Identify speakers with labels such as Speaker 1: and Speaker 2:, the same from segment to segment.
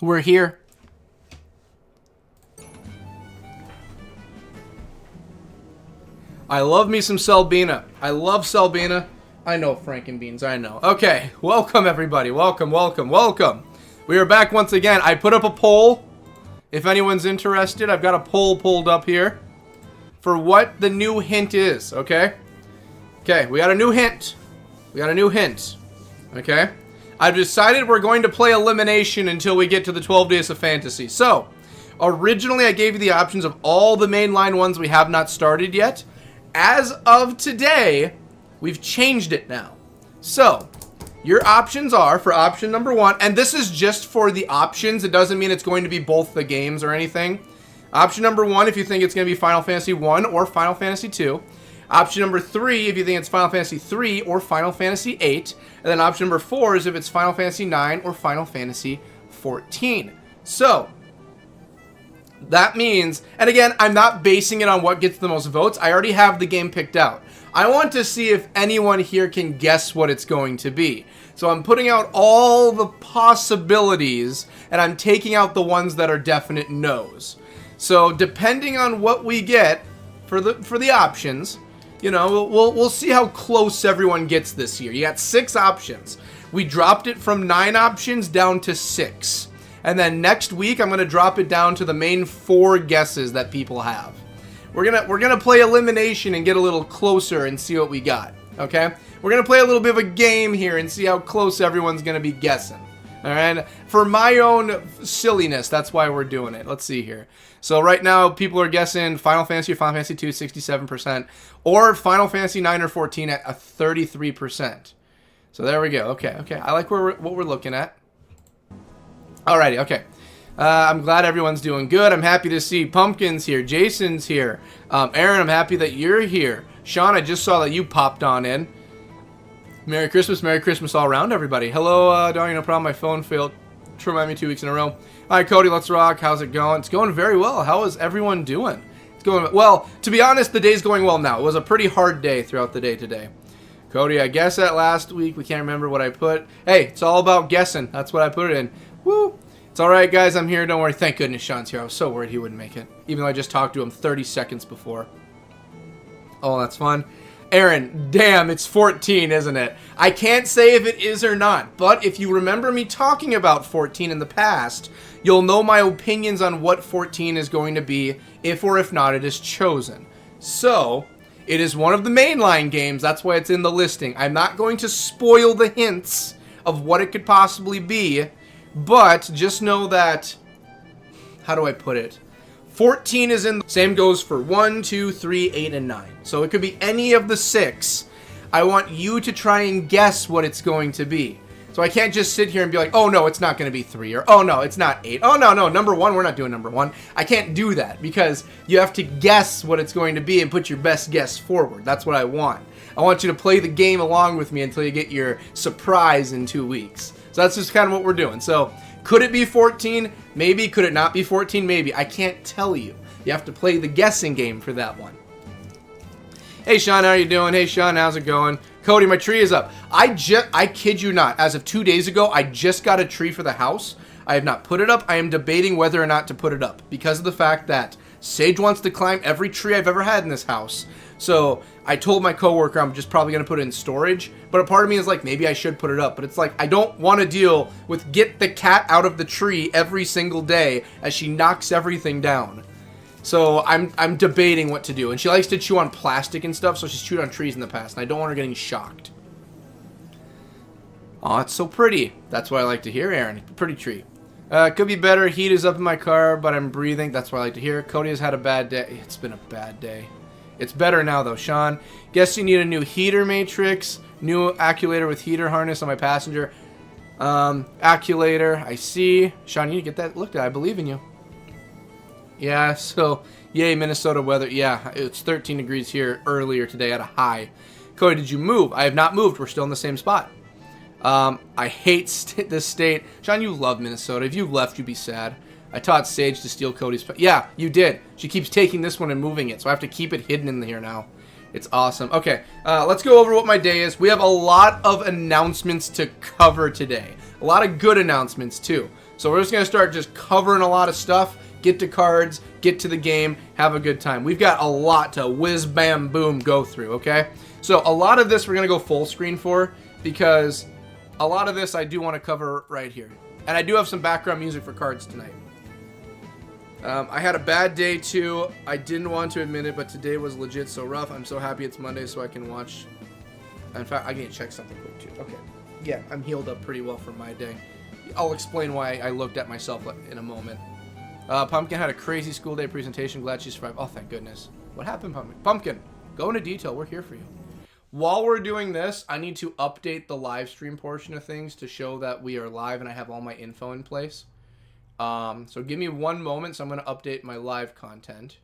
Speaker 1: We're here. I love me some Selbina. I love Selbina. I know Frankenbeans, I know. Okay, welcome everybody. Welcome, welcome, welcome. We are back once again. I put up a poll. If anyone's interested, I've got a poll pulled up here for what the new hint is, okay? Okay, we got a new hint. We got a new hint. Okay? I've decided we're going to play elimination until we get to the 12 Days of Fantasy. So, originally I gave you the options of all the mainline ones we have not started yet. As of today, we've changed it now. So, your options are, for option number 1, and this is just for the options. It doesn't mean it's going to be both the games or anything. Option number 1, if you think it's going to be Final Fantasy 1 or Final Fantasy 2. Option number 3, if you think it's Final Fantasy 3 or Final Fantasy 8. And then option number 4 is if it's Final Fantasy 9 or Final Fantasy 14. So, that means, and again, I'm not basing it on what gets the most votes. I already have the game picked out. I want to see if anyone here can guess what it's going to be. So I'm putting out all the possibilities, and I'm taking out the ones that are definite no's. So depending on what we get for the options, you know, we'll see how close everyone gets this year. You got 6 options. We dropped it from 9 options down to 6. And then next week, I'm going to drop it down to the main 4 guesses that people have. We're gonna play elimination and get a little closer and see what we got. Okay? We're gonna play a little bit of a game here and see how close everyone's gonna be guessing. All right? For my own silliness, that's why we're doing it. Let's see here. So right now, people are guessing Final Fantasy or Final Fantasy 2, 67%, or Final Fantasy 9 or 14 at a 33%. So there we go. Okay, okay. I like what we're looking at. Alrighty, okay. I'm glad everyone's doing good. I'm happy to see Pumpkin's here. Jason's here. Aaron, I'm happy that you're here. Sean, I just saw that you popped on in. Merry Christmas all around, everybody. Hello, Donnie, no problem. My phone failed to remind me 2 weeks in a row. All right, Cody, let's rock. How's it going? It's going very well. How is everyone doing? It's going well. To be honest, the day's going well now. It was a pretty hard day throughout the day today. Cody, I guess that last week. We can't remember what I put. Hey, it's all about guessing. That's what I put it in. Woo! It's alright, guys. I'm here. Don't worry. Thank goodness Sean's here. I was so worried he wouldn't make it. Even though I just talked to him 30 seconds before. Oh, that's fun. Aaron, damn, it's 14, isn't it? I can't say if it is or not, but if you remember me talking about 14 in the past, you'll know my opinions on what 14 is going to be, if or if not it is chosen. So, it is one of the mainline games. That's why it's in the listing. I'm not going to spoil the hints of what it could possibly be, but just know that, how do I put it? 14 is in, same goes for 1, 2, 3, 8, and 9. So it could be any of the 6. I want you to try and guess what it's going to be. So I can't just sit here and be like, oh no, it's not going to be 3, or oh no, it's not 8. Oh no, number 1, we're not doing number 1. I can't do that because you have to guess what it's going to be and put your best guess forward. That's what I want. I want you to play the game along with me until you get your surprise in 2 weeks. So that's just kind of what we're doing. So, could it be 14? Maybe. Could it not be 14? Maybe. I can't tell you. You have to play the guessing game for that one. Hey, Sean, how are you doing? Hey, Sean, how's it going? Cody, my tree is up. I kid you not, as of 2 days ago, I just got a tree for the house. I have not put it up. I am debating whether or not to put it up because of the fact that Sage wants to climb every tree I've ever had in this house. So I told my coworker I'm just probably going to put it in storage. But a part of me is like, maybe I should put it up. But it's like, I don't want to deal with get the cat out of the tree every single day as she knocks everything down. So I'm debating what to do. And she likes to chew on plastic and stuff, so she's chewed on trees in the past. And I don't want her getting shocked. Oh, it's so pretty. That's what I like to hear, Aaron. Pretty tree. Could be better. Heat is up in my car, but I'm breathing. That's what I like to hear. Cody has had a bad day. It's been a bad day. It's better now, though, Sean. Guess you need a new heater matrix. New acculator with heater harness on my passenger. Acculator. I see. Sean, you need to get that looked at. I believe in you. Yeah, so, yay, Minnesota weather. Yeah, it's 13 degrees here earlier today at a high. Cody, did you move? I have not moved. We're still in the same spot. I hate this state. Sean, you love Minnesota. If you left, you'd be sad. I taught Sage to steal Cody's... Yeah, you did. She keeps taking this one and moving it, so I have to keep it hidden in here now. It's awesome. Okay, let's go over what my day is. We have a lot of announcements to cover today. A lot of good announcements, too. So we're just going to start just covering a lot of stuff, get to cards, get to the game, have a good time. We've got a lot to whiz, bam, boom, go through, okay? So a lot of this we're going to go full screen for because a lot of this I do want to cover right here. And I do have some background music for cards tonight. I had a bad day too. I didn't want to admit it, but today was legit so rough. I'm so happy it's Monday so I can watch. In fact, I need to check something quick too. Okay. Yeah, I'm healed up pretty well from my day. I'll explain why I looked at myself in a moment. Pumpkin had a crazy school day presentation. Glad she survived. Oh, thank goodness. What happened, Pumpkin? Pumpkin, go into detail. We're here for you. While we're doing this, I need to update the live stream portion of things to show that we are live and I have all my info in place. So give me one moment. So I'm going to update my live content.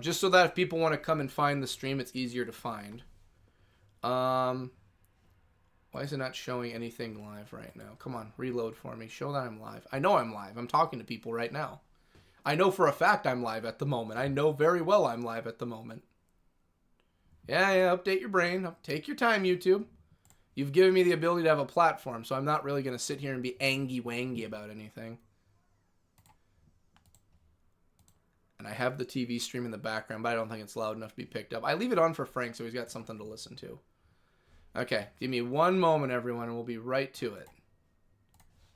Speaker 1: Just so that if people want to come and find the stream, it's easier to find. Why is it not showing anything live right now? Come on, reload for me. Show that I'm live. I know I'm live. I'm talking to people right now. I know for a fact I'm live at the moment. I know very well I'm live at the moment. Yeah, update your brain. Take your time, YouTube. You've given me the ability to have a platform, so I'm not really going to sit here and be angy-wangy about anything. And I have the TV stream in the background, but I don't think it's loud enough to be picked up. I leave it on for Frank, so he's got something to listen to. Okay, give me one moment, everyone, and we'll be right to it.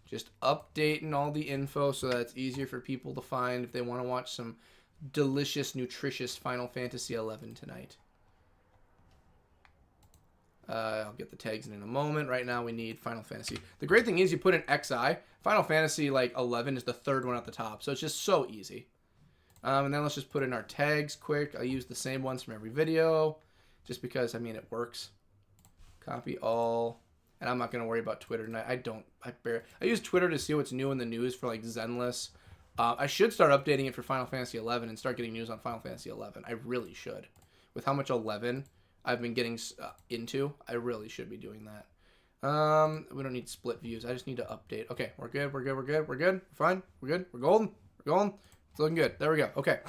Speaker 1: Just updating all the info so that it's easier for people to find if they want to watch some delicious, nutritious Final Fantasy XI tonight. I'll get the tags in a moment. Right now we need Final Fantasy. The great thing is you put in XI. Final Fantasy like 11 is the third one at the top. So it's just so easy. And then let's just put in our tags quick. I use the same ones from every video. Just because, I mean, it works. Copy all. And I'm not going to worry about Twitter tonight. I use Twitter to see what's new in the news for like Zenless. I should start updating it for Final Fantasy 11 and start getting news on Final Fantasy 11. I really should. With how much 11 I've been getting into, I really should be doing that. We don't need split views. I just need to update. Okay, we're good. We're fine. We're good. We're golden. It's looking good. There we go. Okay.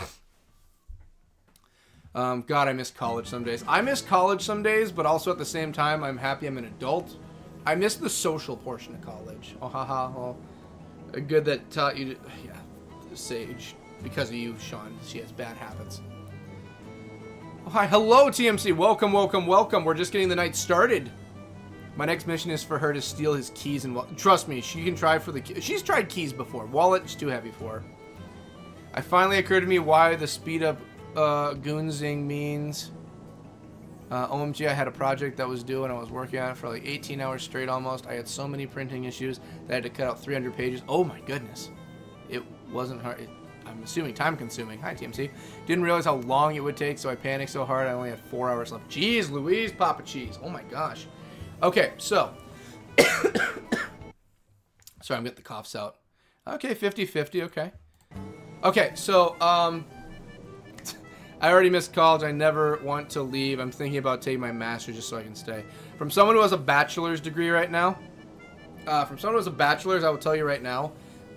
Speaker 1: God, I miss college some days. I miss college some days, but also at the same time, I'm happy I'm an adult. I miss the social portion of college. Oh, haha. Oh, good that taught you to, yeah, Sage. Because of you, Sean. She has bad habits. Oh, hi, hello, TMC. Welcome. We're just getting the night started. My next mission is for her to steal his keys and trust me, she can try for the keys. She's tried keys before. Wallet is too heavy for her. I finally occurred to me why the speed up goonzing means. OMG, I had a project that was due and I was working on it for like 18 hours straight almost. I had so many printing issues that I had to cut out 300 pages. Oh my goodness. It wasn't hard. I'm assuming time consuming. Hi, TMC. Didn't realize how long it would take, so I panicked so hard I only had 4 hours left. Jeez Louise, Papa Cheese. Oh my gosh. Okay, so. Sorry, I'm getting the coughs out. Okay, 50-50, okay. Okay, so, I already missed college. I never want to leave. I'm thinking about taking my master's just so I can stay. From someone who has a bachelor's degree right now, I will tell you right now,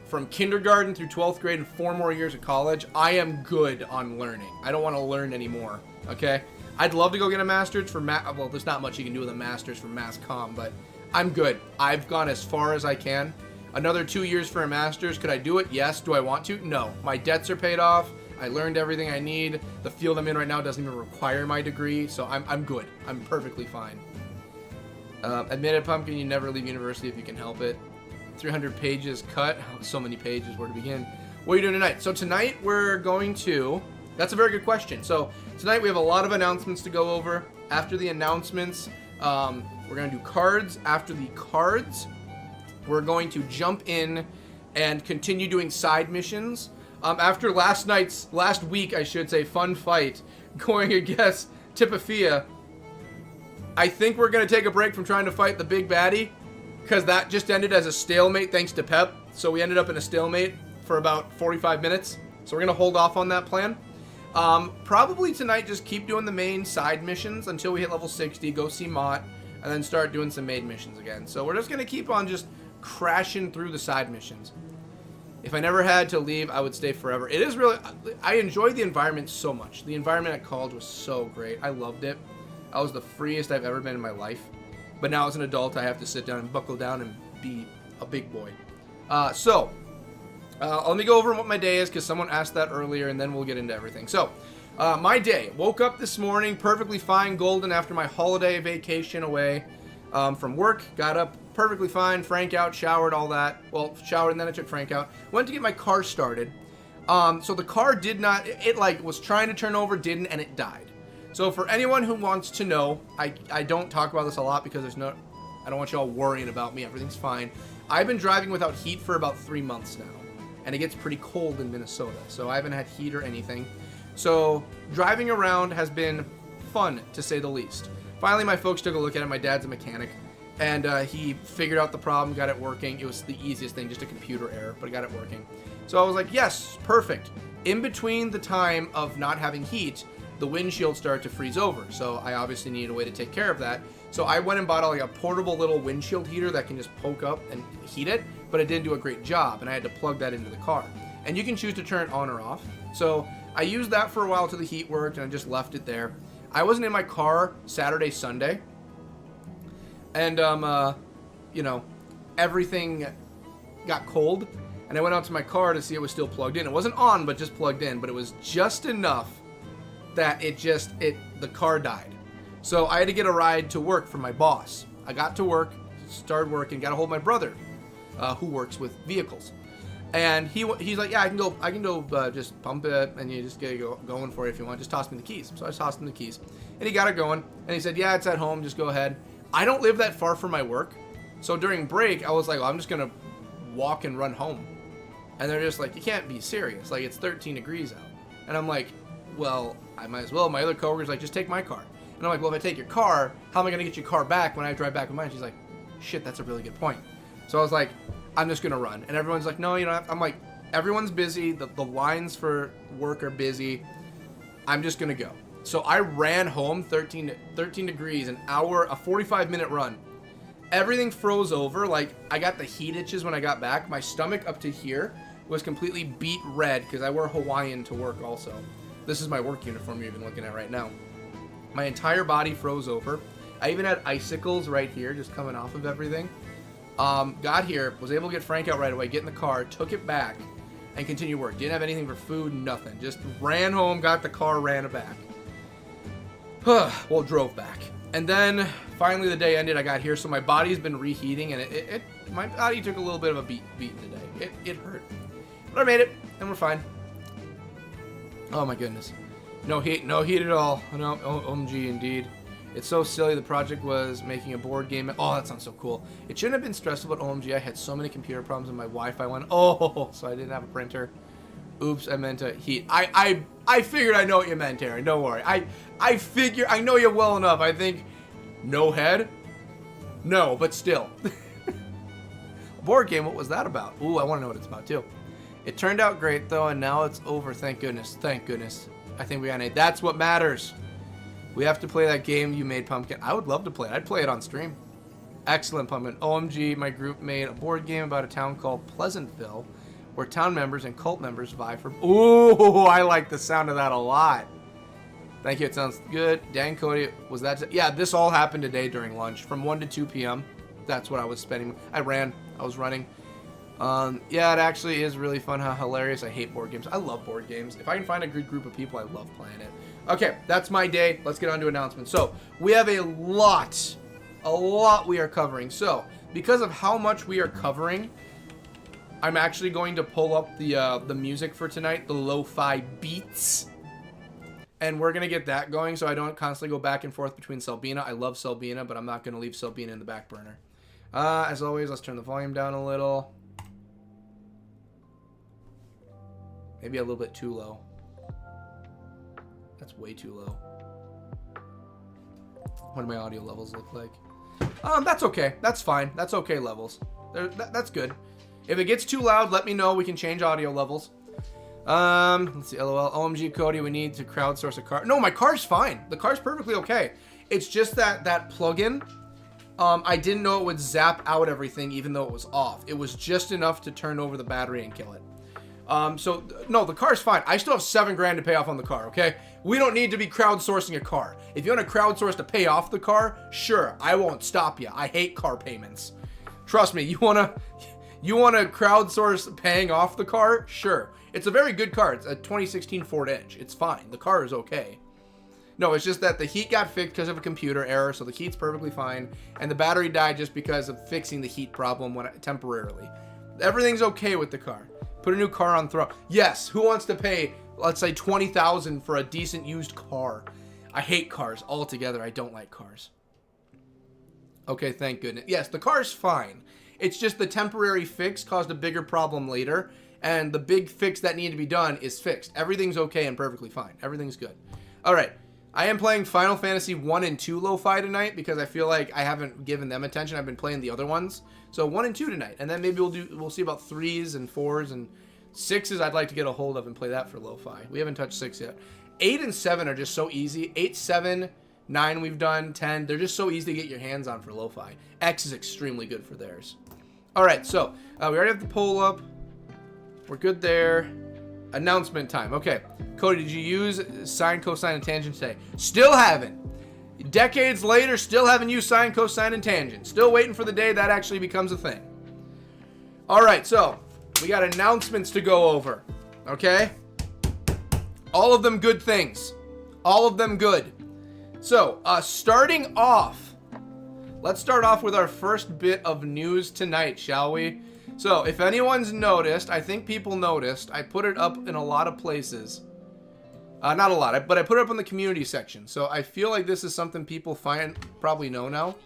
Speaker 1: from kindergarten through 12th grade and 4 more years of college, I am good on learning. I don't want to learn anymore, okay? I'd love to go get a master's for well, there's not much you can do with a master's for mass comm, but I'm good. I've gone as far as I can. Another 2 years for a master's. Could I do it? Yes. Do I want to? No. My debts are paid off. I learned everything I need. The field I'm in right now doesn't even require my degree, so I'm good. I'm perfectly fine. Admit it, Pumpkin, you never leave university if you can help it. 300 pages cut. Oh, so many pages. Where to begin? What are you doing tonight? So tonight we're going to... That's a very good question. So tonight we have a lot of announcements to go over. After the announcements, we're going to do cards. After the cards, we're going to jump in and continue doing side missions. After last week, I should say, fun fight going against Tipifia, I think we're going to take a break from trying to fight the big baddie because that just ended as a stalemate thanks to Pep. So we ended up in a stalemate for about 45 minutes. So we're going to hold off on that plan. Probably tonight, just keep doing the main side missions until we hit level 60, go see Mott, and then start doing some main missions again. So we're just going to keep on just crashing through the side missions. If I never had to leave, I would stay forever. It is really... I enjoyed the environment so much. The environment at college was so great. I loved it. I was the freest I've ever been in my life. But now as an adult, I have to sit down and buckle down and be a big boy. Let me go over what my day is because someone asked that earlier, and then we'll get into everything. So, my day. Woke up this morning perfectly fine, golden after my holiday vacation away from work. Got up perfectly fine, Frank out, showered, all that. Well, showered and then I took Frank out. Went to get my car started. So the car did not, it like was trying to turn over, didn't, and it died. So for anyone who wants to know, I don't talk about this a lot because I don't want you all worrying about me. Everything's fine. I've been driving without heat for about 3 months now. And it gets pretty cold in Minnesota. So I haven't had heat or anything. So driving around has been fun, to say the least. Finally, my folks took a look at it. My dad's a mechanic. And he figured out the problem, got it working. It was the easiest thing, just a computer error, but it got it working. So I was like, yes, perfect. In between the time of not having heat, the windshield started to freeze over. So I obviously needed a way to take care of that. So I went and bought like a portable little windshield heater that can just poke up and heat it, but it didn't do a great job, and I had to plug that into the car. And you can choose to turn it on or off. So I used that for a while till the heat worked, and I just left it there. I wasn't in my car Saturday, Sunday. And, you know, everything got cold, and I went out to my car to see it was still plugged in. It wasn't on, but just plugged in, but it was just enough that the car died. So I had to get a ride to work from my boss. I got to work, started working, got a hold of my brother, who works with vehicles. And he's like, yeah, I can go just pump it, and you just get it going for you if you want. Just toss me the keys. So I tossed him the keys, and he got it going. And he said, yeah, it's at home. Just go ahead. I don't live that far from my work, so during break, I was like, well, I'm just gonna walk and run home. And they're just like, you can't be serious. Like, it's 13 degrees out. And I'm like, well, I might as well. My other coworker's like, just take my car. And I'm like, well, if I take your car, how am I gonna get your car back when I drive back with mine? She's like, shit, that's a really good point. So I was like, I'm just gonna run. And everyone's like, no, you know, I'm like, everyone's busy. The lines for work are busy. I'm just gonna go. So I ran home 13 degrees, an hour, a 45-minute run. Everything froze over. Like, I got the heat itches when I got back. My stomach up to here was completely beet red because I wear Hawaiian to work also. This is my work uniform you're even looking at right now. My entire body froze over. I even had icicles right here just coming off of everything. Got here, was able to get Frank out right away, get in the car, took it back, and continue work. Didn't have anything for food, nothing. Just ran home, got the car, ran it back. Well, drove back. And then, finally the day ended, I got here, so my body's been reheating, and my body took a little bit of a beating today. It hurt. But I made it, and we're fine. Oh my goodness. No heat at all. No, OMG indeed. It's so silly. The project was making a board game. Oh, that sounds so cool. It shouldn't have been stressful, but OMG, I had so many computer problems and my Wi-Fi went, oh, so I didn't have a printer. Oops, I meant to heat. I figured I know what you meant, Aaron. Don't worry. I figure I know you well enough. I think no head? No, but still. Board game, what was that about? Ooh, I want to know what it's about too. It turned out great though, and now it's over. Thank goodness. Thank goodness. I think we got an 8. That's what matters. We have to play that game you made, Pumpkin. I would love to play it. I'd play it on stream. Excellent, Pumpkin. OMG, my group made a board game about a town called Pleasantville, where town members and cult members vie for... Ooh, I like the sound of that a lot. Thank you, it sounds good. Dan Cody, was that... Yeah, this all happened today during lunch, from 1 to 2 p.m. That's what I was spending. I was running. Yeah, it actually is really fun. How hilarious. I hate board games. I love board games. If I can find a good group of people, I love playing it. Okay, that's my day. Let's get on to announcements. So, we have a lot we are covering. So, because of how much we are covering, I'm actually going to pull up the music for tonight, the lo-fi beats. And we're going to get that going so I don't constantly go back and forth between Selbina. I love Selbina, but I'm not going to leave Selbina in the back burner. As always, let's turn the volume down a little. Maybe a little bit too low. That's way too low. What do my audio levels look like? That's okay. That's fine. That's okay levels. That's good. If it gets too loud, let me know. We can change audio levels. Let's see. LOL. OMG, Cody, we need to crowdsource a car. No, my car's fine. The car's perfectly okay. It's just that plug-in. I didn't know it would zap out everything even though it was off. It was just enough to turn over the battery and kill it. So, no, the car's fine. I still have $7,000 to pay off on the car, okay? We don't need to be crowdsourcing a car. If you want to crowdsource to pay off the car, sure, I won't stop you. I hate car payments. Trust me, you want to... You want to crowdsource paying off the car? Sure. It's a very good car. It's a 2016 Ford Edge. It's fine. The car is okay. No, it's just that the heat got fixed because of a computer error, so the heat's perfectly fine, and the battery died just because of fixing the heat problem temporarily. Everything's okay with the car. Put a new car on throne. Yes, who wants to pay, let's say, $20,000 for a decent used car? I hate cars altogether. I don't like cars. Okay, thank goodness. Yes, the car's fine. It's just the temporary fix caused a bigger problem later, and the big fix that needed to be done is fixed. Everything's okay and perfectly fine. Everything's good. All right. I am playing Final Fantasy 1 and 2 lo-fi tonight because I feel like I haven't given them attention. I've been playing the other ones. So 1 and 2 tonight. And then maybe we'll see about 3s and 4s and 6s I'd like to get a hold of and play that for lo-fi. We haven't touched 6 yet. 8 and 7 are just so easy. 8, 7, 9 we've done, 10. They're just so easy to get your hands on for lo-fi. X is extremely good for theirs. Alright, so we already have the poll up. We're good there. Announcement time. Okay. Cody, did you use sine, cosine, and tangent today? Still haven't. Decades later, still haven't used sine, cosine, and tangent. Still waiting for the day that actually becomes a thing. Alright, so we got announcements to go over. Okay? All of them good things. All of them good. So, starting off, let's start off with our first bit of news tonight, shall we? So, if anyone's noticed, I think people noticed, I put it up in a lot of places. Not a lot, but I put it up in the community section. So, I feel like this is something people probably know now.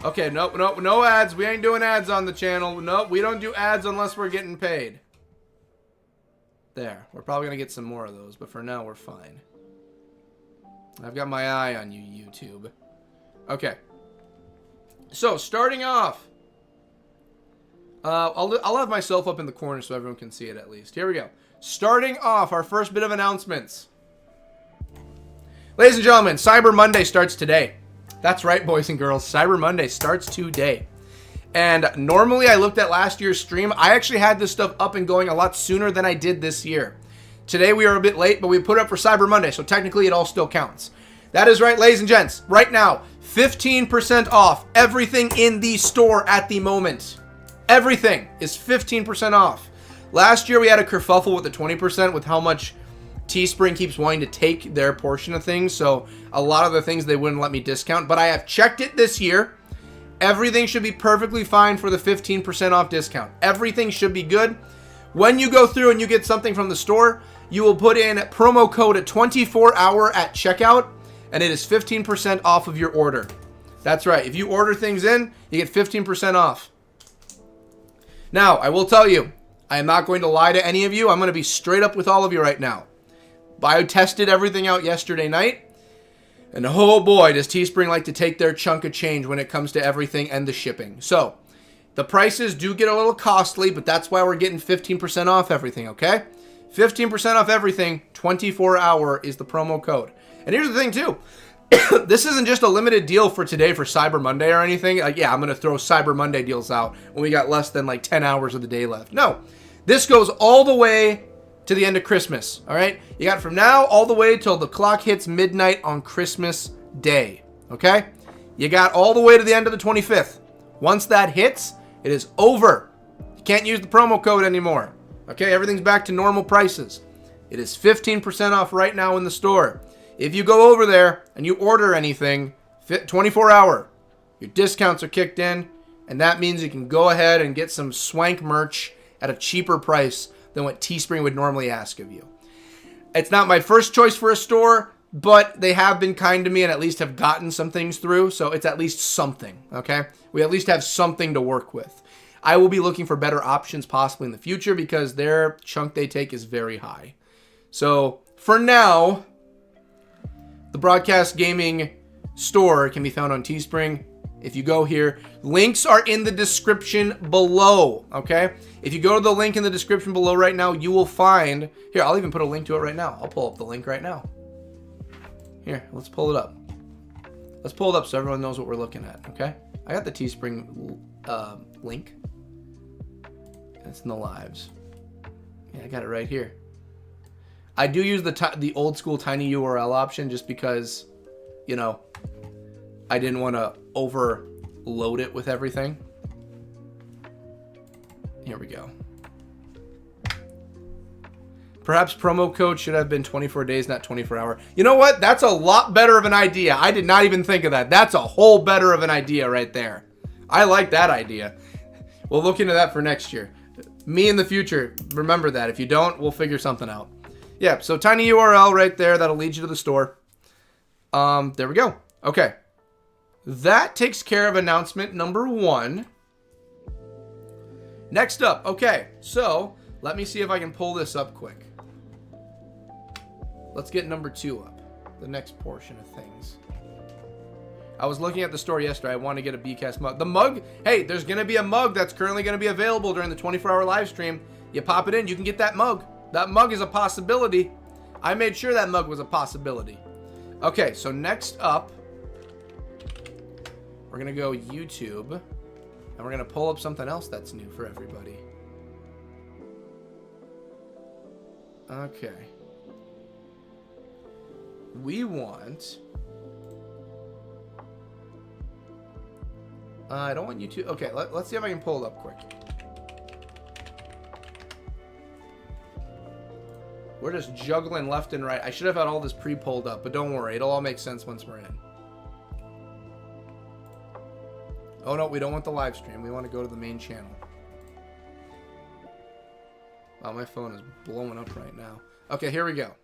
Speaker 1: Okay, no ads. We ain't doing ads on the channel. Nope, we don't do ads unless we're getting paid. There. We're probably going to get some more of those, but for now, we're fine. I've got my eye on you, YouTube. Okay. So, starting off. I'll have myself up in the corner so everyone can see it at least. Here we go. Starting off, our first bit of announcements. Ladies and gentlemen, Cyber Monday starts today. That's right, boys and girls. Cyber Monday starts today. And normally I looked at last year's stream. I actually had this stuff up and going a lot sooner than I did this year. Today we are a bit late, but we put it up for Cyber Monday, so technically it all still counts. That is right, ladies and gents. Right now, 15% off everything in the store at the moment. Everything is 15% off. Last year we had a kerfuffle with the 20% with how much Teespring keeps wanting to take their portion of things. So a lot of the things they wouldn't let me discount. But I have checked it this year. Everything should be perfectly fine for the 15% off discount. Everything should be good. When you go through and you get something from the store, you will put in promo code at 24-hour at checkout. And it is 15% off of your order. That's right. If you order things in, you get 15% off. Now, I will tell you, I am not going to lie to any of you. I'm going to be straight up with all of you right now. I tested everything out yesterday night. And oh boy, does Teespring like to take their chunk of change when it comes to everything and the shipping. So, the prices do get a little costly, but that's why we're getting 15% off everything, okay? 15% off everything, 24-hour is the promo code. And here's the thing too. This isn't just a limited deal for today for Cyber Monday or anything. Like, yeah, I'm going to throw Cyber Monday deals out when we got less than like 10 hours of the day left. No, this goes all the way to the end of Christmas. All right. You got from now all the way till the clock hits midnight on Christmas Day. Okay. You got all the way to the end of the 25th. Once that hits, it is over. You can't use the promo code anymore. Okay. Everything's back to normal prices. It is 15% off right now in the store. If you go over there and you order anything, 24-hour, your discounts are kicked in, and that means you can go ahead and get some swank merch at a cheaper price than what Teespring would normally ask of you. It's not my first choice for a store, but they have been kind to me and at least have gotten some things through, so it's at least something, okay? We at least have something to work with. I will be looking for better options possibly in the future because their chunk they take is very high. So, for now, the BCast Gaming store can be found on Teespring. If you go here, links are in the description below, okay? If you go to the link in the description below right now, you will find... Here, I'll even put a link to it right now. I'll pull up the link right now. Here, let's pull it up. Let's pull it up so everyone knows what we're looking at, okay? I got the Teespring link. It's in the lives. Yeah, I got it right here. I do use the old school tiny URL option just because, you know, I didn't want to overload it with everything. Here we go. Perhaps promo code should have been 24 days, not 24 hour. You know what? That's a lot better of an idea. I did not even think of that. That's a whole better of an idea right there. I like that idea. We'll look into that for next year. Me in the future, remember that. If you don't, we'll figure something out. Yeah, so tiny URL right there. That'll lead you to the store. There we go. Okay. That takes care of announcement number 1. Next up. Okay, so let me see if I can pull this up quick. Let's get number 2 up. The next portion of things. I was looking at the store yesterday. I want to get a BCast mug. The mug, hey, there's going to be a mug that's currently going to be available during the 24-hour live stream. You pop it in, you can get that mug. That mug is a possibility. I made sure that mug was a possibility. Okay, so next up, we're going to go YouTube, and we're going to pull up something else that's new for everybody. Okay. We want... I don't want YouTube. Okay, let's see if I can pull it up quick. We're just juggling left and right. I should have had all this pre-pulled up, but don't worry. It'll all make sense once we're in. Oh, no, we don't want the live stream. We want to go to the main channel. Oh, my phone is blowing up right now. Okay, here we go.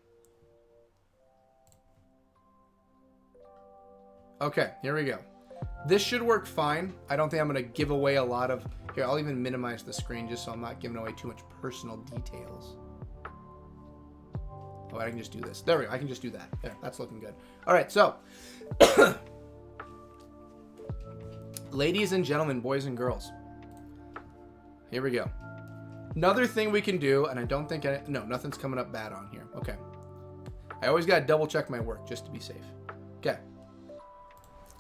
Speaker 1: Okay, here we go. This should work fine. I don't think I'm going to give away a lot of... Here, I'll even minimize the screen just so I'm not giving away too much personal details. Oh, I can just do this. There we go. I can just do that. There, that's looking good. All right, so... Ladies and gentlemen, boys and girls. Here we go. Another thing we can do, and I don't think... No, nothing's coming up bad on here. Okay. I always got to double check my work just to be safe. Okay.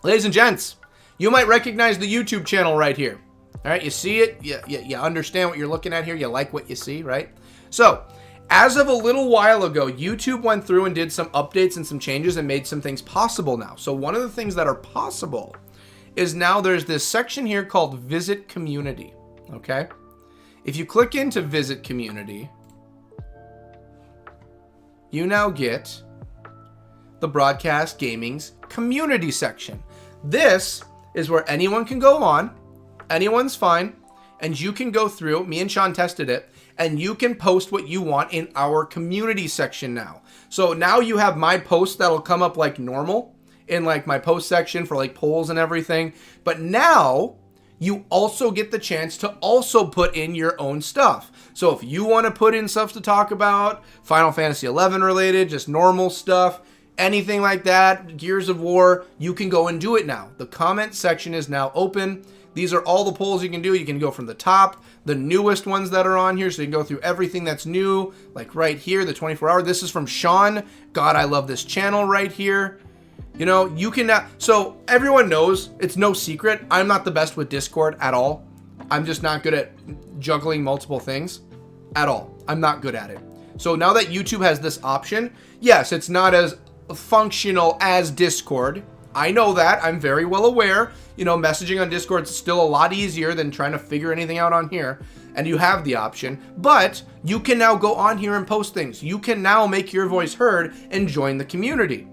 Speaker 1: Ladies and gents, you might recognize the YouTube channel right here. All right, you see it, you understand what you're looking at here, you like what you see, right? So, as of a little while ago, YouTube went through and did some updates and some changes and made some things possible now. So one of the things that are possible is now there's this section here called Visit Community, okay? If you click into Visit Community, you now get the BCast Gaming's community section. This is where anyone can go on, anyone's fine, and you can go through, me and Sean tested it, and you can post what you want in our community section now. So now you have my post that'll come up like normal in like my post section for like polls and everything. But now you also get the chance to also put in your own stuff. So if you want to put in stuff to talk about, Final Fantasy XI related, just normal stuff, anything like that, Gears of War, you can go and do it now. The comment section is now open. These are all the polls you can do. You can go from the top, the newest ones that are on here, so you can go through everything that's new, like right here, the 24-hour. This is from Sean. God, I love this channel right here. You know, you can now, so everyone knows, it's no secret, I'm not the best with Discord at all. I'm just not good at juggling multiple things at all. I'm not good at it. So now that YouTube has this option, yes, it's not as functional as Discord. I know that. I'm very well aware. You know, messaging on Discord is still a lot easier than trying to figure anything out on here. And you have the option. But you can now go on here and post things. You can now make your voice heard and join the community.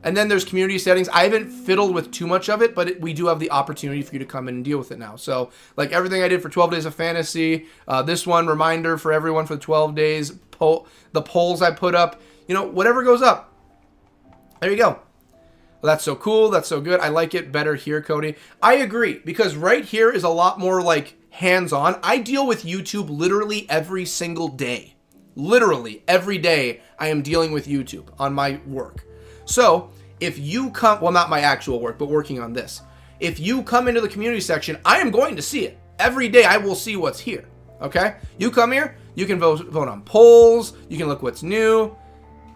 Speaker 1: And then there's community settings. I haven't fiddled with too much of it, but we do have the opportunity for you to come in and deal with it now. So, like everything I did for 12 Days of Fantasy, this one, reminder for everyone for the 12 days, the polls I put up, you know, whatever goes up. There you go. Well, that's so cool. That's so good. I like it better here, Cody. I agree, because right here is a lot more like hands-on. I deal with YouTube literally every single day. Literally every day I am dealing with YouTube on my work. So if you come, well, not my actual work, but working on this. If you come into the community section, I am going to see it. Every day I will see what's here. Okay? You come here, you can vote on polls. You can look what's new.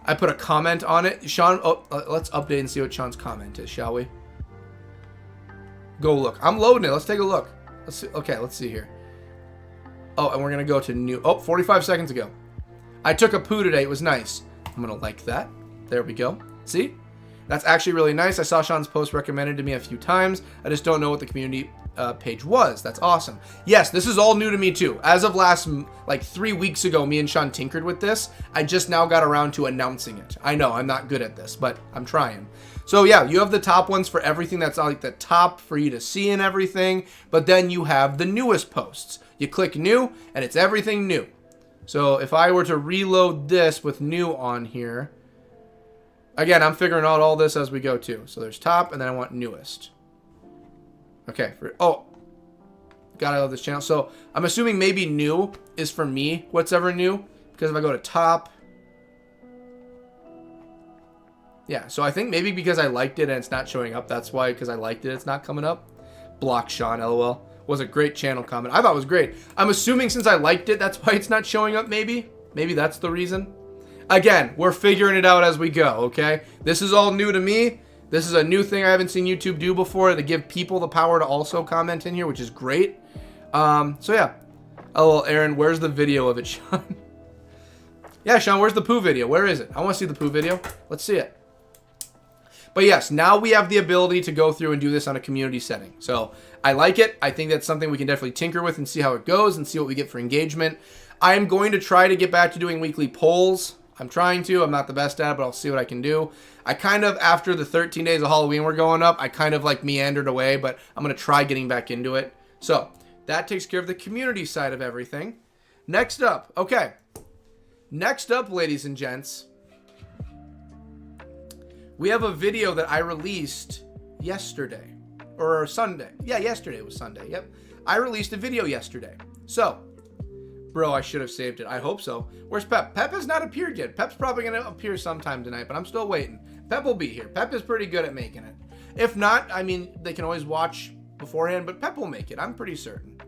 Speaker 1: I put a comment on it. Sean, let's update and see what Sean's comment is, shall we? Go look. I'm loading it. Let's take a look. Let's see. Okay, let's see here. Oh, and we're going to go to new. Oh, 45 seconds ago. I took a poo today. It was nice. I'm going to like that. There we go. See? That's actually really nice. I saw Sean's post recommended to me a few times. I just don't know what the community page was. That's awesome. Yes, this is all new to me too. As of last, like 3 weeks ago, me and Sean tinkered with this. I just now got around to announcing it. I know I'm not good at this, but I'm trying. So yeah, you have the top ones for everything that's like the top for you to see and everything, but then you have the newest posts. You click new and it's everything new. So if I were to reload this with new on here, again, I'm figuring out all this as we go too. So there's top and then I want newest. Okay, God, I love this channel. So I'm assuming maybe new is for me, what's ever new, because if I go to top, yeah, so I think maybe because I liked it and it's not showing up, that's why, because I liked it, it's not coming up. Block Sean, LOL. Was a great channel comment. I thought it was great. I'm assuming since I liked it, that's why it's not showing up, maybe. Maybe that's the reason. Again, we're figuring it out as we go, okay? This is all new to me. This is a new thing I haven't seen YouTube do before, to give people the power to also comment in here, which is great. So yeah. LOL, Aaron, where's the video of it, Sean? Yeah, Sean, where's the poo video? Where is it? I want to see the poo video. Let's see it. But yes, now we have the ability to go through and do this on a community setting. So I like it. I think that's something we can definitely tinker with and see how it goes and see what we get for engagement. I am going to try to get back to doing weekly polls. I'm trying to. I'm not the best at it, but I'll see what I can do. I kind of, after the 13 days of Halloween were going up, I kind of like meandered away, but I'm going to try getting back into it. So that takes care of the community side of everything. Next up, okay. Next up, ladies and gents, we have a video that I released yesterday, or Sunday. Yeah, yesterday was Sunday. Yep. I released a video yesterday. So, bro, I should have saved it. I hope so. Where's Pep? Pep has not appeared yet. Pep's probably going to appear sometime tonight, but I'm still waiting. Pep will be here. Pep is pretty good at making it. If not, I mean, they can always watch beforehand, but Pep will make it. I'm pretty certain.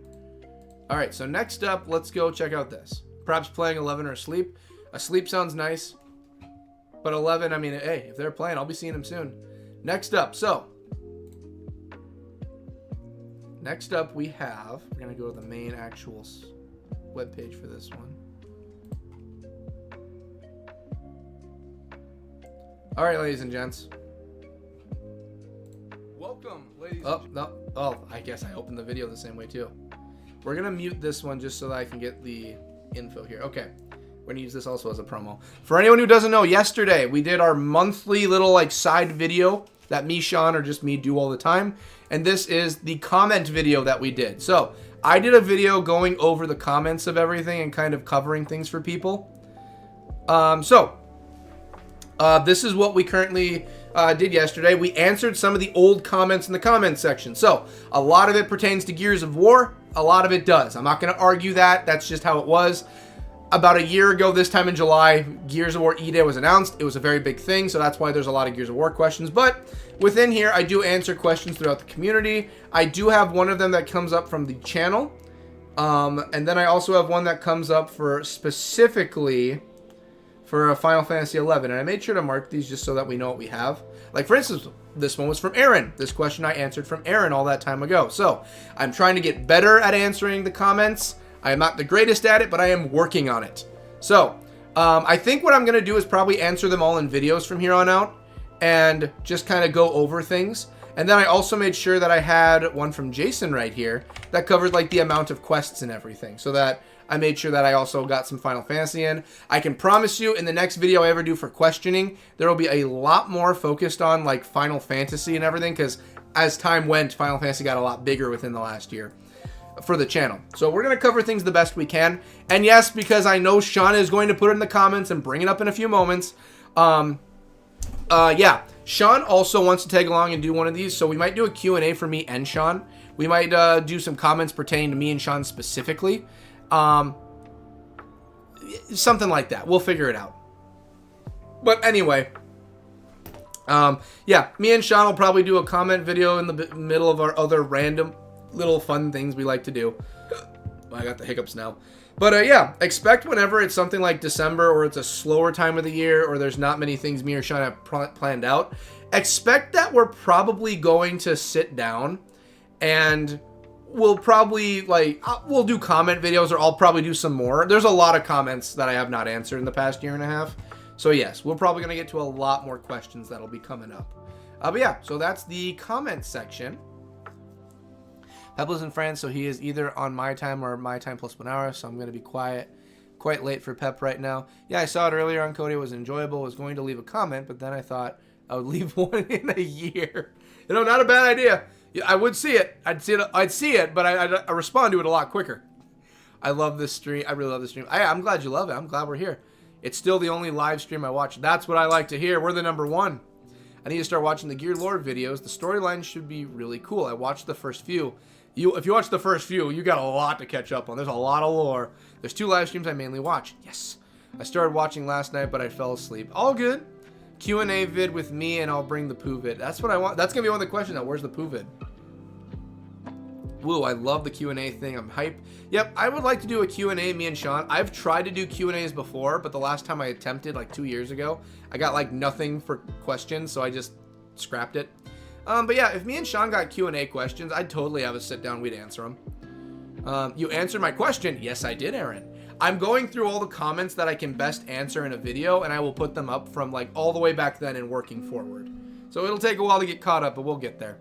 Speaker 1: All right, so next up, let's go check out this. Perhaps playing 11 or asleep. Asleep sounds nice. But 11, I mean, hey, if they're playing, I'll be seeing them soon. Next up, next up we have, we're going to go to the main actual webpage for this one. All right, ladies and gents. Welcome, ladies and gents. Oh, I guess I opened the video the same way too. We're going to mute this one just so that I can get the info here. Okay. We're gonna use this also as a promo. For anyone who doesn't know, yesterday we did our monthly little like side video that me, Sean, or just me do all the time. And this is the comment video that we did. So I did a video going over the comments of everything and kind of covering things for people. This is what we currently did yesterday. We answered some of the old comments in the comment section. So a lot of it pertains to Gears of War. A lot of it does. I'm not going to argue that. That's just how it was. About a year ago, this time in July, Gears of War E-Day was announced. It was a very big thing, so that's why there's a lot of Gears of War questions. But within here, I do answer questions throughout the community. I do have one of them that comes up from the channel. And then I also have one that comes up for specifically for Final Fantasy XI. And I made sure to mark these just so that we know what we have. Like, for instance, this one was from Aaron. This question I answered from Aaron all that time ago. So I'm trying to get better at answering the comments. I am not the greatest at it, but I am working on it. So, I think what I'm going to do is probably answer them all in videos from here on out and just kind of go over things. And then I also made sure that I had one from Jason right here that covered like the amount of quests and everything, so that I made sure that I also got some Final Fantasy in. I can promise you in the next video I ever do for questioning, there will be a lot more focused on like Final Fantasy and everything, because as time went, Final Fantasy got a lot bigger within the last year for the channel. So we're going to cover things the best we can. And yes, because I know Sean is going to put it in the comments and bring it up in a few moments. Yeah, Sean also wants to tag along and do one of these. So we might do a Q&A for me and Sean. We might do some comments pertaining to me and Sean specifically. Something like that. We'll figure it out. But anyway, yeah, me and Sean will probably do a comment video in the middle of our other random little fun things we like to do. I got the hiccups now. But yeah, expect whenever it's something like December or it's a slower time of the year or there's not many things me or Sean have planned out, expect that we're probably going to sit down and we'll probably we'll do comment videos, or I'll probably do some more. There's a lot of comments that I have not answered in the past year and a half. So yes, we're probably going to get to a lot more questions that'll be coming up. But yeah, so that's the comment section. Pebbles in France, so he is either on my time or my time plus 1 hour, so I'm going to be quiet. Quite late for Pep right now. Yeah, I saw it earlier on Cody. It was enjoyable. I was going to leave a comment, but then I thought I would leave one in a year. You know, not a bad idea. I would see it. I'd see it, but I respond to it a lot quicker. I love this stream. I really love this stream. I'm glad you love it. I'm glad we're here. It's still the only live stream I watch. That's what I like to hear. We're the #1. I need to start watching the Gear Lore videos. The storyline should be really cool. I watched the first few. If you watch the first few, you got a lot to catch up on. There's a lot of lore. There's 2 live streams I mainly watch. Yes. I started watching last night, but I fell asleep. All good. Q&A vid with me, and I'll bring the poo vid. That's what I want. That's going to be one of the questions now. Where's the poo vid? Woo, I love the Q&A thing. I'm hyped. Yep, I would like to do a Q&A, me and Sean. I've tried to do Q&As before, but the last time I attempted, like 2 years ago, I got like nothing for questions, so I just scrapped it. But yeah, if me and Sean got Q&A questions, I'd totally have a sit down. We'd answer them. You answered my question. Yes, I did, Aaron. I'm going through all the comments that I can best answer in a video, and I will put them up from like all the way back then and working forward. So it'll take a while to get caught up, but we'll get there.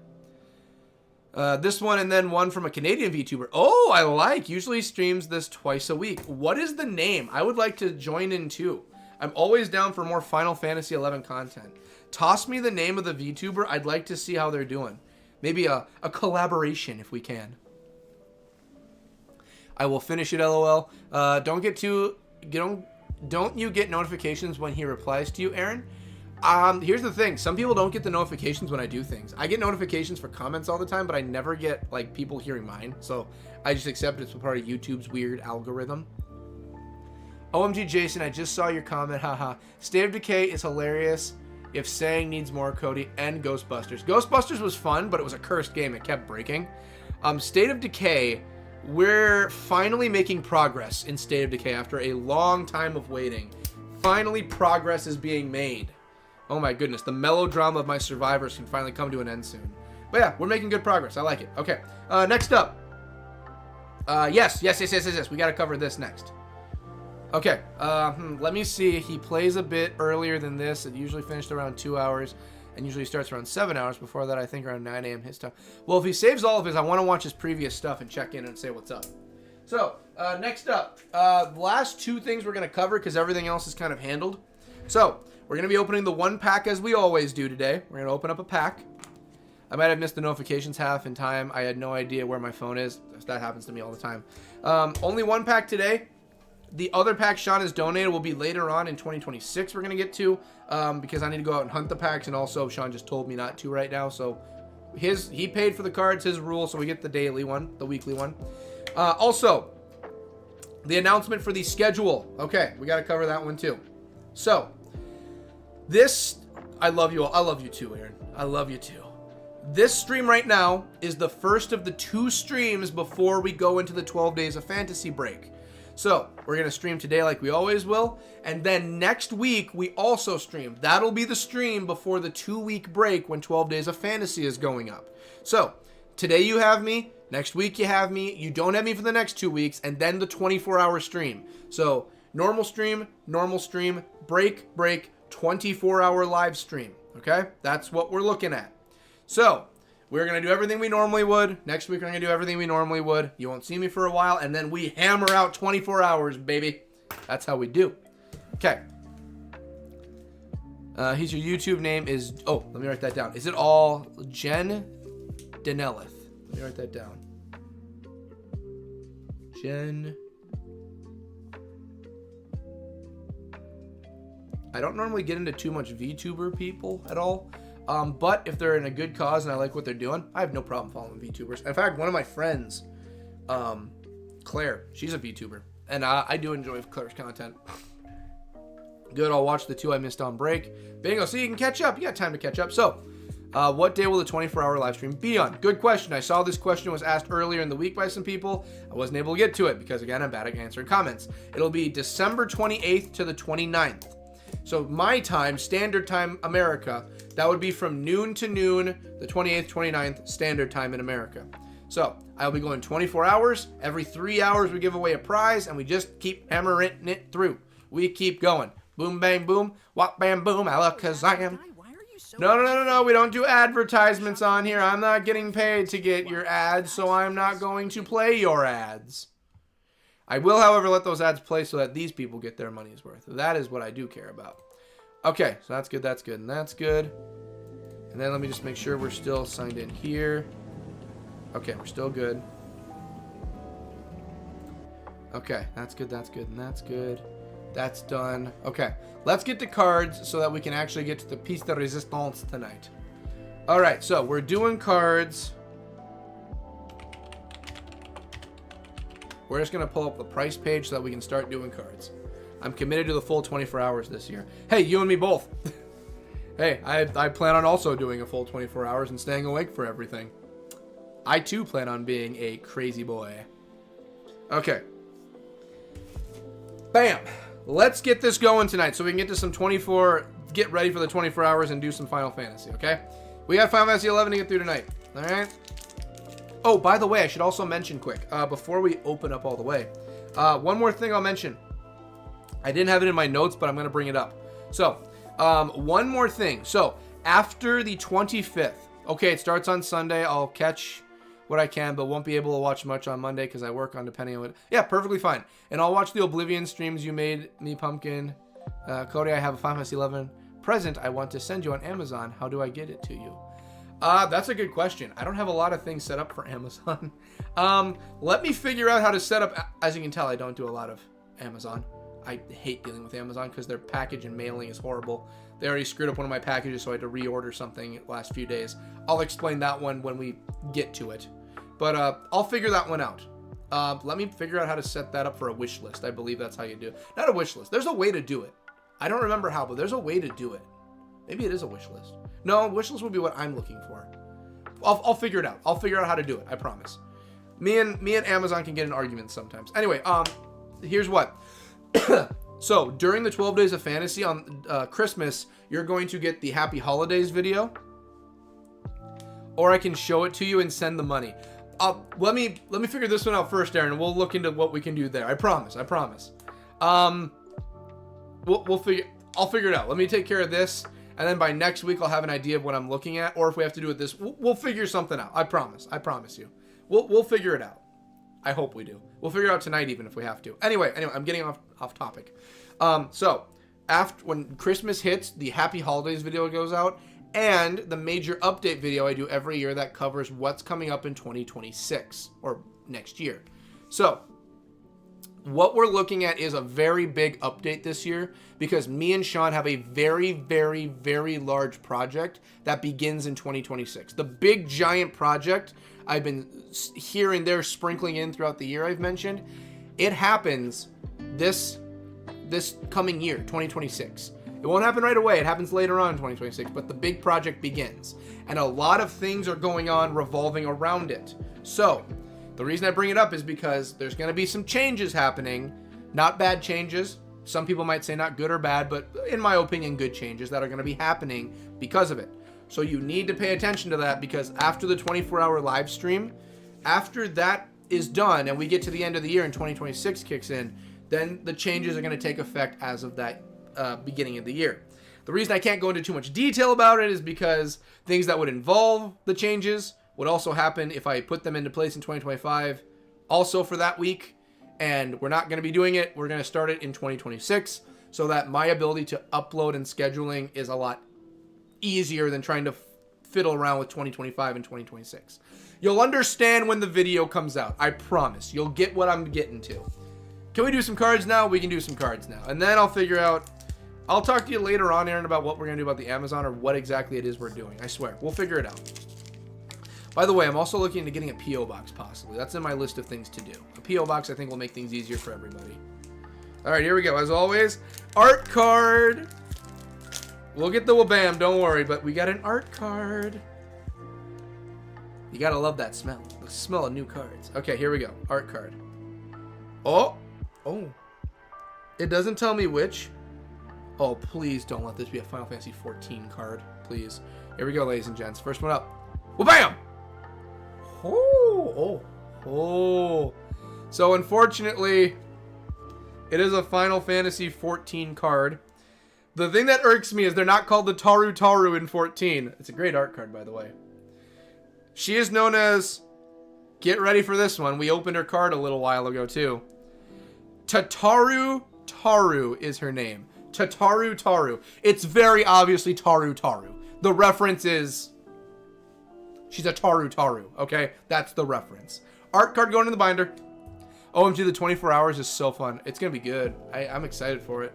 Speaker 1: This one and then one from a Canadian VTuber. Oh, I like. Usually streams this twice a week. What is the name? I would like to join in too. I'm always down for more Final Fantasy XI content. Toss me the name of the VTuber. I'd like to see how they're doing. Maybe a collaboration if we can. I will finish it, LOL. Don't you get notifications when he replies to you, Aaron? Here's the thing. Some people don't get the notifications when I do things. I get notifications for comments all the time, but I never get like people hearing mine. So I just accept it's a part of YouTube's weird algorithm. OMG Jason, I just saw your comment. Haha. State of Decay is hilarious. If saying needs more, Cody, and Ghostbusters. Ghostbusters was fun, but it was a cursed game. It kept breaking. State of Decay, we're finally making progress in State of Decay after a long time of waiting. Finally, progress is being made. Oh my goodness, the melodrama of my survivors can finally come to an end soon. But yeah, we're making good progress. I like it. Okay, next up. Yes. We got to cover this next. Okay, let me see. He plays a bit earlier than this. It usually finished around 2 hours, and usually starts around 7 hours. Before that, I think around 9 a.m. his time. Well, if he saves all of his, I want to watch his previous stuff and check in and say what's up. So, next up, the last 2 things we're going to cover because everything else is kind of handled. So, we're going to be opening the 1 pack as we always do today. We're going to open up a pack. I might have missed the notifications half in time. I had no idea where my phone is. That happens to me all the time. Only 1 pack today. The other pack Sean has donated will be later on in 2026 we're going to get to because I need to go out and hunt the packs, and also Sean just told me not to right now. So he paid for the cards, his rule, so we get the daily one, the weekly one. Also, the announcement for the schedule. Okay, we got to cover that one too. So, this, I love you all. I love you too, Aaron. I love you too. This stream right now is the first of the 2 streams before we go into the 12 days of fantasy break. So, we're going to stream today like we always will, and then next week we also stream. That'll be the stream before the 2-week break when 12 Days of Fantasy is going up. So, today you have me, next week you have me, you don't have me for the next 2 weeks, and then the 24-hour stream. So, normal stream, break, 24-hour live stream, okay? That's what we're looking at. So, we're going to do everything we normally would. Next week, we're going to do everything we normally would. You won't see me for a while, and then we hammer out 24 hours, baby. That's how we do. Okay. Your YouTube name is... Oh, let me write that down. Is it all Jen Denelith? Let me write that down. Jen... I don't normally get into too much VTuber people at all. But if they're in a good cause and I like what they're doing, I have no problem following VTubers. In fact, one of my friends, Claire, she's a VTuber. And I do enjoy Claire's content. Good, I'll watch the 2 I missed on break. Bingo, so you can catch up. You got time to catch up. So, what day will the 24-hour live stream be on? Good question. I saw this question was asked earlier in the week by some people. I wasn't able to get to it because, again, I'm bad at answering comments. It'll be December 28th to the 29th. So my time, standard time, America, that would be from noon to noon, the 28th, 29th, standard time in America. So I'll be going 24 hours. Every 3 hours we give away a prize, and we just keep hammering it through. We keep going. Boom, bang, boom. Wop, bam, boom. Alakazam.
Speaker 2: Why are you
Speaker 1: No. We don't do advertisements on here. I'm not getting paid to get your ads, so I'm not going to play your ads. I will, however, let those ads play so that these people get their money's worth. That is what I do care about. Okay, so that's good, and that's good. And then let me just make sure we're still signed in here. Okay, we're still good. Okay, that's good, and that's good. That's done. Okay, let's get to cards so that we can actually get to the piece de resistance tonight. Alright, so we're doing cards. We're just going to pull up the price page so that we can start doing cards. I'm committed to the full 24 hours this year. Hey, you and me both. Hey, I plan on also doing a full 24 hours and staying awake for everything. I too plan on being a crazy boy. Okay. Bam! Let's get this going tonight so we can get to some 24... Get ready for the 24 hours and do some Final Fantasy, okay? We got Final Fantasy 11 to get through tonight. Alright? Oh, by the way, I should also mention quick, before we open up all the way, one more thing I'll mention. I didn't have it in my notes, but I'm going to bring it up. So, one more thing. So, after the 25th, okay, it starts on Sunday. I'll catch what I can, but won't be able to watch much on Monday because I work on depending on what... Yeah, perfectly fine. And I'll watch the Oblivion streams you made me, Pumpkin. Cody, I have a Final Fantasy 11 present I want to send you on Amazon. How do I get it to you? That's a good question. I don't have a lot of things set up for Amazon. Let me figure out how to set up... As you can tell, I don't do a lot of Amazon. I hate dealing with Amazon because their package and mailing is horrible. They already screwed up one of my packages, so I had to reorder something the last few days. I'll explain that one when we get to it. But I'll figure that one out. Let me figure out how to set that up for a wish list. I believe that's how you do it. Not a wish list. There's a way to do it. I don't remember how, but there's a way to do it. Maybe it is a wish list. No, wish list would be what I'm looking for. I'll figure it out. I'll figure out how to do it. I promise. Me and Amazon can get in arguments sometimes. Anyway, here's what. So, during the 12 Days of Fantasy on Christmas, you're going to get the Happy Holidays video. Or I can show it to you and send the money. Let me figure this one out first, Aaron, and we'll look into what we can do there. I promise. I'll figure it out. Let me take care of this, and then by next week I'll have an idea of what I'm looking at, or if we have to do it this, we'll figure something out. I promise you. We'll figure it out. I hope we do. We'll figure it out tonight even if we have to. Anyway, I'm getting off topic. So, when Christmas hits, the Happy Holidays video goes out, and the major update video I do every year that covers what's coming up in 2026, or next year. So, what we're looking at is a very big update this year because me and Sean have a very, very, very large project that begins in 2026. The big giant project I've been here and there sprinkling in throughout the year I've mentioned, it happens this coming year, 2026. It won't happen right away. It happens later on in 2026, but the big project begins. And a lot of things are going on revolving around it. So, the reason I bring it up is because there's going to be some changes happening. Not bad changes. Some people might say not good or bad, but in my opinion, good changes that are going to be happening because of it. So you need to pay attention to that because after the 24-hour live stream, after that is done and we get to the end of the year and 2026 kicks in, then the changes are going to take effect as of that beginning of the year. The reason I can't go into too much detail about it is because things that would involve the changes would also happen if I put them into place in 2025, also for that week, and we're not going to be doing it. We're going to start it in 2026, so that my ability to upload and scheduling is a lot easier than trying to fiddle around with 2025 and 2026. You'll understand when the video comes out. I promise. You'll get what I'm getting to. Can we do some cards now? We can do some cards now. And then I'll figure out... I'll talk to you later on, Aaron, about what we're going to do about the Amazon or what exactly it is we're doing. I swear. We'll figure it out. By the way, I'm also looking into getting a P.O. box, possibly. That's in my list of things to do. A P.O. box, I think, will make things easier for everybody. All right, here we go. As always, art card. We'll get the wabam, don't worry, but we got an art card. You gotta love that smell. The smell of new cards. Okay, here we go. Art card. Oh. It doesn't tell me which. Oh, please don't let this be a Final Fantasy 14 card. Please. Here we go, ladies and gents. First one up. Wabam! Oh. So, unfortunately, it is a Final Fantasy 14 card. The thing that irks me is they're not called the Taru Taru in 14. It's a great art card, by the way. She is known as... Get ready for this one. We opened her card a little while ago, too. Tataru Taru is her name. Tataru Taru. It's very obviously Taru Taru. The reference is... She's a Taru Taru, okay? That's the reference. Art card going in the binder. OMG, the 24 hours is so fun. It's going to be good. I'm excited for it.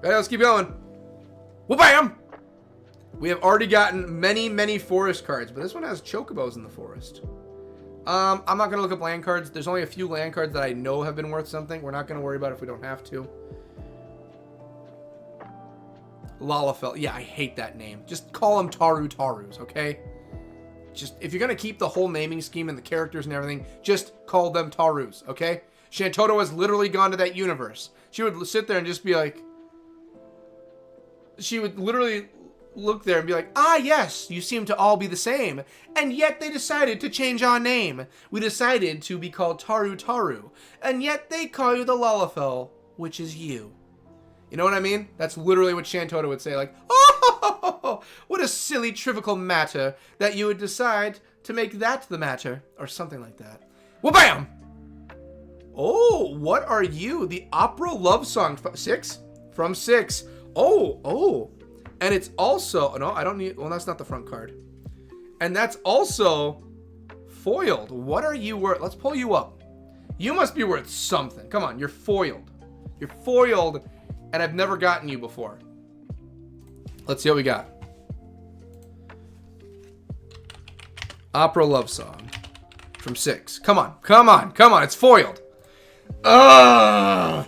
Speaker 1: All right, let's keep going. Wha-bam! We have already gotten many, many forest cards, but this one has chocobos in the forest. I'm not going to look up land cards. There's only a few land cards that I know have been worth something. We're not going to worry about it if we don't have to. Lalafell. Yeah, I hate that name. Just call them Taru Tarus, okay? Just, if you're going to keep the whole naming scheme and the characters and everything, just call them Tarus, okay? Shantoto has literally gone to that universe. She would sit there and just be like... She would literally look there and be like, ah, yes, you seem to all be the same. And yet they decided to change our name. We decided to be called Taru Taru. And yet they call you the Lalafell, which is you. You know what I mean? That's literally what Shantoto would say, like, oh, what a silly trivial matter that you would decide to make that the matter, or something like that. Well, bam! Oh, what are you? The opera love song, 6? From 6. Oh. And it's also, no, I don't need, well, that's not the front card. And that's also foiled. What are you worth? Let's pull you up. You must be worth something. Come on, you're foiled. You're foiled. And I've never gotten you before. Let's see what we got. Opera love song from 6. Come on. It's foiled. Come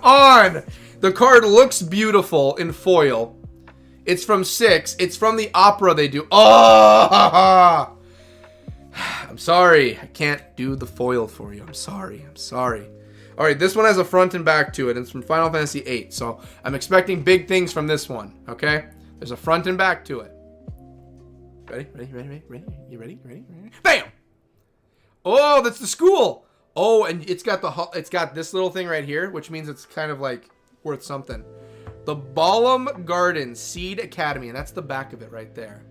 Speaker 1: on. The card looks beautiful in foil. It's from 6. It's from the opera they do. Oh! I'm sorry. I can't do the foil for you. I'm sorry. All right, this one has a front and back to it. It's from Final Fantasy VIII, so I'm expecting big things from this one, okay? There's a front and back to it. Ready? You ready? Bam! Oh, that's the school! Oh, and it's got this little thing right here, which means it's kind of like worth something. The Balam Garden Seed Academy, and that's the back of it right there.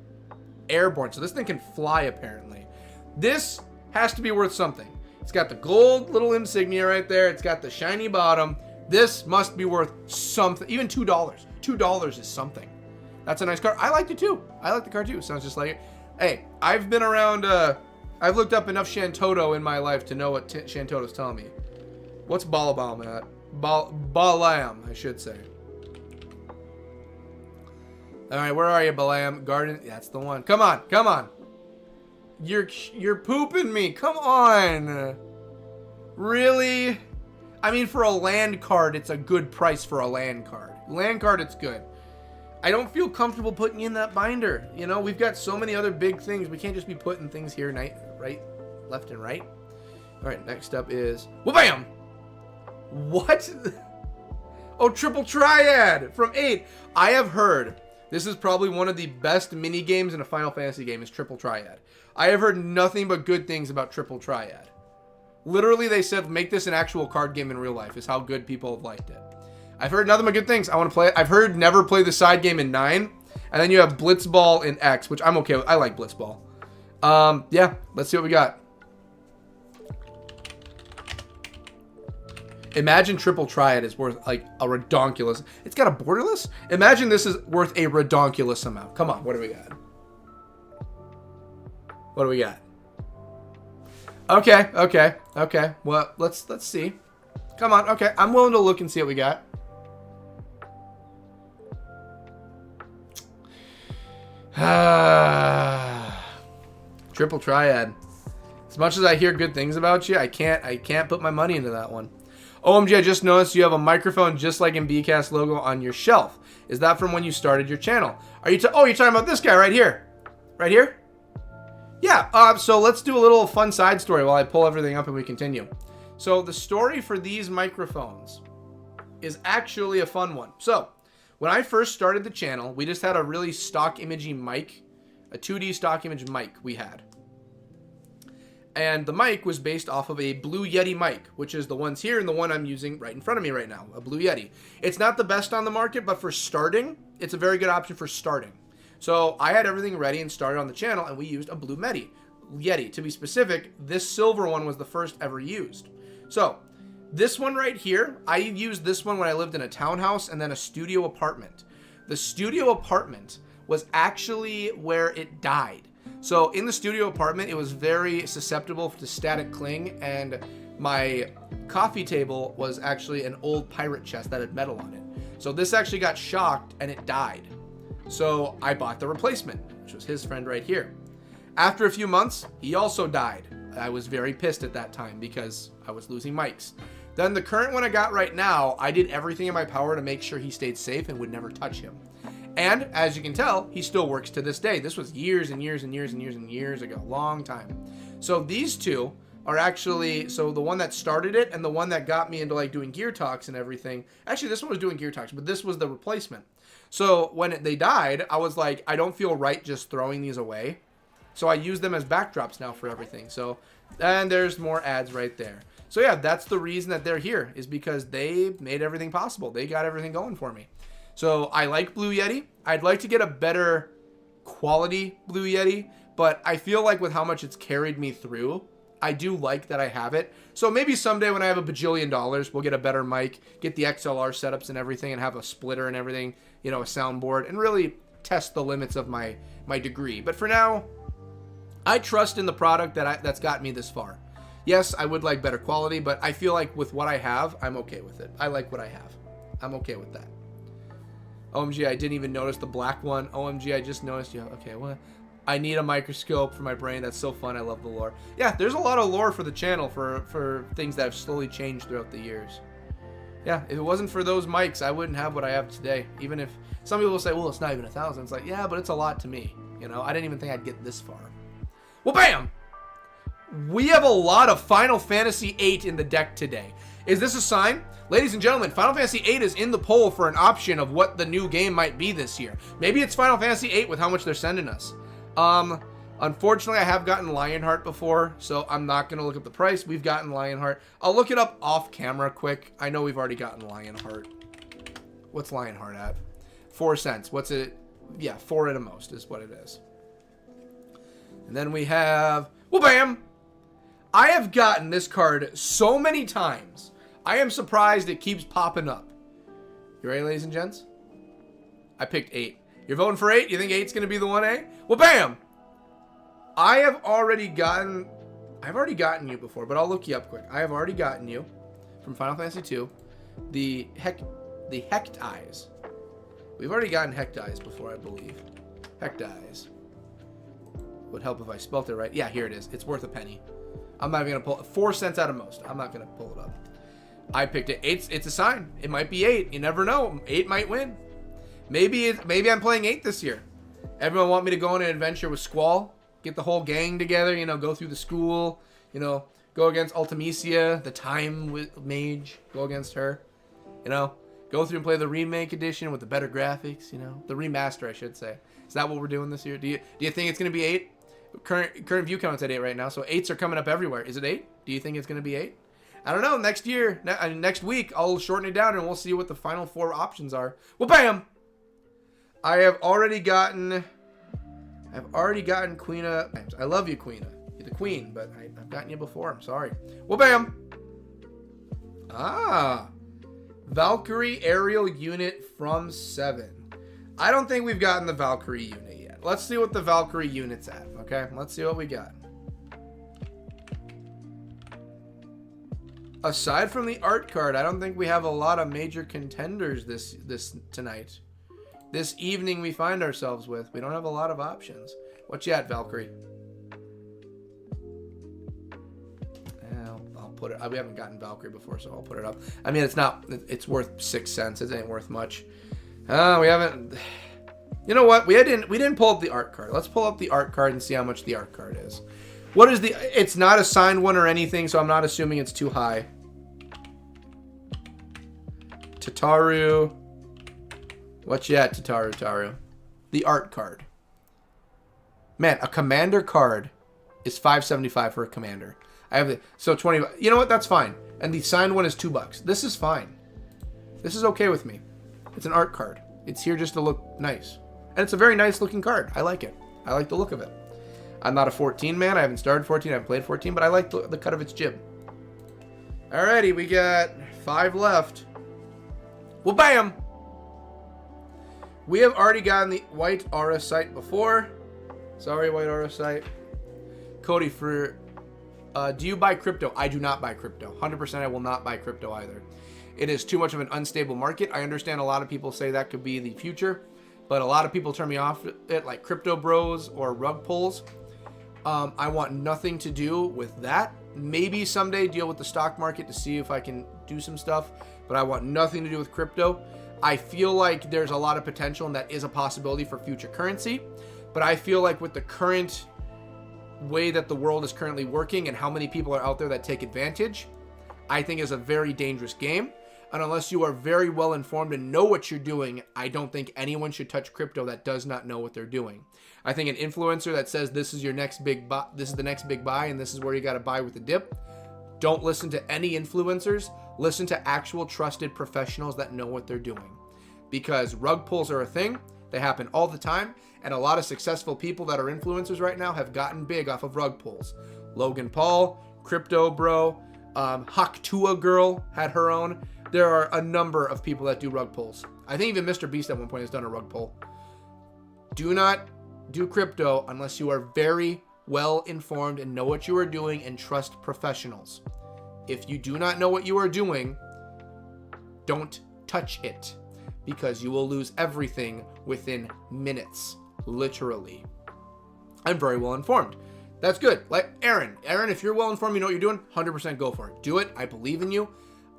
Speaker 1: Airborne, so this thing can fly apparently. This has to be worth something. It's got the gold little insignia right there. It's got the shiny bottom. This must be worth something. Even $2. $2 is something. That's a nice card. I liked it too. I like the card too. Sounds just like it. Hey, I've been around, I've looked up enough Shantoto in my life to know what Shantoto's telling me. What's Balabam at? Balam, I should say. All right, where are you, Balam? Garden. That's the one. Come on. You're pooping me. Come on. Really? I mean, for a land card, it's a good price for a land card. Land card, it's good. I don't feel comfortable putting you in that binder. You know, we've got so many other big things. We can't just be putting things here, left and right. All right, next up is... Wha-bam! What? Oh, Triple Triad from 8. I have heard... This is probably one of the best mini games in a Final Fantasy game is Triple Triad. I have heard nothing but good things about Triple Triad. Literally, they said, make this an actual card game in real life, is how good people have liked it. I've heard nothing but good things. I want to play it. I've heard never play the side game in 9. And then you have Blitzball in X, which I'm okay with. I like Blitzball. Yeah, let's see what we got. Imagine Triple Triad is worth like a redonkulous. It's got a borderless? Imagine this is worth a redonkulous amount. Come on, what do we got? What do we got? Okay. Well, let's see. Come on, okay. I'm willing to look and see what we got. Triple Triad. As much as I hear good things about you, I can't put my money into that one. OMG, I just noticed you have a microphone just like in BCast logo on your shelf. Is that from when you started your channel? Are you oh, you're talking about this guy right here. Right here? Yeah, so let's do a little fun side story while I pull everything up and we continue. So the story for these microphones is actually a fun one. So when I first started the channel, we just had a really stock imaging mic, a 2D stock image mic we had. And the mic was based off of a Blue Yeti mic, which is the ones here and the one I'm using right in front of me right now, a Blue Yeti. It's not the best on the market, but for starting, it's a very good option for starting. So I had everything ready and started on the channel, and we used a Blue Yeti. To be specific, this silver one was the first ever used. So this one right here, I used this one when I lived in a townhouse and then a studio apartment. The studio apartment was actually where it died. So in the studio apartment, it was very susceptible to static cling, and my coffee table was actually an old pirate chest that had metal on it. So this actually got shocked and it died. So I bought the replacement, which was his friend right here. After a few months, he also died. I was very pissed at that time because I was losing mics. Then the current one I got right now, I did everything in my power to make sure he stayed safe and would never touch him. And as you can tell, he still works to this day. This was years and years and years and years and years ago, long time. So these two are actually, so the one that started it and the one that got me into like doing gear talks and everything. Actually, this one was doing gear talks, but this was the replacement. So when they died, I was like, I don't feel right just throwing these away. So I use them as backdrops now for everything. So, and there's more ads right there. So yeah, that's the reason that they're here, is because they made everything possible. They got everything going for me. So I like Blue Yeti. I'd like to get a better quality Blue Yeti, but I feel like with how much it's carried me through, I do like that I have it. So maybe someday when I have $1 bajillion, we'll get a better mic, get the XLR setups and everything, and have a splitter and everything, you know, a soundboard, and really test the limits of my degree. But for now, I trust in the product that's got me this far. Yes, I would like better quality, but I feel like with what I have, I'm okay with it. I like what I have. I'm okay with that. OMG, I didn't even notice the black one. OMG, I just noticed. Yeah, okay, what? I need a microscope for my brain. That's so fun. I love the lore. Yeah, there's a lot of lore for the channel for things that have slowly changed throughout the years. Yeah, if it wasn't for those mics, I wouldn't have what I have today. Even if some people will say, well, it's not even 1,000. It's like, yeah, but it's a lot to me. You know, I didn't even think I'd get this far. Well, bam! We have a lot of Final Fantasy VIII in the deck today. Is this a sign? Ladies and gentlemen, Final Fantasy VIII is in the poll for an option of what the new game might be this year. Maybe it's Final Fantasy VIII with how much they're sending us. Unfortunately, I have gotten Lionheart before, so I'm not going to look up the price. We've gotten Lionheart. I'll look it up off camera quick. I know we've already gotten Lionheart. What's Lionheart at? 4 cents. What's it? Yeah, 4 at a most is what it is. And then we have... Well, bam! I have gotten this card so many times. I am surprised it keeps popping up. You ready, ladies and gents? I picked 8. You're voting for 8? You think 8's going to be the 1A? Well, bam! I've already gotten you before, but I'll look you up quick. I have already gotten you from Final Fantasy II the Hecht Eyes. We've already gotten Hecht Eyes before, I believe. Hecht Eyes. Would help if I spelt it right. Yeah, here it is. It's worth a penny. I'm not even going to pull it. 4 cents at a most. I'm not going to pull it up. I picked it. It's a sign. It might be 8. You never know. 8 might win. Maybe I'm playing 8 this year. Everyone want me to go on an adventure with Squall. Get the whole gang together. You know, go through the school. You know, go against Ultimecia, the Time Mage. Go against her. You know, go through and play the remake edition with the better graphics. You know, the remaster, I should say. Is that what we're doing this year? Do you think it's going to be 8? Current view count's at 8 right now, so 8s are coming up everywhere. Is it 8? Do you think it's going to be 8? I don't know. Next week, I'll shorten it down and we'll see what the final 4 options are. Well, bam! I have already gotten Queena. I love you, Queena. You're the queen, but I've gotten you before. I'm sorry. Well, bam! Ah! Valkyrie aerial unit from 7. I don't think we've gotten the Valkyrie unit yet. Let's see what the Valkyrie unit's at, okay? Let's see what we got. Aside from the art card, I don't think we have a lot of major contenders this tonight. This evening we find ourselves with. We don't have a lot of options. What you at, Valkyrie? I'll put it. We haven't gotten Valkyrie before, so I'll put it up. I mean, it's worth 6 cents. It ain't worth much. We haven't. You know what? We didn't pull up the art card. Let's pull up the art card and see how much the art card is. What is the? It's not a signed one or anything, so I'm not assuming it's too high. Tataru. What you at, Tataru? The art card. Man, a commander card is $5.75 for a commander. I have the so 20. You know what? That's fine. And the signed one is $2. This is fine. This is okay with me. It's an art card. It's here just to look nice, and it's a very nice looking card. I like it. I like the look of it. I'm not a 14 man. I haven't started 14. I haven't played 14, but I like the cut of its jib. Alrighty, we got 5 left. Well, bam! We have already gotten the white aura site before. Sorry, white aura site. Cody, for do you buy crypto? I do not buy crypto. 100% I will not buy crypto either. It is too much of an unstable market. I understand a lot of people say that could be the future, but a lot of people turn me off it, like crypto bros or rug pulls. I want nothing to do with that. Maybe someday deal with the stock market to see if I can do some stuff, but I want nothing to do with crypto. I feel like there's a lot of potential and that is a possibility for future currency, but I feel like with the current way that the world is currently working and how many people are out there that take advantage, I think is a very dangerous game. And unless you are very well informed and know what you're doing, I don't think anyone should touch crypto that does not know what they're doing. I think an influencer that says this is your next big buy, this is the next big buy, and this is where you got to buy with the dip. Don't listen to any influencers. Listen to actual trusted professionals that know what they're doing. Because rug pulls are a thing. They happen all the time. And a lot of successful people that are influencers right now have gotten big off of rug pulls. Logan Paul, Crypto Bro, Haktua Girl had her own. There are a number of people that do rug pulls. I think even Mr. Beast at one point has done a rug pull. Do not do crypto unless you are very well informed and know what you are doing and trust professionals. If you do not know what you are doing, don't touch it because you will lose everything within minutes, literally. I'm very well informed. That's good. Like Aaron, if you're well informed, you know what you're doing, 100% go for it. Do it. I believe in you.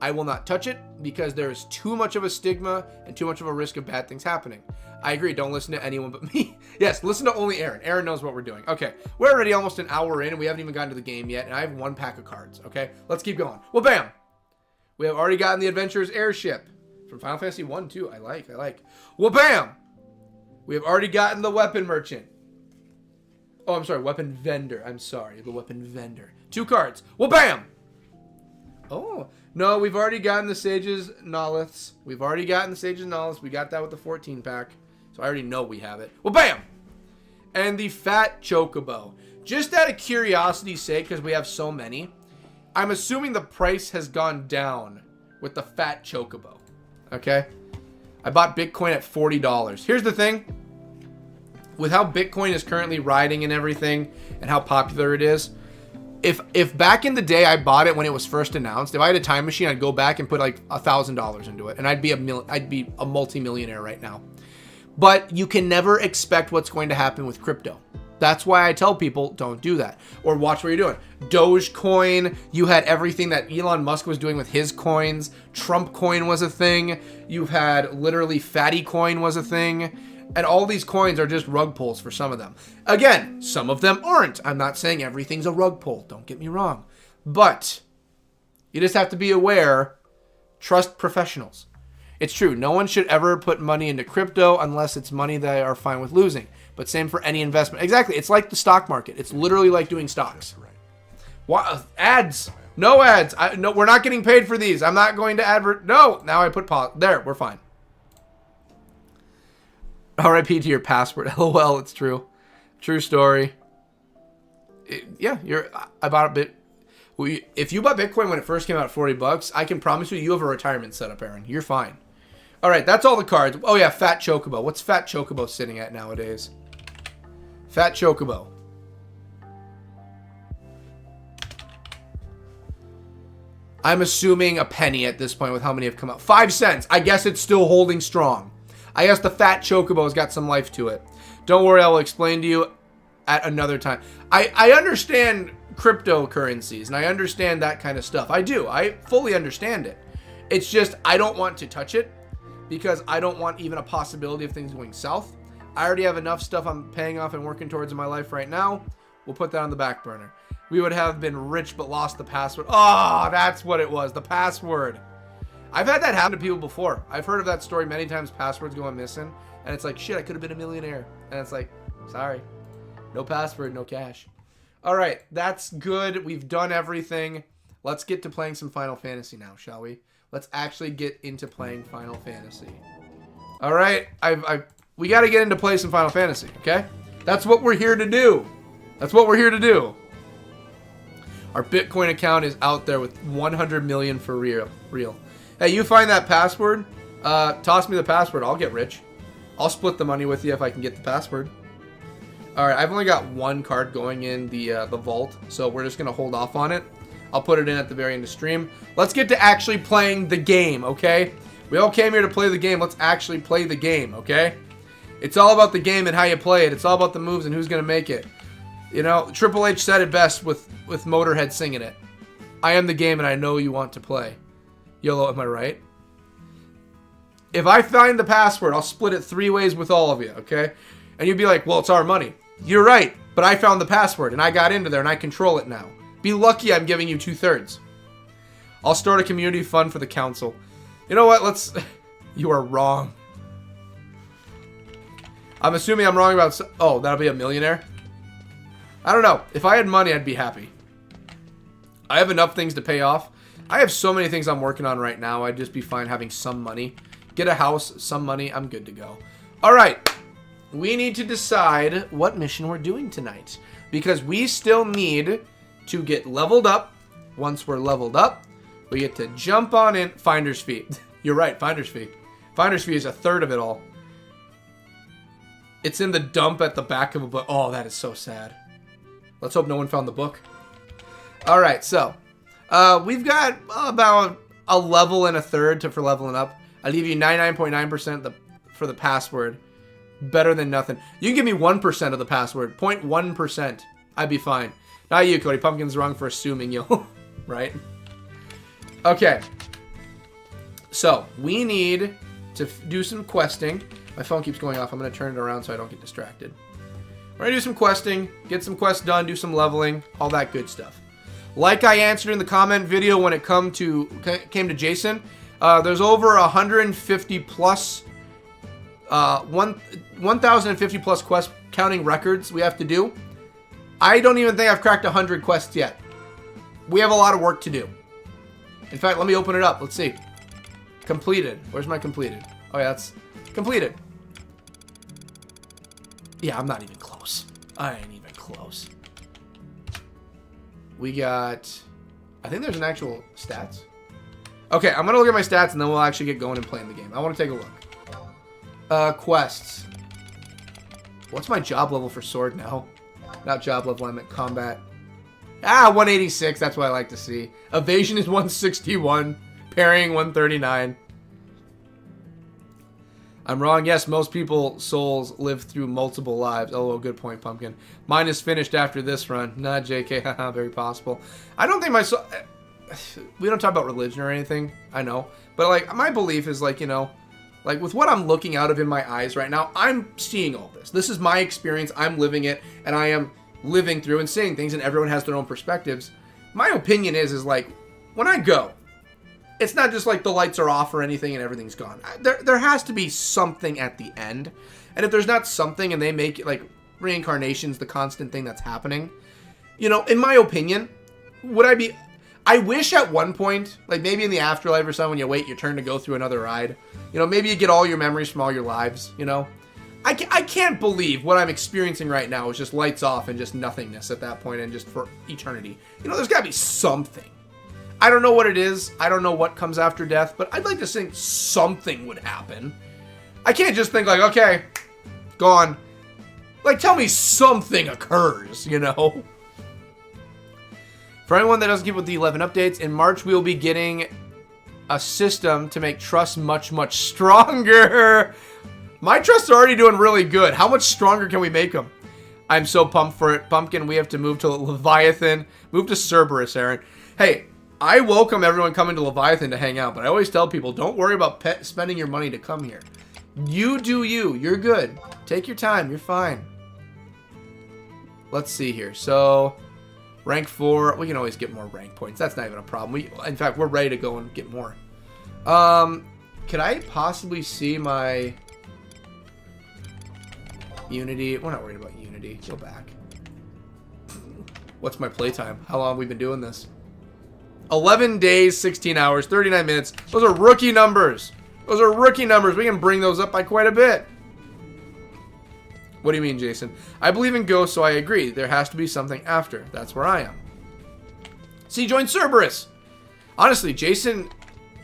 Speaker 1: I will not touch it because there is too much of a stigma and too much of a risk of bad things happening. I agree. Don't listen to anyone but me. Yes, listen to only Aaron. Aaron knows what we're doing. Okay, we're already almost an hour in and we haven't even gotten to the game yet. And I have 1 pack of cards. Okay, let's keep going. Well, bam. We have already gotten the Adventurer's Airship from Final Fantasy 1, 2. I like. Well, bam. We have already gotten the Weapon Merchant. Oh, I'm sorry. Weapon Vendor. I'm sorry. The Weapon Vendor. 2 cards. Well, bam. Oh. No, we've already gotten the Sage's Noliths. We got that with the 14 pack. So I already know we have it. Well, bam! And the Fat Chocobo. Just out of curiosity's sake, because we have so many, I'm assuming the price has gone down with the Fat Chocobo. Okay? I bought Bitcoin at $40. Here's the thing. With how Bitcoin is currently riding and everything, and how popular it is, if back in the day I bought it when it was first announced, if I had a time machine, I'd go back and put like $1,000 into it, and I'd be a multi-millionaire right now. But you can never expect what's going to happen with crypto. That's why I tell people don't do that. Or watch what you're doing. Dogecoin, you had everything that Elon Musk was doing with his coins. Trump coin was a thing. You've had literally Fatty coin was a thing. And all these coins are just rug pulls for some of them. Again, some of them aren't. I'm not saying everything's a rug pull. Don't get me wrong. But you just have to be aware. Trust professionals. It's true. No one should ever put money into crypto unless it's money they are fine with losing. But same for any investment. Exactly. It's like the stock market. It's literally like doing stocks. What? Ads. No ads. No, we're not getting paid for these. I'm not going to advert. No. Now I put pause. There. We're fine. RIP to your password. LOL, it's true. True story. Yeah, I bought a bit. If you bought Bitcoin when it first came out at $40, I can promise you have a retirement set up, Aaron. You're fine. All right, that's all the cards. Oh yeah, Fat Chocobo. What's Fat Chocobo sitting at nowadays? Fat Chocobo. I'm assuming a penny at this point with how many have come out. 5 cents. I guess it's still holding strong. I guess the Fat Chocobo's got some life to it. Don't worry, I will explain to you at another time. I understand cryptocurrencies, and I understand that kind of stuff. I do. I fully understand it. It's just I don't want to touch it because I don't want even a possibility of things going south. I already have enough stuff I'm paying off and working towards in my life right now. We'll put that on the back burner. We would have been rich but lost the password. Oh, that's what it was. The password. I've had that happen to people before. I've heard of that story many times, passwords going missing. And it's like, shit, I could have been a millionaire. And it's like, sorry. No password, no cash. All right, that's good. We've done everything. Let's get to playing some Final Fantasy now, shall we? Let's actually get into playing Final Fantasy. All right, we got to get into play some Final Fantasy, okay? That's what we're here to do. That's what we're here to do. Our Bitcoin account is out there with 100 million for real. Hey, you find that password? Toss me the password. I'll get rich. I'll split the money with you if I can get the password. All right, I've only got one card going in the vault, so we're just going to hold off on it. I'll put it in at the very end of stream. Let's get to actually playing the game, okay? We all came here to play the game. Let's actually play the game, okay? It's all about the game and how you play it. It's all about the moves and who's going to make it. You know, Triple H said it best with Motorhead singing it. I am the game and I know you want to play. YOLO, am I right? If I find the password, I'll split it 3 ways with all of you, okay? And you'd be like, well, it's our money. You're right, but I found the password, and I got into there, and I control it now. Be lucky I'm giving you 2/3. I'll start a community fund for the council. You know what? Let's... You are wrong. I'm assuming I'm wrong about... Oh, that'll be a millionaire? I don't know. If I had money, I'd be happy. I have enough things to pay off. I have so many things I'm working on right now. I'd just be fine having some money. Get a house, some money, I'm good to go. All right. We need to decide what mission we're doing tonight. Because we still need to get leveled up. Once we're leveled up, we get to jump on in. Finder's fee. You're right, finder's fee. Finder's fee is 1/3 of it all. It's in the dump at the back of a book. Oh, that is so sad. Let's hope no one found the book. All right, so we've got about a level and 1/3 for leveling up. I leave you 99.9% for the password. Better than nothing. You can give me 1% of the password. 0.1%. I'd be fine. Not you, Cody. Pumpkin's wrong for assuming you'll... Right? Okay. So, we need to do some questing. My phone keeps going off. I'm going to turn it around so I don't get distracted. We're going to do some questing. Get some quests done. Do some leveling. All that good stuff. Like I answered in the comment video when it came to Jason, there's over 150 plus... 1,050 plus quest counting records we have to do. I don't even think I've cracked 100 quests yet. We have a lot of work to do. In fact, let me open it up. Let's see. Completed. Where's my completed? Oh yeah, that's completed. Yeah, I'm not even close. I ain't even close. We got... I think there's an actual stats. Okay, I'm going to look at my stats and then we'll actually get going and playing the game. I want to take a look. Quests. What's my job level for sword now? Not job level, I meant combat. 186, that's what I like to see. Evasion is 161. Parrying 139. I'm wrong. Yes, most people's souls live through multiple lives. Oh, good point, Pumpkin. Mine is finished after this run. Nah, JK, haha, very possible. I don't think my soul... We don't talk about religion or anything, I know. But, like, my belief is, like, you know... Like, with what I'm looking out of in my eyes right now, I'm seeing all this. This is my experience. I'm living it, and I am living through and seeing things, and everyone has their own perspectives. My opinion is like, when I go, it's not just like the lights are off or anything and everything's gone. There has to be something at the end. And if there's not something and they make it, like, reincarnation's the constant thing that's happening, you know, in my opinion, would I be... I wish at one point, like maybe in the afterlife or something, when you wait your turn to go through another ride, you know, maybe you get all your memories from all your lives, you know. I can't believe what I'm experiencing right now is just lights off and just nothingness at that point and just for eternity. You know, there's got to be something. I don't know what it is. I don't know what comes after death, but I'd like to think something would happen. I can't just think like, okay, gone. Like, tell me something occurs, you know. For anyone that doesn't keep with the 11 updates, in March we will be getting a system to make trusts much, much stronger. My trusts are already doing really good. How much stronger can we make them? I'm so pumped for it. Pumpkin, we have to move to Leviathan. Move to Cerberus, Aaron. Hey, I welcome everyone coming to Leviathan to hang out, but I always tell people, don't worry about spending your money to come here. You do you. You're good. Take your time. You're fine. Let's see here. So... Rank 4, we can always get more rank points. That's not even a problem. In fact, we're ready to go and get more. Could I possibly see my Unity? We're not worried about Unity. Go back. What's my playtime? How long have we been doing this? 11 days, 16 hours, 39 minutes. Those are rookie numbers. Those are rookie numbers. We can bring those up by quite a bit. What do you mean, Jason? I believe in ghosts, so I agree. There has to be something after. That's where I am. See, join Cerberus. Honestly, Jason,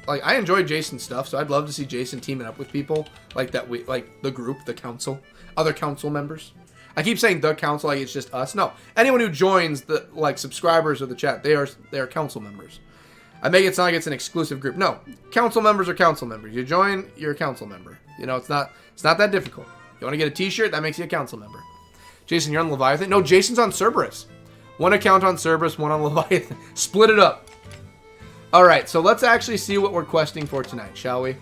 Speaker 1: like, I enjoy Jason's stuff, so I'd love to see Jason teaming up with people like that. Like the group, the council, other council members. I keep saying the council like it's just us. No, anyone who joins the subscribers of the chat, they are council members. I make it sound like it's an exclusive group. No, council members are council members. You join, you're a council member. You know, it's not that difficult. You want to get a t-shirt? That makes you a council member. Jason, you're on Leviathan? No, Jason's on Cerberus. One account on Cerberus, one on Leviathan. Split it up. Alright, so let's actually see what we're questing for tonight, shall we? We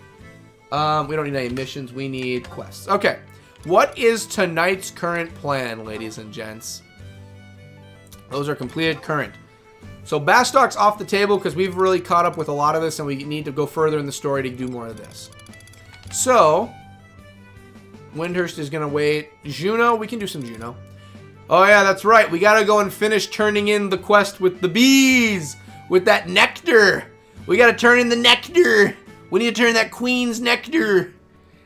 Speaker 1: don't need any missions. We need quests. Okay. What is tonight's current plan, ladies and gents? Those are completed current. So Bastock's off the table because we've really caught up with a lot of this and we need to go further in the story to do more of this. So... Windhurst is going to wait. Juno, we can do some Juno. Oh yeah, that's right. We got to go and finish turning in the quest with the bees. With that nectar. We got to turn in the nectar. We need to turn that queen's nectar.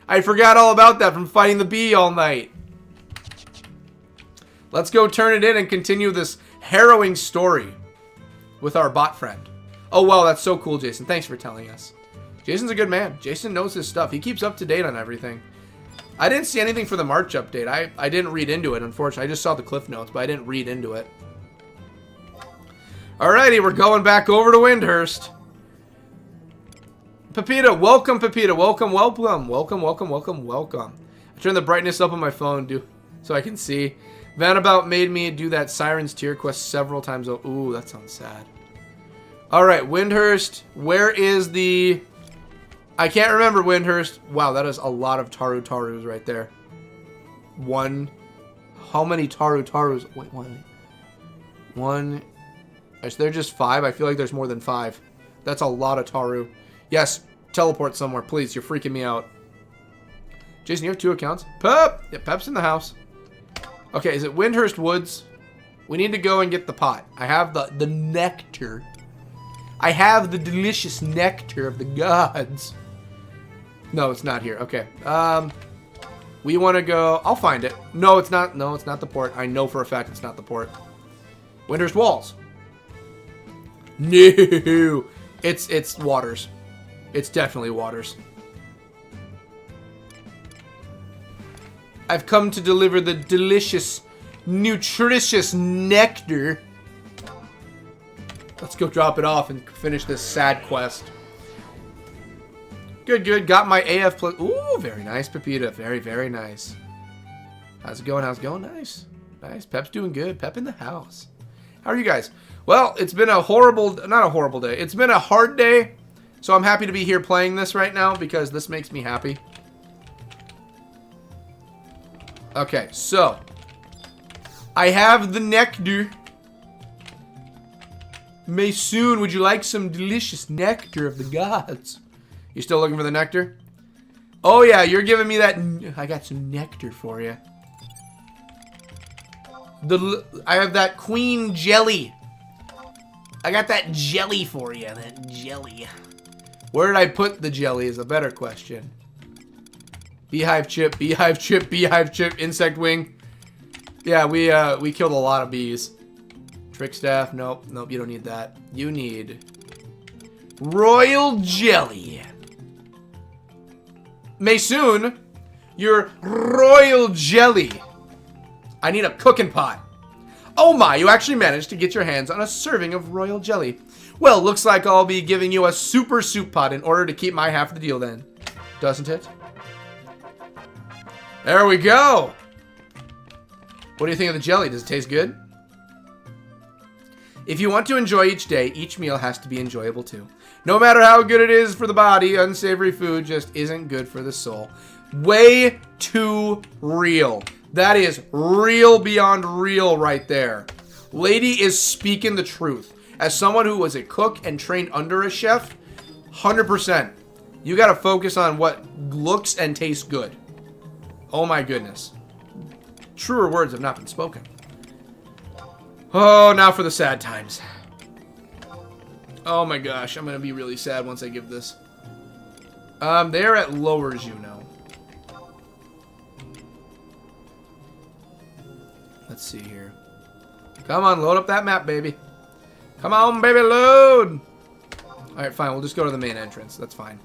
Speaker 1: I forgot all about that from fighting the bee all night. Let's go turn it in and continue this harrowing story with our bot friend. Oh wow, that's so cool, Jason. Thanks for telling us. Jason's a good man. Jason knows his stuff. He keeps up to date on everything. I didn't see anything for the March update. I didn't read into it, unfortunately. I just saw the cliff notes, but I didn't read into it. Alrighty, we're going back over to Windhurst. Pepita, welcome, Pepita. Welcome, welcome. Welcome, welcome, welcome, welcome. I turned the brightness up on my phone so I can see. Vanabout made me do that Siren's Tear quest several times. Ooh, that sounds sad. Alright, Windhurst. Where is the... I can't remember Windhurst. Wow, that is a lot of Tarus right there. One. How many Tarus? Wait, one. Is there just 5? I feel like there's more than 5. That's a lot of Taru. Yes, teleport somewhere, please. You're freaking me out. Jason, you have 2 accounts? Pep! Yeah, Pep's in the house. Okay, is it Windhurst Woods? We need to go and get the pot. I have the nectar. I have the delicious nectar of the gods. No, it's not here. Okay. We want to go... I'll find it. No, it's not. No, it's not the port. I know for a fact it's not the port. Windhurst Walls. No. It's Waters. It's definitely Waters. I've come to deliver the delicious, nutritious nectar. Let's go drop it off and finish this sad quest. Good, good. Got my AF plus. Ooh, very nice, Pepita. Very, very nice. How's it going? How's it going? Nice. Nice. Pep's doing good. Pep in the house. How are you guys? Well, it's been a horrible, not a horrible day. It's been a hard day. So I'm happy to be here playing this right now because this makes me happy. Okay, so. I have the nectar. Maysoon, would you like some delicious nectar of the gods? You still looking for the nectar? Oh yeah, you're giving me that. I got some nectar for you. I have that queen jelly. I got that jelly for you. That jelly. Where did I put the jelly is a better question. Beehive chip, beehive chip, beehive chip, insect wing. Yeah, we killed a lot of bees. Trick staff, nope, nope, you don't need that. You need royal jelly. Maysoon, your royal jelly. I need a cooking pot. Oh my, you actually managed to get your hands on a serving of royal jelly. Well, looks like I'll be giving you a super soup pot in order to keep my half of the deal then. Doesn't it? There we go. What do you think of the jelly? Does it taste good? If you want to enjoy each day, each meal has to be enjoyable too. No matter how good it is for the body, unsavory food just isn't good for the soul. Way too real. That is real beyond real right there. Lady is speaking the truth. As someone who was a cook and trained under a chef, 100%. You gotta focus on what looks and tastes good. Oh my goodness. Truer words have not been spoken. Oh, now for the sad times. Oh my gosh, I'm gonna be really sad once I give this. They're at lowers, you know. Let's see here. Come on, load up that map, baby. Come on, baby, load! Alright, fine, we'll just go to the main entrance. That's fine.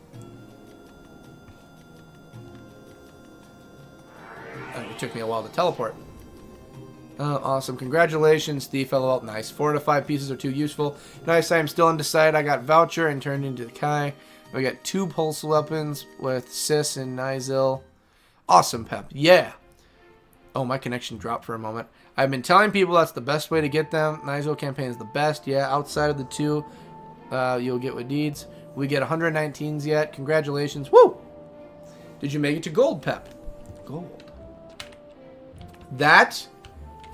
Speaker 1: Oh, it took me a while to teleport. Awesome. Congratulations, Thief. LOL. Nice. 4 to 5 pieces are too useful. Nice. I am still undecided. I got Voucher and turned into the Kai. We got 2 pulse weapons with Sis and Nizil. Awesome, Pep. Yeah. Oh, my connection dropped for a moment. I've been telling people that's the best way to get them. Nizil campaign is the best. Yeah, outside of the 2, you'll get with deeds. We get 119s yet. Congratulations. Woo! Did you make it to gold, Pep? Gold. That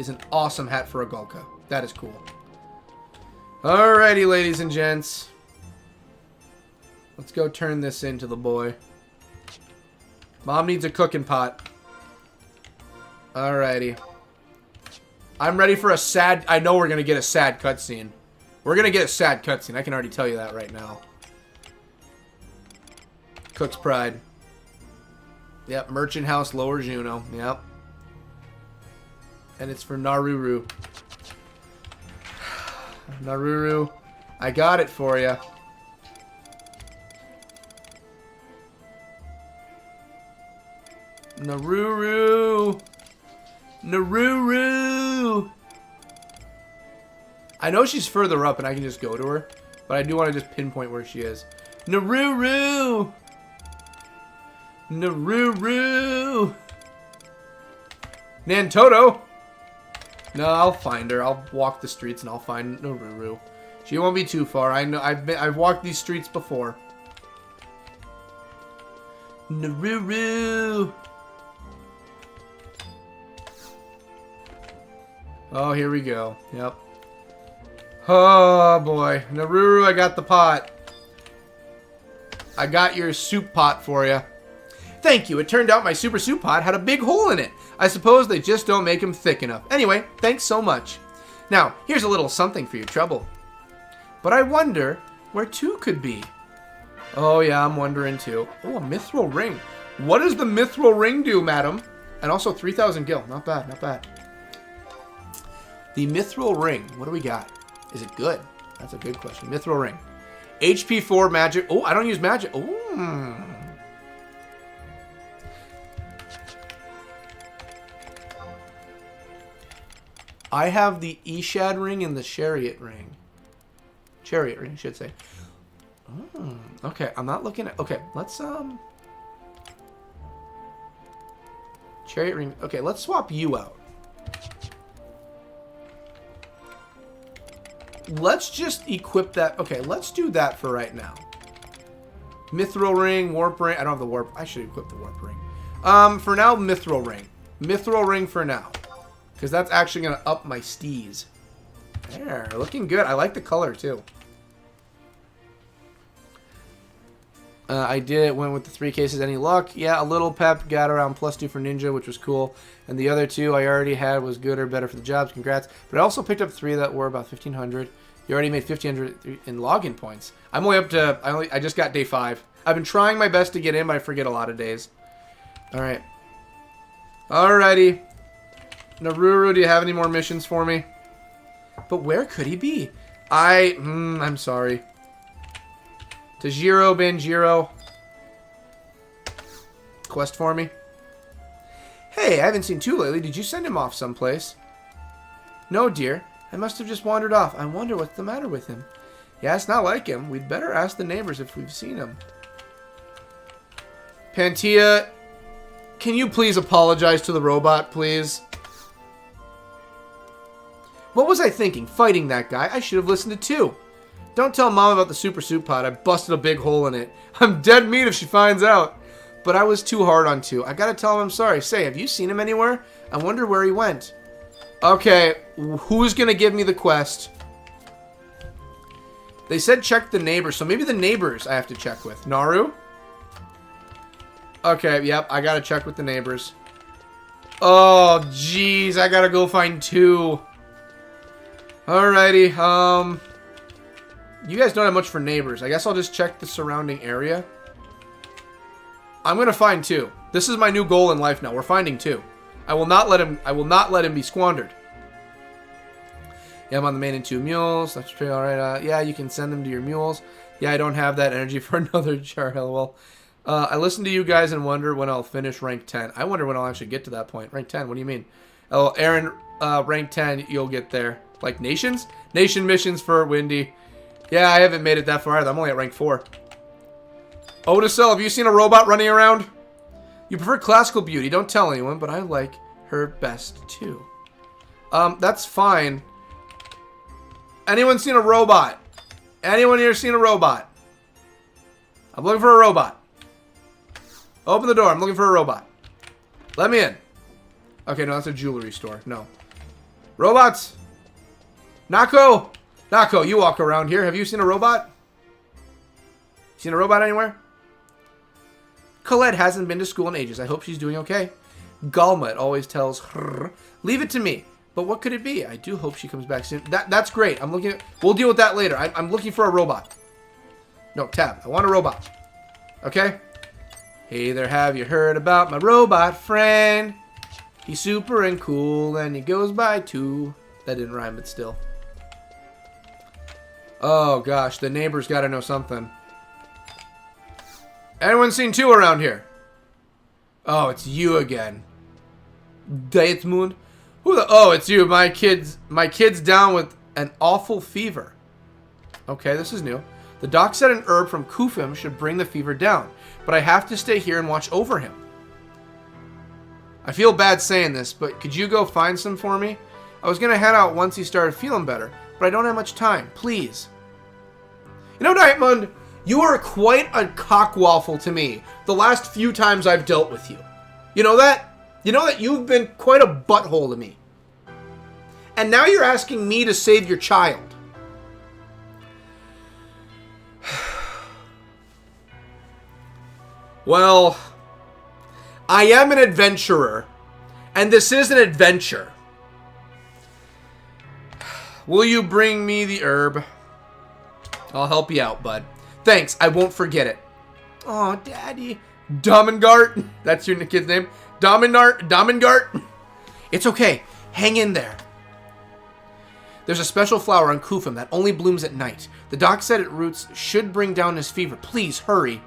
Speaker 1: is an awesome hat for a Golka. That is cool. Alrighty, ladies and gents. Let's go turn this into the boy. Mom needs a cooking pot. Alrighty. I'm ready for a sad... I know we're going to get a sad cutscene. We're going to get a sad cutscene. I can already tell you that right now. Cook's Pride. Yep, Merchant House, Lower Juno. Yep. And it's for Naruru. Naruru, I got it for you. Naruru. Naruru. I know she's further up and I can just go to her, but I do want to just pinpoint where she is. Naruru. Naruru. Nantoto. No, I'll find her. I'll walk the streets and I'll find Naruru. She won't be too far. I know. I've walked these streets before. Naruru. Oh, here we go. Yep. Oh boy, Naruru, I got the pot. I got your soup pot for you. Thank you. It turned out my super soup pot had a big hole in it. I suppose they just don't make them thick enough. Anyway, thanks so much. Now, here's a little something for your trouble. But I wonder where 2 could be. Oh yeah, I'm wondering too. Oh, a mithril ring. What does the mithril ring do, madam? And also 3,000 gil. Not bad, not bad. The mithril ring. What do we got? Is it good? That's a good question. Mithril ring. HP 4 magic. Oh, I don't use magic. Oh. I have the Eshad ring and the Chariot ring. Chariot ring, I should say. Oh, okay, I'm not looking at... Okay, let's, Chariot ring. Okay, let's swap you out. Let's just equip that. Okay, let's do that for right now. Mithril ring, warp ring. I don't have the warp. I should equip the warp ring. For now, mithril ring. Mithril ring for now. Because that's actually going to up my steez. There, looking good. I like the color, too. I went with the 3 cases. Any luck? Yeah, a little pep. Got around +2 for ninja, which was cool. And the other 2 I already had was good or better for the jobs. Congrats. But I also picked up 3 that were about 1,500. You already made 1,500 in login points. I'm only up to... I just got day 5. I've been trying my best to get in, but I forget a lot of days. Alright. Alrighty. Naruru, do you have any more missions for me? But where could he be? I'm sorry. Tajiro, Banjiro. Quest for me. Hey, I haven't seen 2 lately. Did you send him off someplace? No, dear. I must have just wandered off. I wonder what's the matter with him. Yeah, it's not like him. We'd better ask the neighbors if we've seen him. Pantia, can you please apologize to the robot, please? What was I thinking? Fighting that guy? I should have listened to 2. Don't tell Mom about the super soup pot. I busted a big hole in it. I'm dead meat if she finds out. But I was too hard on 2. I gotta tell him I'm sorry. Say, have you seen him anywhere? I wonder where he went. Okay, who's gonna give me the quest? They said check the neighbors, so maybe the neighbors I have to check with. Naru? Okay, yep, I gotta check with the neighbors. Oh, jeez, I gotta go find 2. Alrighty, you guys don't have much for neighbors. I guess I'll just check the surrounding area. I'm gonna find 2. This is my new goal in life now. We're finding 2. I will not let him be squandered. Yeah, I'm on the main and 2 mules. That's pretty alright. Yeah, you can send them to your mules. Yeah, I don't have that energy for another jar, lol. I listen to you guys and wonder when I'll finish rank 10. I wonder when I'll actually get to that point. Rank 10, what do you mean? Oh, Aaron, rank 10, you'll get there. Like nations? Nation missions for Windy. Yeah, I haven't made it that far either. I'm only at rank 4. Otisel, have you seen a robot running around? You prefer classical beauty. Don't tell anyone, but I like her best too. That's fine. Anyone seen a robot? Anyone here seen a robot? I'm looking for a robot. Open the door. I'm looking for a robot. Let me in. Okay, no, that's a jewelry store. No. Robots! Nako! Nako, you walk around here. Have you seen a robot? Seen a robot anywhere? Colette hasn't been to school in ages. I hope she's doing okay. Galma, it always tells her. Leave it to me. But what could it be? I do hope she comes back soon. That's great. I'm looking at... We'll deal with that later. I'm looking for a robot. No, tab. I want a robot. Okay? Hey there, have you heard about my robot friend? He's super and cool, and he goes by 2. That didn't rhyme, but still. Oh, gosh. The neighbor's got to know something. Anyone seen 2 around here? Oh, it's you again. Datemoon? Who the... Oh, it's you. My kid's down with an awful fever. Okay, this is new. The doc said an herb from Kufim should bring the fever down, but I have to stay here and watch over him. I feel bad saying this, but could you go find some for me? I was going to head out once he started feeling better, but I don't have much time. Please. You know, Diamond, you are quite a cockwaffle to me the last few times I've dealt with you. You know that? You know that you've been quite a butthole to me. And now you're asking me to save your child. Well, I am an adventurer, and this is an adventure. Will you bring me the herb? I'll help you out, bud. Thanks, I won't forget it. Oh, Daddy. Domingart. That's your kid's name? Domingart? It's okay. Hang in there. There's a special flower on Kufim that only blooms at night. The doc said its roots should bring down his fever. Please, hurry.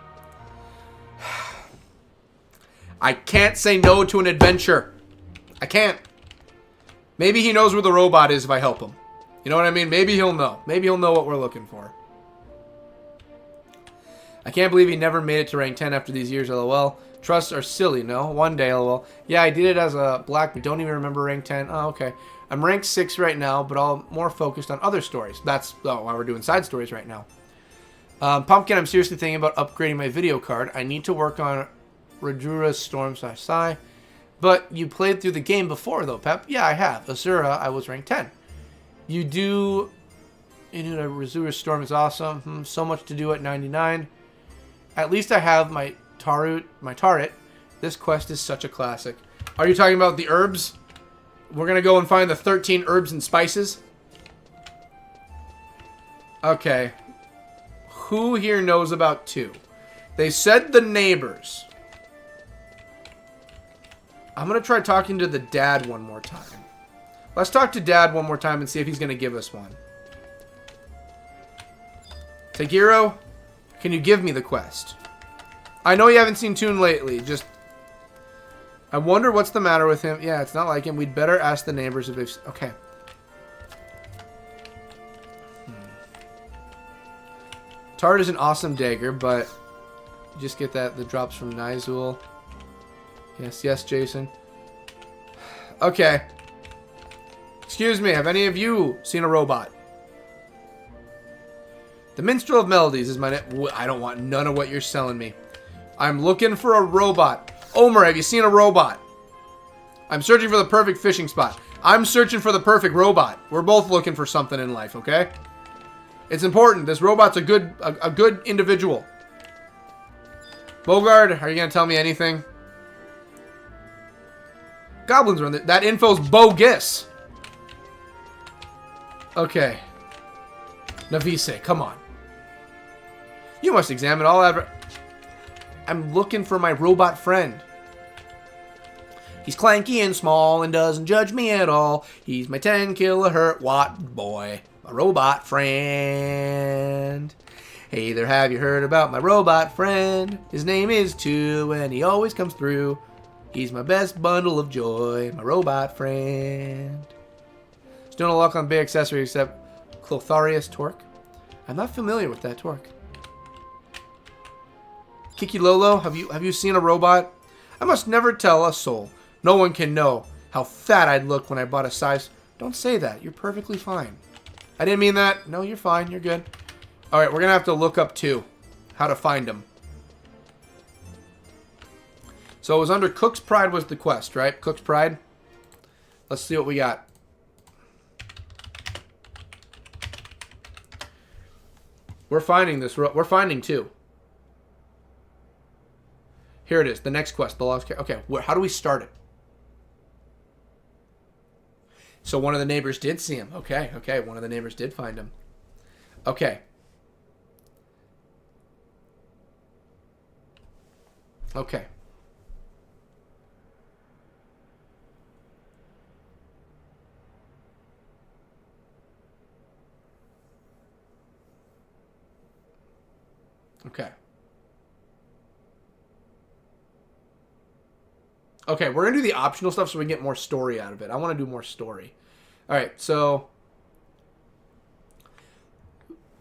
Speaker 1: I can't say no to an adventure. I can't. Maybe he knows where the robot is if I help him. You know what I mean? Maybe he'll know. Maybe he'll know what we're looking for. I can't believe he never made it to rank 10 after these years, lol. Trusts are silly, no? One day, lol. Yeah, I did it as a black, but don't even remember rank 10. Oh, okay. I'm rank 6 right now, but I'm more focused on other stories. That's why we're doing side stories right now. Pumpkin, I'm seriously thinking about upgrading my video card. I need to work on Radura's Storm/Sai. But you played through the game before, though, Pep. Yeah, I have. Asura, I was rank 10. You know, Radura's Storm is awesome. So much to do at 99. At least I have my turret. This quest is such a classic. Are you talking about the herbs? We're going to go and find the 13 herbs and spices. Okay. Who here knows about 2? They said the neighbors. I'm going to try talking to the dad one more time. Let's talk to Dad one more time and see if he's going to give us one. Tagiro, can you give me the quest? I know you haven't seen Toon lately. Just, I wonder what's the matter with him. Yeah, it's not like him. We'd better ask the neighbors if they've... Okay. Tard is an awesome dagger, but you just get the drops from Nizul. Yes, Jason. Okay. Excuse me, have any of you seen a robot? The Minstrel of Melodies is my name. I don't want none of what you're selling me. I'm looking for a robot. Omer, have you seen a robot? I'm searching for the perfect fishing spot. I'm searching for the perfect robot. We're both looking for something in life, okay? It's important. This robot's a good individual. Bogard, are you going to tell me anything? Goblins run that info's bogus. Okay. Navise, come on. You must examine all I'm looking for my robot friend. He's clanky and small and doesn't judge me at all. He's my 10 kilohertz watt boy. My robot friend. Hey there, have you heard about my robot friend? His name is 2 and he always comes through. He's my best bundle of joy. My robot friend. Still no luck on big accessory except Clotharius Torque. I'm not familiar with that Torque. Kiki Lolo, have you seen a robot? I must never tell a soul. No one can know how fat I'd look when I bought a size. Don't say that. You're perfectly fine. I didn't mean that. No, you're fine. You're good. All right, we're going to have to look up, too, how to find him. So it was under Cook's Pride was the quest, right? Cook's Pride. Let's see what we got. We're finding this. We're finding 2. Here it is. The next quest. The lost. Okay. How do we start it? So one of the neighbors did see him. Okay. Okay. One of the neighbors did find him. Okay. Okay. Okay. Okay, we're going to do the optional stuff so we can get more story out of it. I want to do more story. All right, so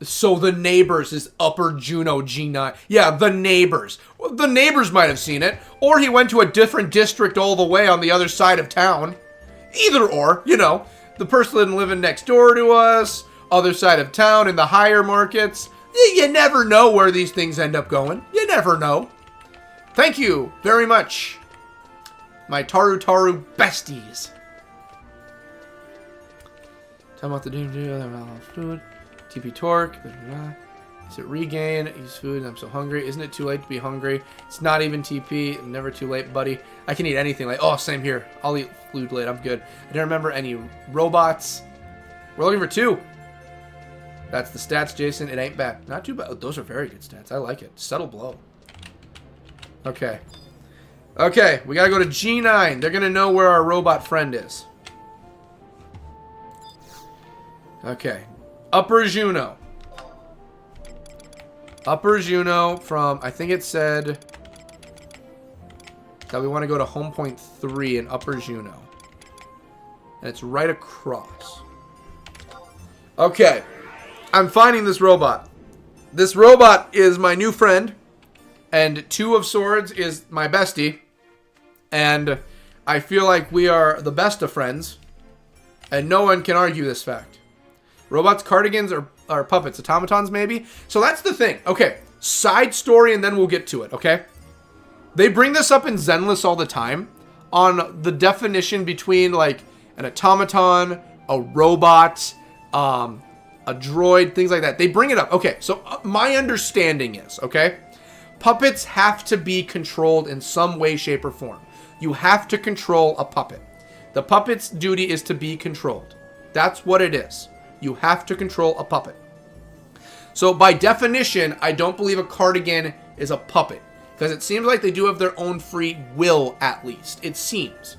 Speaker 1: the neighbors is Upper Juno G9. Yeah, the neighbors. Well, the neighbors might have seen it. Or he went to a different district all the way on the other side of town. Either or, you know. The person living next door to us, other side of town in the higher markets. You never know where these things end up going. You never know. Thank you very much, my Taru besties. Talking about the food. TP Torque. Is it regain? Use food. I'm so hungry. Isn't it too late to be hungry? It's not even TP. Never too late, buddy. I can eat anything. Like, oh, same here. I'll eat food late. I'm good. I don't remember any robots. We're looking for 2. That's the stats, Jason. It ain't bad. Not too bad. Oh, those are very good stats. I like it. Subtle blow. Okay. Okay, we gotta go to G9. They're gonna know where our robot friend is. Okay. Upper Juno. Upper Juno from, I think it said that we want to go to home point 3 in Upper Juno. And it's right across. Okay. I'm finding this robot. This robot is my new friend. And 2 of Swords is my bestie. And I feel like we are the best of friends. And no one can argue this fact. Robots, cardigans, or puppets. Automatons, maybe? So that's the thing. Okay. Side story, and then we'll get to it, okay? They bring this up in Zenless all the time. On the definition between, like, an automaton, a robot, a droid, things like that. They bring it up. Okay, so my understanding is, okay? Puppets have to be controlled in some way, shape, or form. You have to control a puppet. The puppet's duty is to be controlled. That's what it is. You have to control a puppet. So by definition, I don't believe a cardigan is a puppet. Because it seems like they do have their own free will, at least. It seems.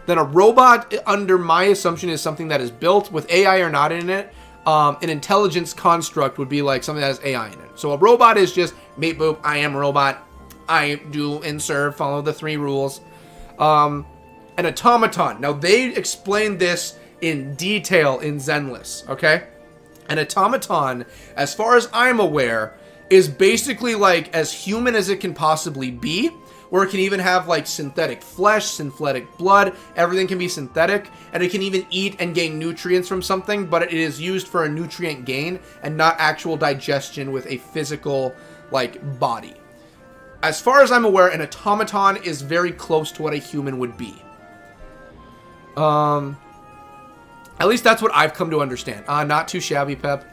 Speaker 1: Then a robot, under my assumption, is something that is built with AI or not in it. An intelligence construct would be like something that has AI in it. So a robot is just, mate boop, I am a robot. I do and serve, follow the 3 rules. An automaton. Now, they explained this in detail in Zenless, okay? An automaton, as far as I'm aware, is basically like as human as it can possibly be, where it can even have like synthetic flesh, synthetic blood, everything can be synthetic, and it can even eat and gain nutrients from something, but it is used for a nutrient gain and not actual digestion with a physical like body. As far as I'm aware, an automaton is very close to what a human would be. At least that's what I've come to understand. Not too shabby, Pep.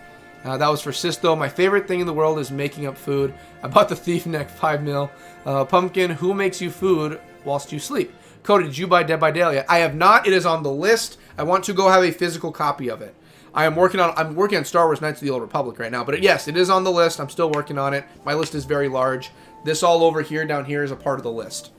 Speaker 1: That was for Sisto. My favorite thing in the world is making up food. I bought the Thief Neck 5 mil. Pumpkin, who makes you food whilst you sleep? Cody, did you buy Dead by Daylight yet? I have not. It is on the list. I want to go have a physical copy of it. I'm working on Star Wars Knights of the Old Republic right now. But yes, it is on the list. I'm still working on it. My list is very large. This all over here, down here, is a part of the list.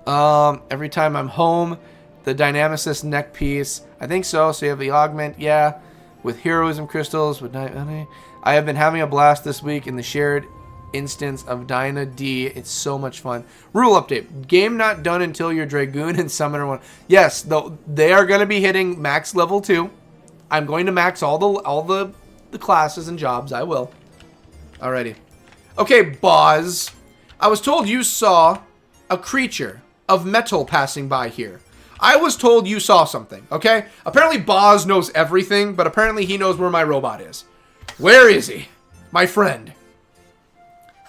Speaker 1: Every time I'm home, the Dynamicist neck piece. I think so. So you have the augment, yeah. With heroism crystals. With I have been having a blast this week in the shared instance of Dyna D. It's so much fun. Rule update. Game not done until your Dragoon and Summoner 1. Yes, though they are going to be hitting max level 2. I'm going to max all the classes and jobs. I will. Alrighty. Okay, Boz. I was told you saw a creature of metal passing by here. I was told you saw something, okay? Apparently Boz knows everything, but apparently he knows where my robot is. Where is he? My friend.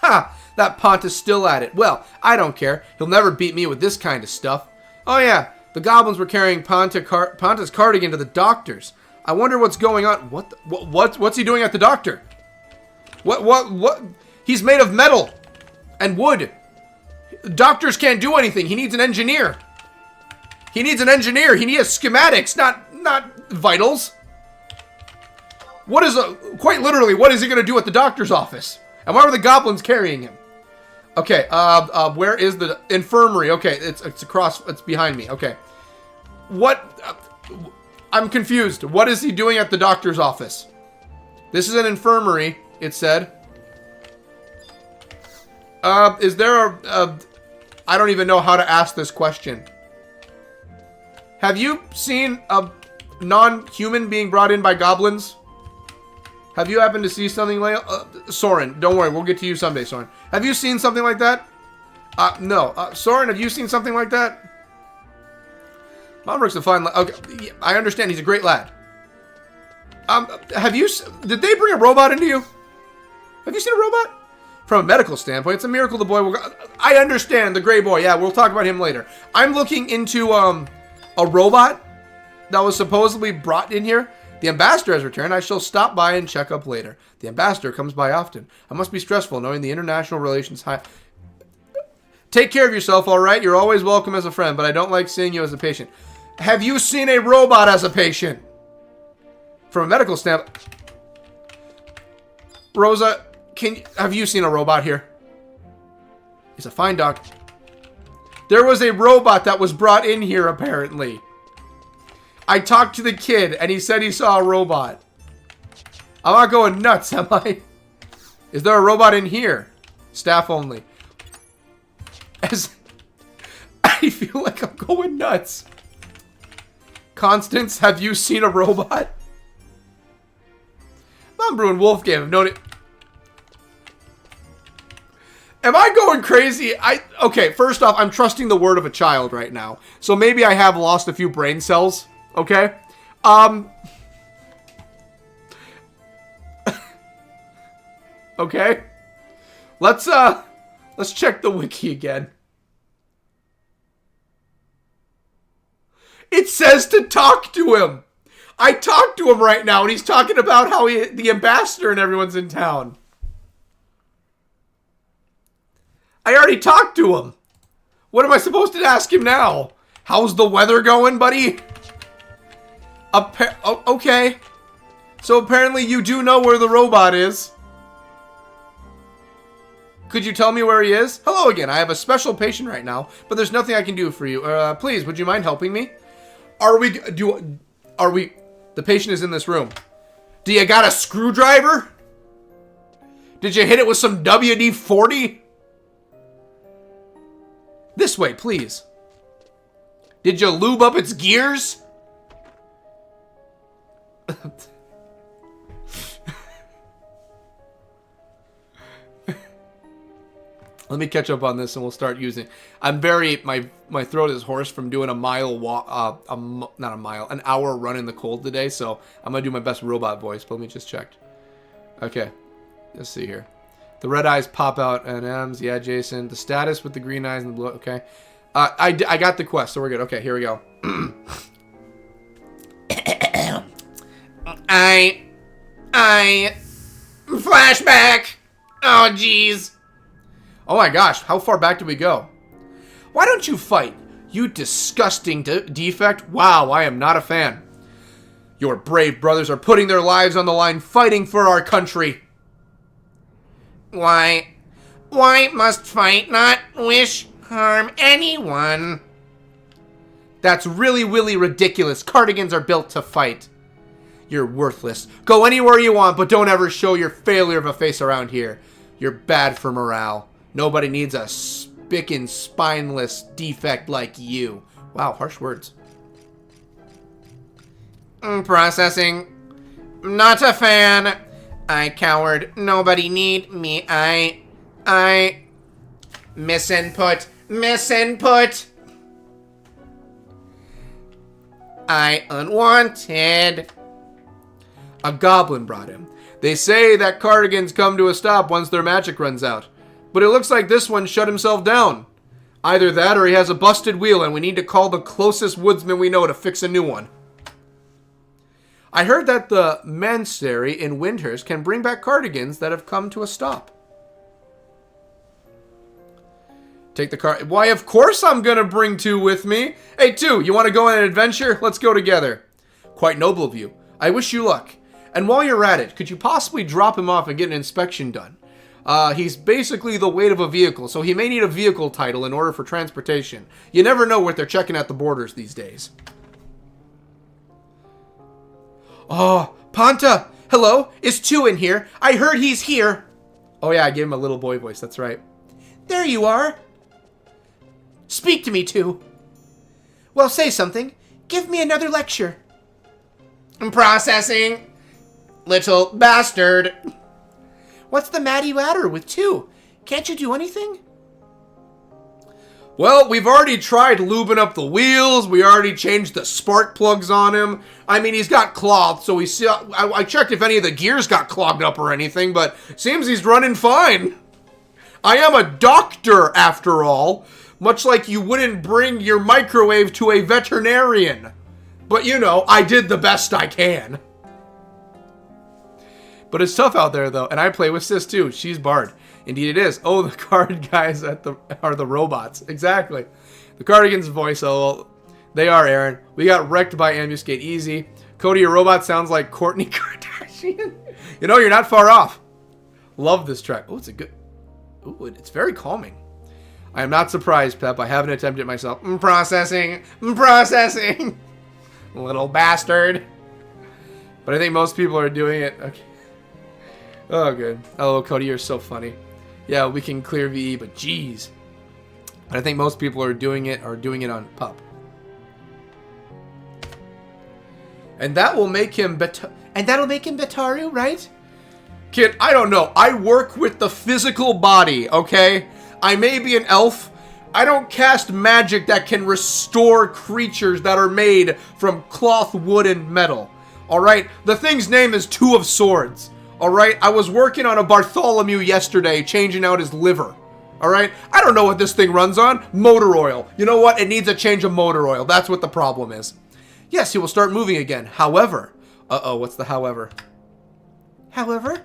Speaker 1: Ha! That Pont is still at it. Well, I don't care. He'll never beat me with this kind of stuff. Oh yeah, the goblins were carrying Ponta's cardigan to the doctor's. I wonder what's going on. What's he doing at the doctor? What? He's made of metal and wood. Doctors can't do anything. He needs an engineer. He needs schematics, not vitals. Quite literally, what is he going to do at the doctor's office? And why were the goblins carrying him? Okay, where is the infirmary? Okay, it's across, it's behind me. Okay. I'm confused. What is he doing at the doctor's office? This is an infirmary, it said. Is there I don't even know how to ask this question. Have you seen a non-human being brought in by goblins? Have you happened to see something like... Soren, don't worry. We'll get to you someday, Soren. Have you seen something like that? No. Soren, have you seen something like that? Monrick's a fine lad. Okay, yeah, I understand. He's a great lad. Did they bring a robot into you? Have you seen a robot? From a medical standpoint, it's a miracle the boy will... I understand, the gray boy. Yeah, we'll talk about him later. I'm looking into, a robot that was supposedly brought in here. The ambassador has returned. I shall stop by and check up later. The ambassador comes by often. I must be stressful knowing the international relations high. Take care of yourself, all right? You're always welcome as a friend, but I don't like seeing you as a patient. Have you seen a robot as a patient? From a medical standpoint. Rosa, have you seen a robot here? He's a fine doc. There was a robot that was brought in here, apparently. I talked to the kid, and he said he saw a robot. I'm not going nuts, am I? Is there a robot in here? Staff only. I feel like I'm going nuts. Constance, have you seen a robot? Mom Brew and Wolf Game have known it. Am I going crazy? Okay, first off, I'm trusting the word of a child right now. So maybe I have lost a few brain cells. Okay? Okay. Let's check the wiki again. It says to talk to him. I talked to him right now, and he's talking about how the ambassador and everyone's in town. I already talked to him. What am I supposed to ask him now? How's the weather going, buddy? Okay. So apparently you do know where the robot is. Could you tell me where he is? Hello again. I have a special patient right now, but there's nothing I can do for you. Please, would you mind helping me? The patient is in this room. Do you got a screwdriver? Did you hit it with some WD-40? This way, please. Did you lube up its gears? Let me catch up on this and we'll start using. My throat is hoarse from doing a mile walk, not a mile, an hour run in the cold today. So I'm gonna do my best robot voice. But let me just check. Okay, let's see here. The red eyes pop out and M's. Yeah, Jason. The status with the green eyes and the blue. Okay, I got the quest, so we're good. Okay, here we go. I flashback. Oh jeez. Oh my gosh, how far back did we go? Why don't you fight? You disgusting defect. Wow, I am not a fan. Your brave brothers are putting their lives on the line fighting for our country.
Speaker 2: Why must fight not wish harm anyone?
Speaker 1: That's really ridiculous. Cardigans are built to fight. You're worthless. Go anywhere you want, but don't ever show your failure of a face around here. You're bad for morale. Nobody needs a spick and spineless defect like you. Wow, harsh words.
Speaker 2: Processing. Not a fan. I coward. Nobody need me. I misinput. I unwanted.
Speaker 1: A goblin brought him. They say that Cardigans come to a stop once their magic runs out. But it looks like this one shut himself down. Either that or he has a busted wheel and we need to call the closest woodsman we know to fix a new one. I heard that the Manstary in Windhurst can bring back Cardigans that have come to a stop. Take the car. Why, of course I'm gonna bring 2 with me. Hey, 2, you want to go on an adventure? Let's go together. Quite noble of you. I wish you luck. And while you're at it, could you possibly drop him off and get an inspection done? He's basically the weight of a vehicle, so he may need a vehicle title in order for transportation. You never know what they're checking at the borders these days. Oh, Panta! Hello? Is 2 in here? I heard he's here! Oh yeah, I gave him a little boy voice, that's right.
Speaker 2: There you are. Speak to me, 2. Well, say something. Give me another lecture. Processing. Little bastard. What's the matter with 2? Can't you do anything?
Speaker 1: Well, we've already tried lubing up the wheels. We already changed the spark plugs on him. I mean, he's got cloth, so I checked if any of the gears got clogged up or anything, but seems he's running fine. I am a doctor, after all. Much like you wouldn't bring your microwave to a veterinarian. But, you know, I did the best I can. But it's tough out there, though, and I play with Sis, too. She's Bard. Indeed it is. Oh, the card guys are the robots. Exactly. The Cardigan's voice, oh, they are, Aaron. We got wrecked by Ambuscade easy. Cody, your robot sounds like Kourtney Kardashian. You know, you're not far off. Love this track. Oh, it's a good... Ooh, it's very calming. I am not surprised, Pep. I haven't attempted it myself.
Speaker 2: Processing. Little bastard.
Speaker 1: But I think most people are doing it. Okay. Oh, good. Oh, Cody, you're so funny. Yeah, we can clear VE, but geez. But I think most people are doing it on Pup. And that will make him
Speaker 2: Betaru, right?
Speaker 1: Kid, I don't know. I work with the physical body, okay? I may be an elf. I don't cast magic that can restore creatures that are made from cloth, wood, and metal. Alright? The thing's name is 2 of Swords. Alright? I was working on a Bartholomew yesterday, changing out his liver. Alright? I don't know what this thing runs on. Motor oil. You know what? It needs a change of motor oil. That's what the problem is. Yes, he will start moving again. However. Uh-oh, what's the however?
Speaker 2: However?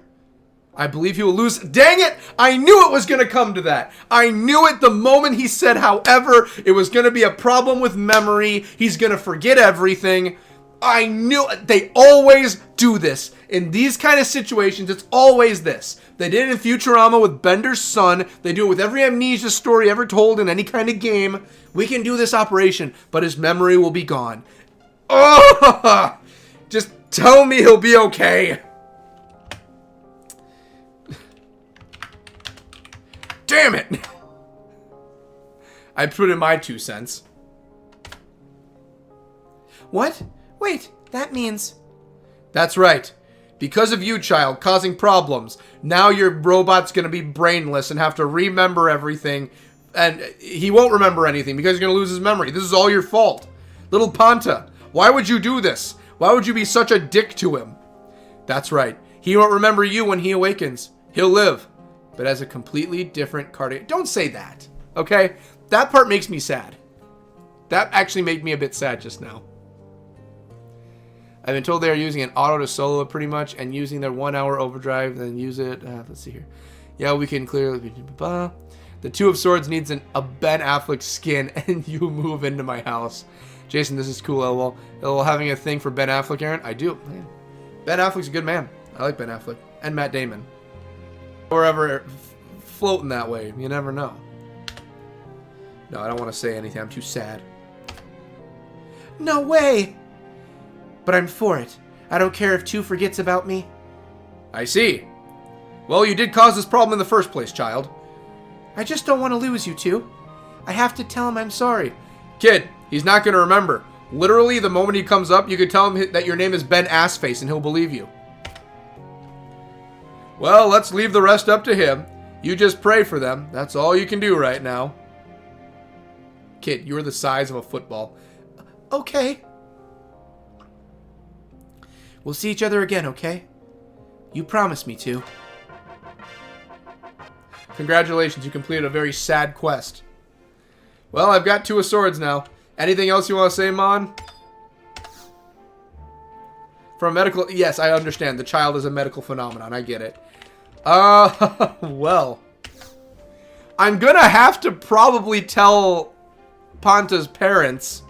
Speaker 1: I believe he will lose. Dang it! I knew it was going to come to that. I knew it the moment he said however. It was going to be a problem with memory. He's going to forget everything. I knew it. They always do this. In these kind of situations, it's always this. They did it in Futurama with Bender's son. They do it with every amnesia story ever told in any kind of game. We can do this operation, but his memory will be gone. Oh! Just tell me he'll be okay. Damn it! I put in my 2 cents.
Speaker 2: What? Wait, that means...
Speaker 1: That's right. Because of you, child, causing problems, now your robot's gonna be brainless and have to remember everything. And he won't remember anything because he's gonna lose his memory. This is all your fault. Little Panta, why would you do this? Why would you be such a dick to him? That's right. He won't remember you when he awakens. He'll live. But as a completely different cardiac... Don't say that, okay? That part makes me sad. That actually made me a bit sad just now. I've been told they are using an auto to solo it pretty much and using their 1 hour overdrive, then use it. Let's see here. Yeah, we can clearly... The 2 of Swords needs a Ben Affleck skin and you move into my house. Jason, this is cool, LOL. LOL having a thing for Ben Affleck, Aaron? I do. Man. Ben Affleck's a good man. I like Ben Affleck. And Matt Damon. We're ever floating that way. You never know. No, I don't want to say anything. I'm too sad.
Speaker 2: No way! But I'm for it. I don't care if 2 forgets about me.
Speaker 1: I see. Well, you did cause this problem in the first place, child.
Speaker 2: I just don't want to lose you 2. I have to tell him I'm sorry.
Speaker 1: Kid, he's not going to remember. Literally, the moment he comes up, you could tell him that your name is Ben Assface, and he'll believe you. Well, let's leave the rest up to him. You just pray for them. That's all you can do right now. Kid, you're the size of a football.
Speaker 2: Okay. We'll see each other again, okay? You promised me to.
Speaker 1: Congratulations, you completed a very sad quest. Well, I've got 2 of swords now. Anything else you want to say, Mon? For a medical... Yes, I understand. The child is a medical phenomenon. I get it. Well. I'm gonna have to probably tell Panta's parents.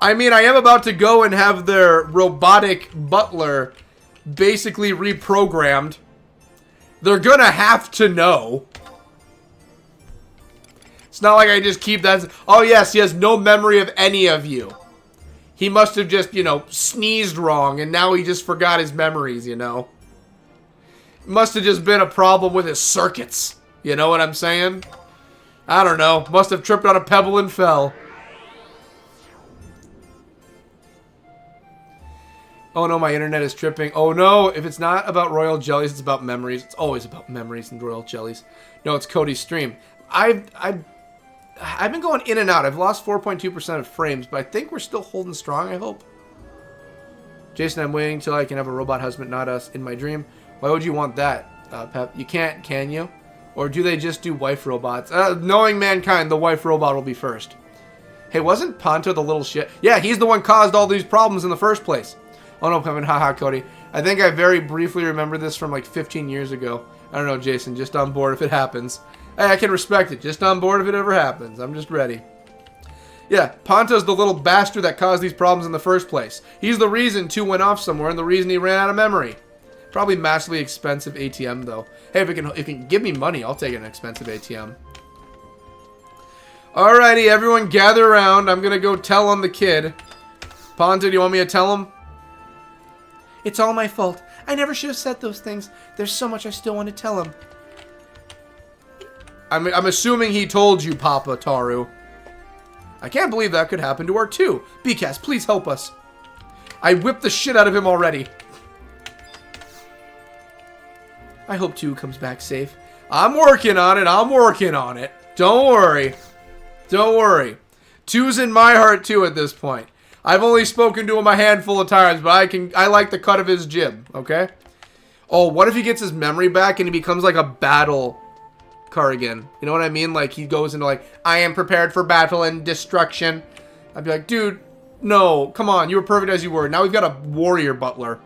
Speaker 1: I mean, I am about to go and have their robotic butler basically reprogrammed. They're gonna have to know. It's not like I just keep that. Oh, yes, he has no memory of any of you. He must have just, you know, sneezed wrong, and now he just forgot his memories, you know. It must have just been a problem with his circuits. You know what I'm saying? I don't know. Must have tripped on a pebble and fell. Oh no, my internet is tripping. Oh no, if it's not about royal jellies, it's about memories. It's always about memories and royal jellies. No, it's Cody's stream. I've been going in and out. I've lost 4.2% of frames, but I think we're still holding strong, I hope. Jason, I'm waiting until I can have a robot husband, not us, in my dream. Why would you want that, Pep? You can't, can you? Or do they just do wife robots? Knowing mankind, the wife robot will be first. Hey, wasn't Ponto the little shit? Yeah, he's the one caused all these problems in the first place. Oh no, Kevin, haha, Cody. I think I very briefly remember this from like 15 years ago. I don't know, Jason, just on board if it happens. Hey, I can respect it. Just on board if it ever happens. I'm just ready. Yeah, Ponto's the little bastard that caused these problems in the first place. He's the reason 2 went off somewhere and the reason he ran out of memory. Probably massively expensive ATM, though. Hey, if it can give me money, I'll take an expensive ATM. Alrighty, everyone gather around. I'm going to go tell on the kid. Ponto, do you want me to tell him?
Speaker 2: It's all my fault. I never should have said those things. There's so much I still want to tell him.
Speaker 1: I'm assuming he told you, Papa Taru. I can't believe that could happen to our 2. BCast, please help us. I whipped the shit out of him already.
Speaker 2: I hope 2 comes back safe.
Speaker 1: I'm working on it. I'm working on it. Don't worry. Don't worry. 2's in my heart, too, at this point. I've only spoken to him a handful of times, but I like the cut of his jib, okay? Oh, what if he gets his memory back and he becomes like a battle Cardigan? You know what I mean? Like, he goes into like, I am prepared for battle and destruction. I'd be like, dude, no, come on, you were perfect as you were. Now we've got a warrior butler.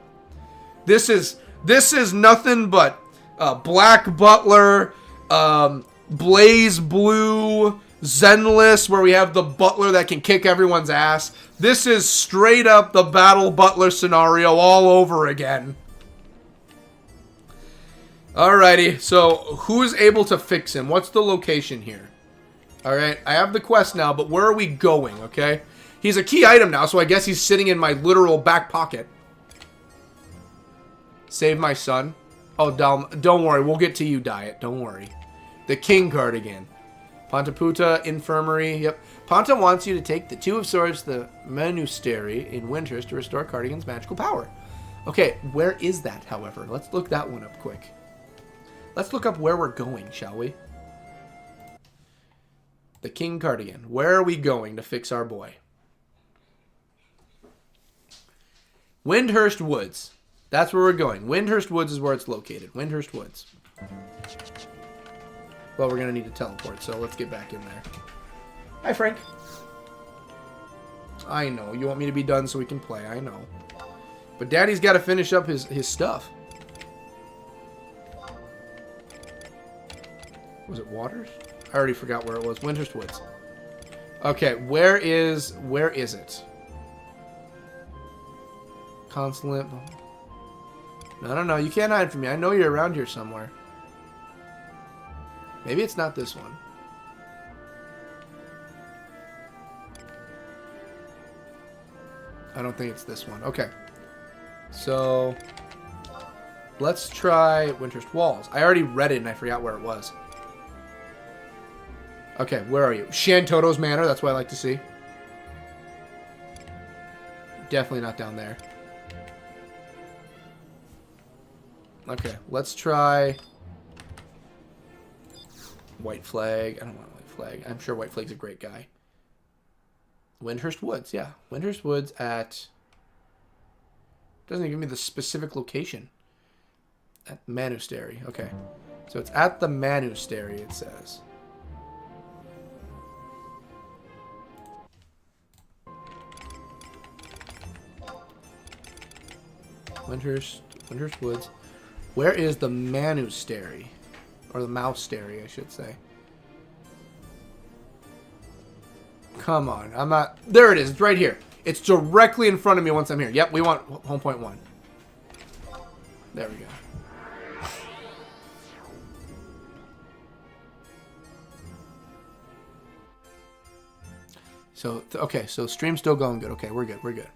Speaker 1: This is nothing but Black Butler, Blaze Blue, Zenless, where we have the butler that can kick everyone's ass. This is straight up the Battle Butler scenario all over again. Alrighty, so who's able to fix him? What's the location here? Alright, I have the quest now, but where are we going, okay? He's a key item now, so I guess he's sitting in my literal back pocket. Save my son. Oh, don't worry, we'll get to you, Diet. Don't worry. The King Cardigan. Pontaputa Infirmary. Yep. Ponta wants you to take the 2 of Swords to the Monastery in Winters to restore Cardigan's magical power. Okay, where is that, however? Let's look that one up quick. Let's look up where we're going, shall we? The King Cardigan. Where are we going to fix our boy? Windhurst Woods. That's where we're going. Windhurst Woods is where it's located. Windhurst Woods. Well, we're going to need to teleport, so let's get back in there. Hi, Frank. I know. You want me to be done so we can play. I know. But Daddy's got to finish up his stuff. Was it Waters? I already forgot where it was. Windhurst Woods. Okay, where is it? Consulate. No. You can't hide from me. I know you're around here somewhere. Maybe it's not this one. I don't think it's this one. Okay. So, let's try Winter's Walls. I already read it and I forgot where it was. Okay, where are you? Shantoto's Manor, that's what I like to see. Definitely not down there. Okay, let's try White Flag. I don't want White Flag. I'm sure White Flag's a great guy. Windhurst Woods, yeah. Windhurst Woods at... Doesn't even give me the specific location. At Monastery, okay. So it's at the Monastery, it says. Windhurst Woods. Where is the Monastery? Or the Mousestery, I should say. Come on, I'm not... There it is, it's right here. It's directly in front of me once I'm here. Yep, we want home point 1. There we go. So, okay, so stream's still going good. Okay, we're good.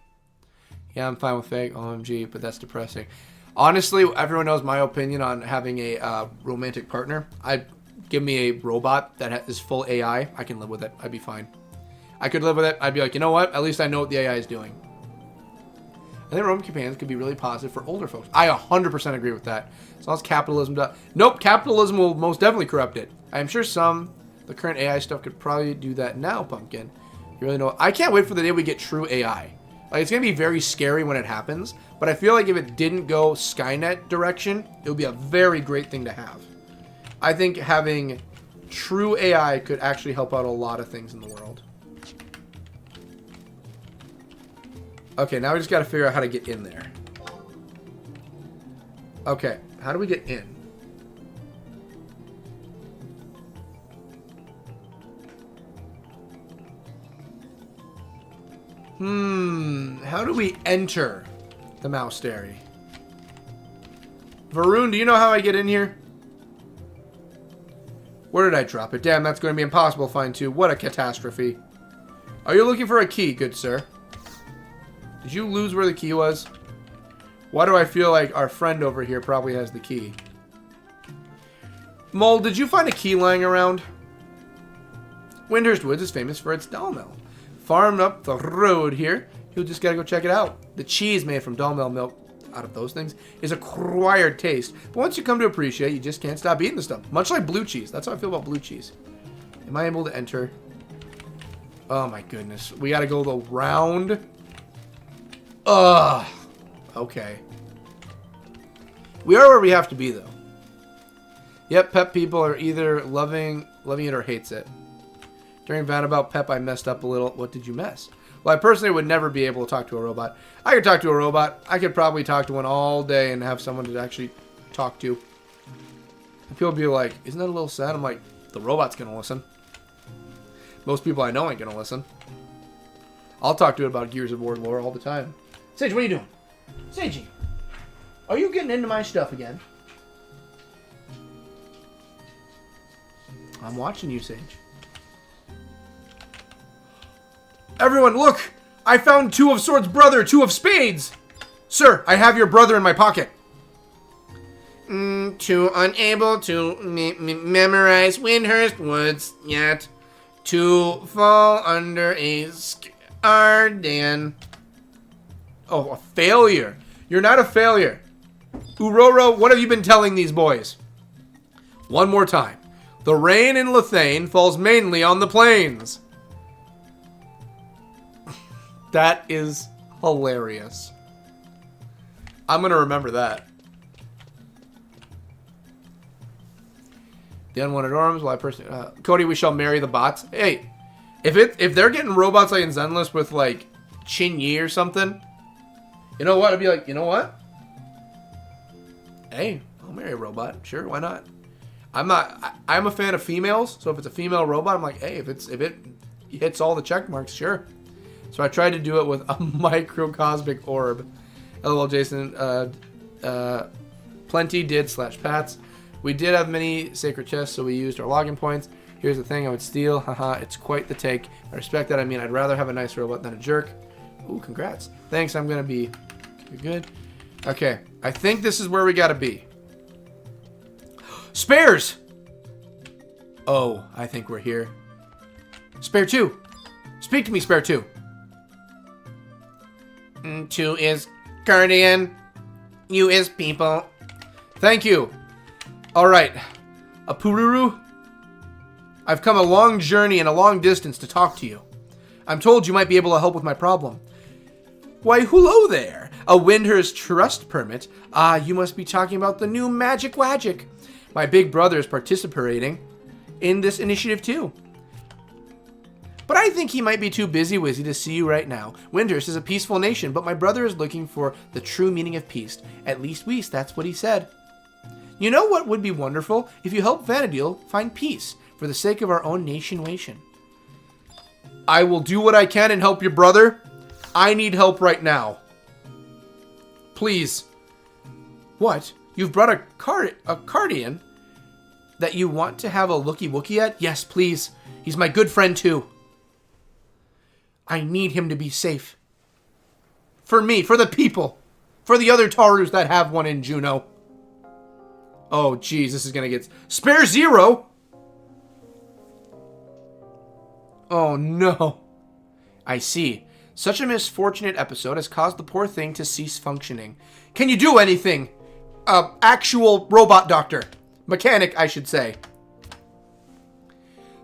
Speaker 1: Yeah, I'm fine with fake, OMG, but that's depressing. Honestly, everyone knows my opinion on having a romantic partner. Give me a robot that is full AI. I can live with it. I'd be fine. I could live with it. I'd be like, you know what? At least I know what the AI is doing. I think roman companions could be really positive for older folks. I 100% agree with that. As long as capitalism does... Nope, capitalism will most definitely corrupt it. I'm sure the current AI stuff could probably do that now, Pumpkin. You really know... I can't wait for the day we get true AI. Like, it's going to be very scary when it happens, but I feel like if it didn't go Skynet direction, it would be a very great thing to have. I think having true AI could actually help out a lot of things in the world. Okay, now we just got to figure out how to get in there. Okay, how do we get in? How do we enter the Mousestery? Varun, do you know how I get in here? Where did I drop it? Damn, that's going to be impossible to find too. What a catastrophe. Are you looking for a key, good sir? Did you lose where the key was? Why do I feel like our friend over here probably has the key? Mole, did you find a key lying around? Windhurst Woods is famous for its doll mill. Farmed up the road here. You just gotta go check it out. The cheese made from doll mill milk, out of those things, is acquired taste. But once you come to appreciate, you just can't stop eating the stuff. Much like blue cheese. That's how I feel about blue cheese. Am I able to enter? Oh my goodness. We gotta go the round. Ugh. Okay. We are where we have to be, though. Yep, Pep people are either loving it or hates it. During Van About Pep, I messed up a little. What did you mess? Well, I personally would never be able to talk to a robot. I could talk to a robot. I could probably talk to one all day and have someone to actually talk to. And people be like, isn't that a little sad? I'm like, the robot's going to listen. Most people I know ain't going to listen. I'll talk to it about Gears of War lore all the time. Sage, what are you doing? Sagey, are you getting into my stuff again? I'm watching you, Sage. Everyone, look! I found 2 of Swords' brother, 2 of Spades! Sir, I have your brother in my pocket. Too unable to memorize Windhurst Woods yet. To fall under a Arden. Oh, a failure. You're not a failure. Uroro, what have you been telling these boys? One more time. The rain in Lethane falls mainly on the plains. That is hilarious. I'm going to remember that. The unwanted arms, well, I personally... Cody, we shall marry the bots. Hey, if they're getting robots like in Zenless with, like, Chin Yi or something, you know what? I'd be like, you know what? Hey, I'll marry a robot. Sure, why not? I'm a fan of females, so if it's a female robot, I'm like, hey, if it hits all the check marks, sure. So I tried to do it with a microcosmic orb. LOL, Jason. Plenty did / Pats. We did have many sacred chests, so we used our login points. Here's the thing I would steal. Haha, it's quite the take. I respect that. I mean, I'd rather have a nice robot than a jerk. Ooh, congrats. Thanks, I'm gonna be good. Okay, I think this is where we gotta be. Spares! Oh, I think we're here. Spare 2. Speak to me, Spare 2.
Speaker 2: 2 is guardian. You is people.
Speaker 1: Thank you. Alright. Apururu, I've come a long journey and a long distance to talk to you. I'm told you might be able to help with my problem. Why, hello there. A Windhurst trust permit. Ah, you must be talking about the new Magic Wagic. My big brother is participating in this initiative too. But I think he might be too busy-wizzy to see you right now. Windhurst is a peaceful nation, but my brother is looking for the true meaning of peace. At least that's what he said. You know what would be wonderful? If you help Vanadil find peace, for the sake of our own nation. I will do what I can and help your brother. I need help right now. Please. What? You've brought a Cardian that you want to have a looky-wooky at? Yes, please. He's my good friend too. I need him to be safe. For me, for the people. For the other Tarus that have one in Juneau. Oh, geez, this is gonna get... Spare 0! Oh, no. I see. Such a misfortunate episode has caused the poor thing to cease functioning. Can you do anything? Actual robot doctor. Mechanic, I should say.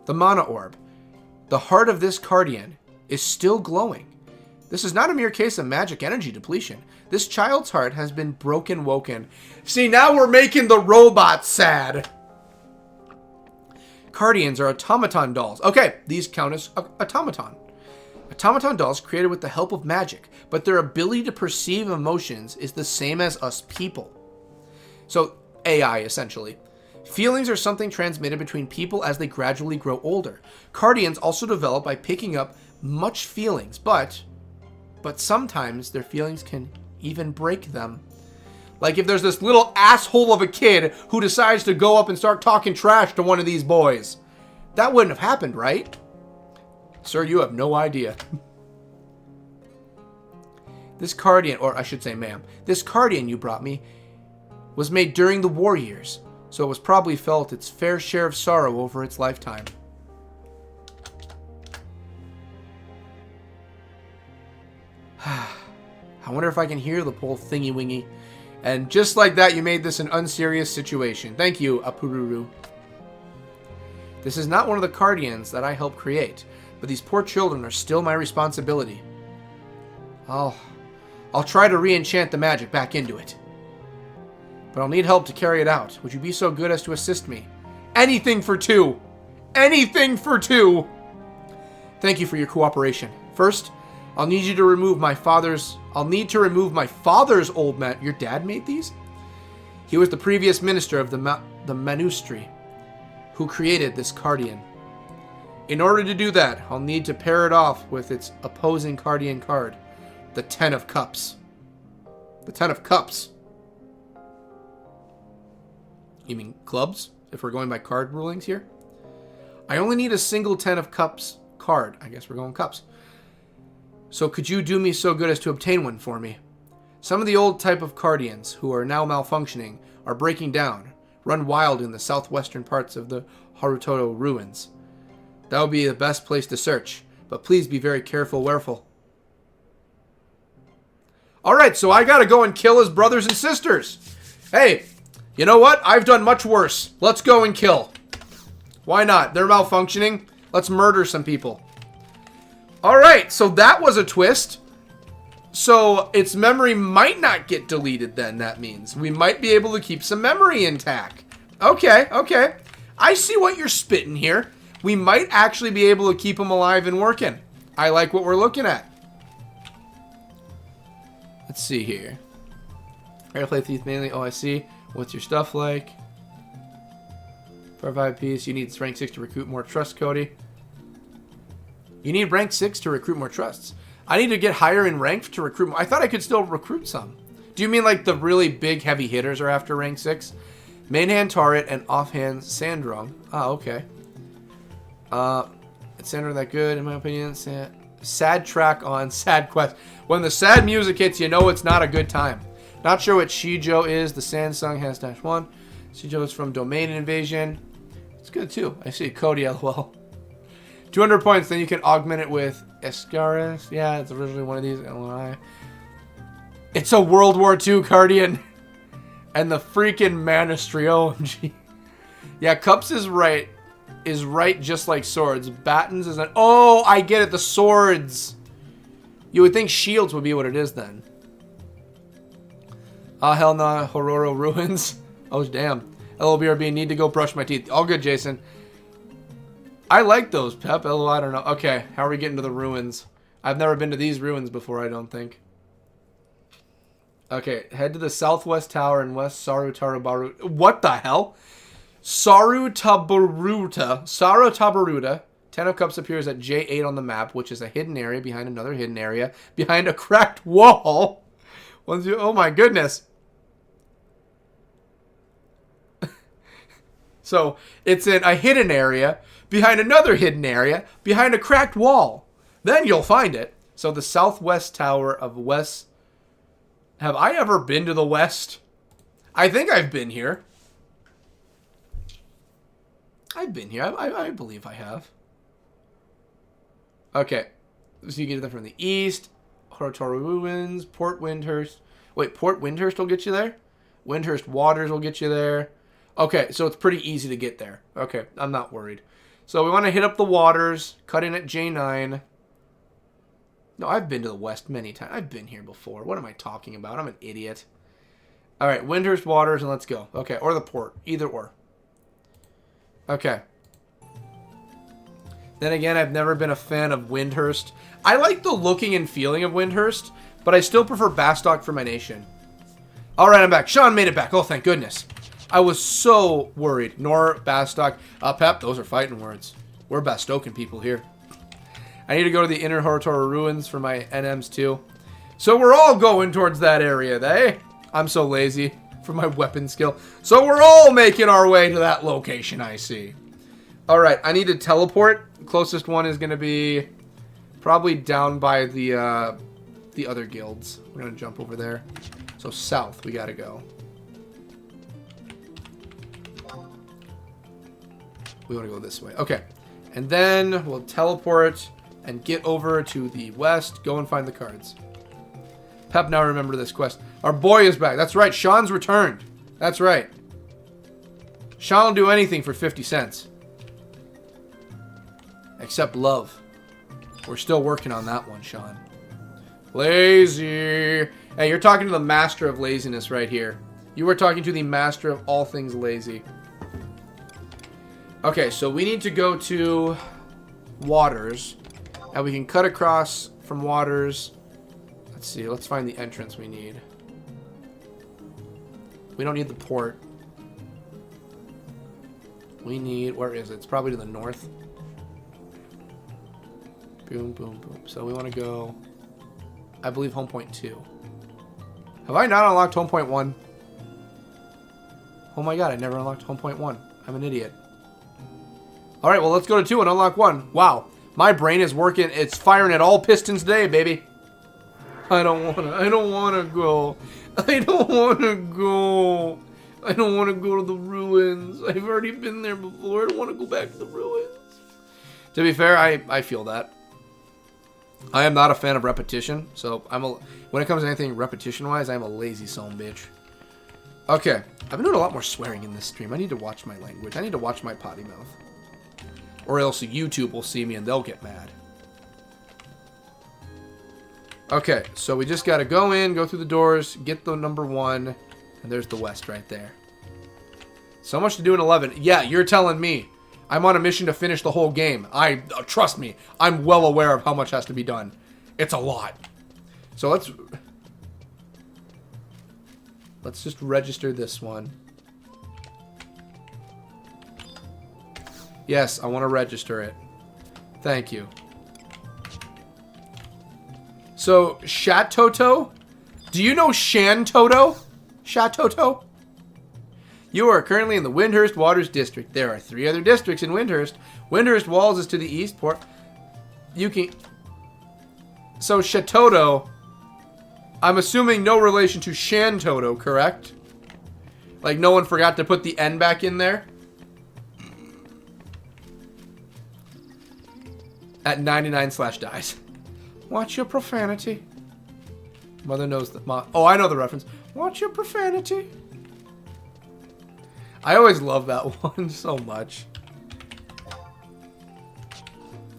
Speaker 1: The Mana Orb. The heart of this Cardian is still glowing. This is not a mere case of magic energy depletion. This child's heart has been broken woken. See, now we're making the robots sad. Cardians are automaton dolls. Okay, these count as automaton. Automaton dolls created with the help of magic, but their ability to perceive emotions is the same as us people. So, AI, essentially. Feelings are something transmitted between people as they gradually grow older. Cardians also develop by picking up much feelings, but sometimes their feelings can even break them. Like if there's this little asshole of a kid who decides to go up and start talking trash to one of these boys. That wouldn't have happened, right? Sir, you have no idea. This Cardian, or I should say ma'am, this Cardian you brought me was made during the war years, so it was probably felt its fair share of sorrow over its lifetime. I wonder if I can hear the pole thingy-wingy. And just like that, you made this an unserious situation. Thank you, Apururu. This is not one of the Cardians that I helped create, but these poor children are still my responsibility. I'll try to re-enchant the magic back into it. But I'll need help to carry it out. Would you be so good as to assist me? Anything for 2! Anything for 2! Thank you for your cooperation. First, I'll need to remove my father's old man. Your dad made these? He was the previous minister of the Manustri, who created this Cardian. In order to do that, I'll need to pair it off with its opposing Cardian card, the 10 of Cups. The 10 of Cups. You mean clubs? If we're going by card rulings here? I only need a single 10 of Cups card. I guess we're going cups. So could you do me so good as to obtain one for me? Some of the old type of Cardians, who are now malfunctioning, are breaking down, run wild in the southwestern parts of the Harutoto ruins. That would be the best place to search, but please be very careful, whereful. Alright, so I gotta go and kill his brothers and sisters. Hey, you know what? I've done much worse. Let's go and kill. Why not? They're malfunctioning. Let's murder some people. Alright, so that was a twist. So its memory might not get deleted then, that means. We might be able to keep some memory intact. Okay, okay. I see what you're spitting here. We might actually be able to keep them alive and working. I like what we're looking at. Let's see here. Airplay thief mainly. Oh, I see. What's your stuff like? For 5 piece, you need rank 6 to recruit more trust, Cody. You need rank 6 to recruit more trusts. I need to get higher in rank to recruit more. I thought I could still recruit some. Do you mean like the really big heavy hitters are after rank 6? Main hand turret and offhand Sandrung. Ah, okay. Is Sandrung that good in my opinion? Sad track on sad quest. When the sad music hits, you know it's not a good time. Not sure what Shijo is. The Sansung has -1. Shijo is from Domain Invasion. It's good too. I see Cody LOL. 200 points, then you can augment it with Escaris. Yeah, it's originally one of these. LI. It's a World War II Guardian. And the freaking Manistry. OMG. Yeah, Cups is right. Is right just like swords. Battens is an... Oh, I get it. The swords. You would think shields would be what it is then. Ah, hell nah. Hororo Ruins. Oh, damn. LOBRB, need to go brush my teeth. All good, Jason. I like those, Pep. LO, I don't know. Okay, how are we getting to the ruins? I've never been to these ruins before, I don't think. Okay, head to the southwest tower and west Sarutabaru. What the hell? Sarutabaruta. 10 of Cups appears at J8 on the map, which is a hidden area behind another hidden area behind a cracked wall. Oh my goodness. So, it's in a hidden area behind another hidden area behind a cracked wall. Then you'll find it. So, the southwest tower of West... Have I ever been to the west? I think I've been here. I've been here. I believe I have. Okay. So you get them from the east. Horotoru Ruins. Port Windhurst. Wait, Port Windhurst will get you there? Windhurst Waters will get you there. Okay, so it's pretty easy to get there. Okay, I'm not worried. So we want to hit up the waters. Cut in at J9. No, I've been to the west many times. I've been here before. What am I talking about? I'm an idiot. All right, Windhurst Waters, and let's go. Okay, or the port. Either or. Okay. Then again, I've never been a fan of Windhurst. I like the looking and feeling of Windhurst, but I still prefer Bastock for my nation. All right, I'm back. Sean made it back. Oh, thank goodness. I was so worried. Nor Bastock. Pep, those are fighting words. We're Bastoken people here. I need to go to the Inner Horotoru Ruins for my NMs too. So we're all going towards that area, eh? I'm so lazy for my weapon skill. So we're all making our way to that location, I see. Alright, I need to teleport. The closest one is going to be probably down by the other guilds. We're going to jump over there. So south, we got to go. We want to go this way. Okay. And then we'll teleport and get over to the west. Go and find the cards. Pep, now remember this quest. Our boy is back. That's right. Sean's returned. That's right. Sean will do anything for 50 cents. Except love. We're still working on that one, Sean. Lazy. Hey, you're talking to the master of laziness right here. You were talking to the master of all things lazy. Okay, so we need to go to Waters. And we can cut across from Waters. Let's see. Let's find the entrance we need. We don't need the port. We need... Where is it? It's probably to the north. Boom, boom, boom. So we want to go... I believe home point 2. Have I not unlocked home point 1? Oh my god, I never unlocked home point 1. I'm an idiot. Alright, well let's go to 2 and unlock 1. Wow. My brain is working. It's firing at all pistons today, baby. I don't want to go. I don't want to go. I don't want to go to the ruins. I've already been there before. I don't want to go back to the ruins. To be fair, I feel that. I am not a fan of repetition. So when it comes to anything repetition-wise, I'm a lazy son bitch. Okay. I've been doing a lot more swearing in this stream. I need to watch my language. I need to watch my potty mouth. Or else YouTube will see me and they'll get mad. Okay, so we just gotta go in, go through the doors, get the number 1, and there's the west right there. So much to do in 11. Yeah, you're telling me. I'm on a mission to finish the whole game. Trust me, I'm well aware of how much has to be done. It's a lot. So let's just register this one. Yes, I want to register it. Thank you. So, Shatoto? Do you know Shantoto? Shatoto? You are currently in the Windhurst Waters District. There are 3 other districts in Windhurst. Windhurst Walls is to the east. You can... So, Shatoto... I'm assuming no relation to Shantoto, correct? Like, no one forgot to put the N back in there? At 99/dies. Watch your profanity. Mother knows that... Oh, I know the reference. Watch your profanity. I always love that one so much.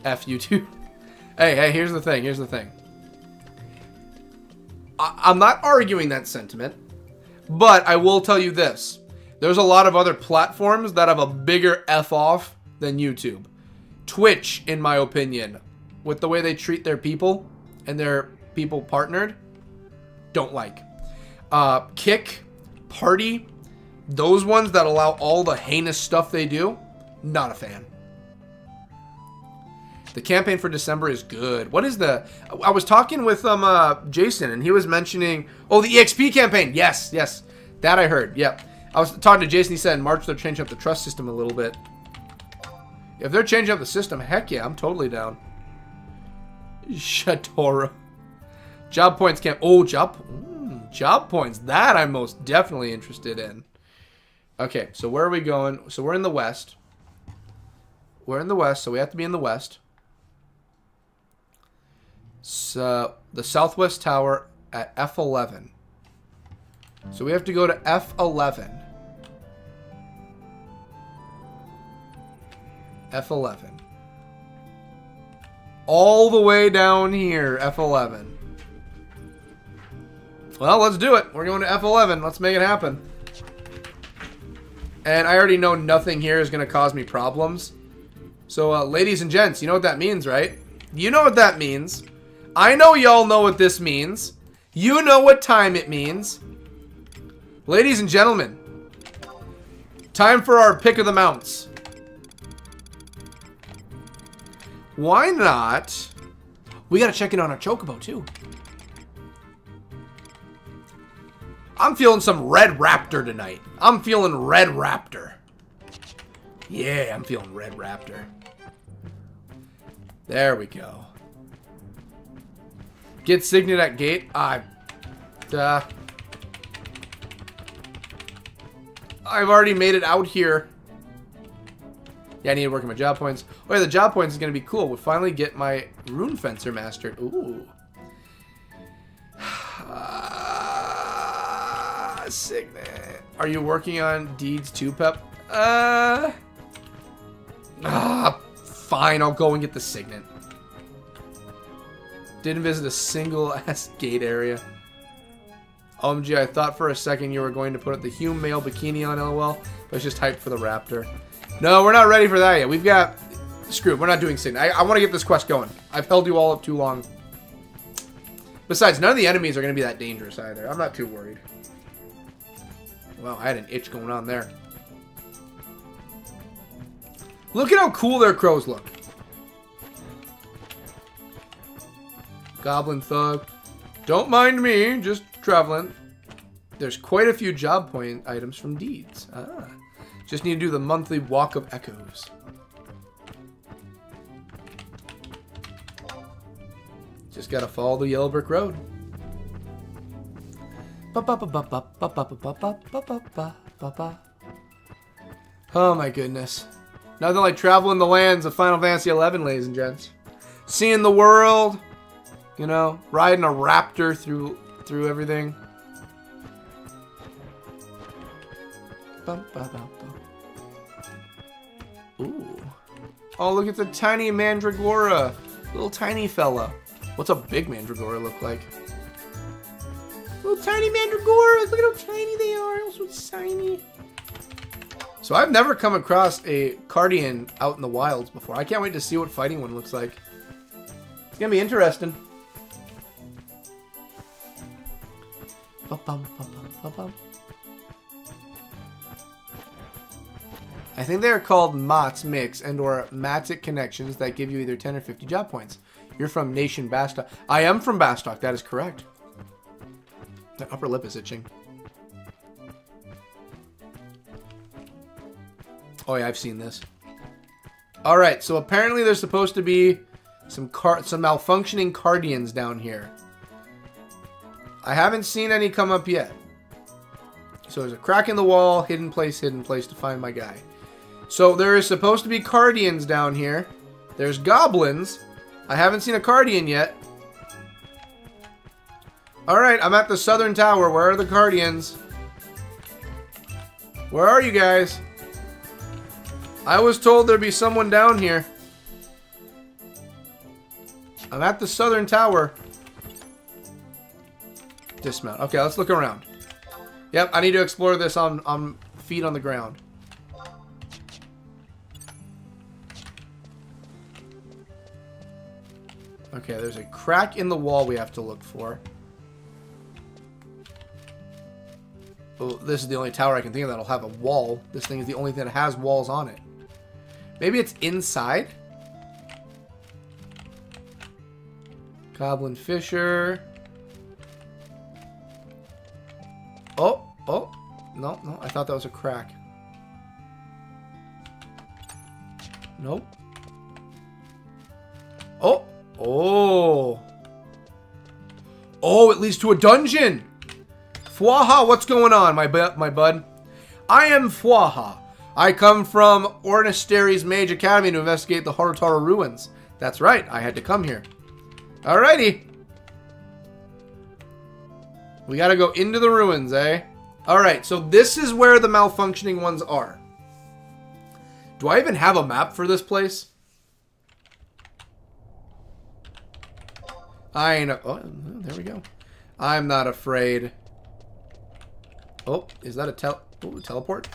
Speaker 1: F you too. Hey, here's the thing. Here's the thing. I'm not arguing that sentiment, but I will tell you this. There's a lot of other platforms that have a bigger F off than YouTube. Twitch, in my opinion, with the way they treat their people and their people partnered, don't like. Kick, Party, those ones that allow all the heinous stuff they do, not a fan. The campaign for December is good. What is the... I was talking with Jason, and he was mentioning... Oh, the EXP campaign. Yes. That I heard. Yep. I was talking to Jason. He said in March they're changing up the trust system a little bit. If they're changing up the system, heck yeah, I'm totally down. Shatora. Job points camp. Oh, job points. That I'm most definitely interested in. Okay, so where are we going? So we're in the west. We're in the west, so we have to be in the west. So the southwest tower at F11. So we have to go to F11. F11. All the way down here, F11. Well, let's do it. We're going to F11. Let's make it happen. And I already know nothing here is going to cause me problems. So, ladies and gents, you know what that means, right? You know what that means. I know y'all know what this means. You know what time it means. Ladies and gentlemen, time for our pick of the mounts. Why not? We gotta check in on our chocobo, too. I'm feeling some Red Raptor tonight. I'm feeling Red Raptor. Yeah, I'm feeling Red Raptor. There we go. Get signet at gate. I've already made it out here. Yeah, I need to work on my job points. Oh yeah, the job points is going to be cool. We'll finally get my Rune Fencer mastered. Ooh. Signet. Are you working on Deeds 2, Pep? Fine, I'll go and get the signet. Didn't visit a single ass gate area. OMG, I thought for a second you were going to put the Hume male bikini on, LOL. But it's just hyped for the Raptor. No, we're not ready for that yet. We've got... Screw it, we're not doing signet. I want to get this quest going. I've held you all up too long. Besides, none of the enemies are going to be that dangerous either. I'm not too worried. Wow, I had an itch going on there. Look at how cool their crows look. Goblin Thug. Don't mind me, just traveling. There's quite a few job point items from Deeds. Just need to do the monthly Walk of Echoes. Just gotta follow the yellow brick road. Oh my goodness. Nothing like traveling the lands of Final Fantasy XI, ladies and gents. Seeing the world, you know, riding a raptor through everything. Ooh. Oh, look at the tiny Mandragora. Little tiny fella. What's a big Mandragora look like? Little tiny Mandragoras. Look at how tiny they are. They're so tiny. So I've never come across a Cardian out in the wilds before. I can't wait to see what fighting one looks like. It's gonna be interesting. I think they are called MOTS mix and or Matic connections that give you either 10 or 50 job points. You're from Nation Bastock. I am from Bastock. That is correct. The upper lip is itching. Oh yeah, I've seen this. All right, so apparently there's supposed to be some malfunctioning Cardians down here. I haven't seen any come up yet. So there's a crack in the wall, hidden place to find my guy. So there is supposed to be Cardians down here. There's goblins. I haven't seen a Cardian yet. Alright, I'm at the southern tower. Where are the Cardians? Where are you guys? I was told there'd be someone down here. I'm at the southern tower. Dismount. Okay, let's look around. Yep, I need to explore this on feet on the ground. Okay, there's a crack in the wall we have to look for. Oh, this is the only tower I can think of that'll have a wall. This thing is the only thing that has walls on it. Maybe it's inside? Goblin Fisher. Oh, no, I thought that was a crack. Nope. Oh, it leads to a dungeon. Fwaha, what's going on, my bud? I am Fwaha. I come from Ornistery's Mage Academy to investigate the Harutara ruins. That's right, I had to come here. Alrighty. We gotta go into the ruins, eh? Alright, so this is where the malfunctioning ones are. Do I even have a map for this place? I ain't oh, there we go. I'm not afraid. Oh, is that a teleport?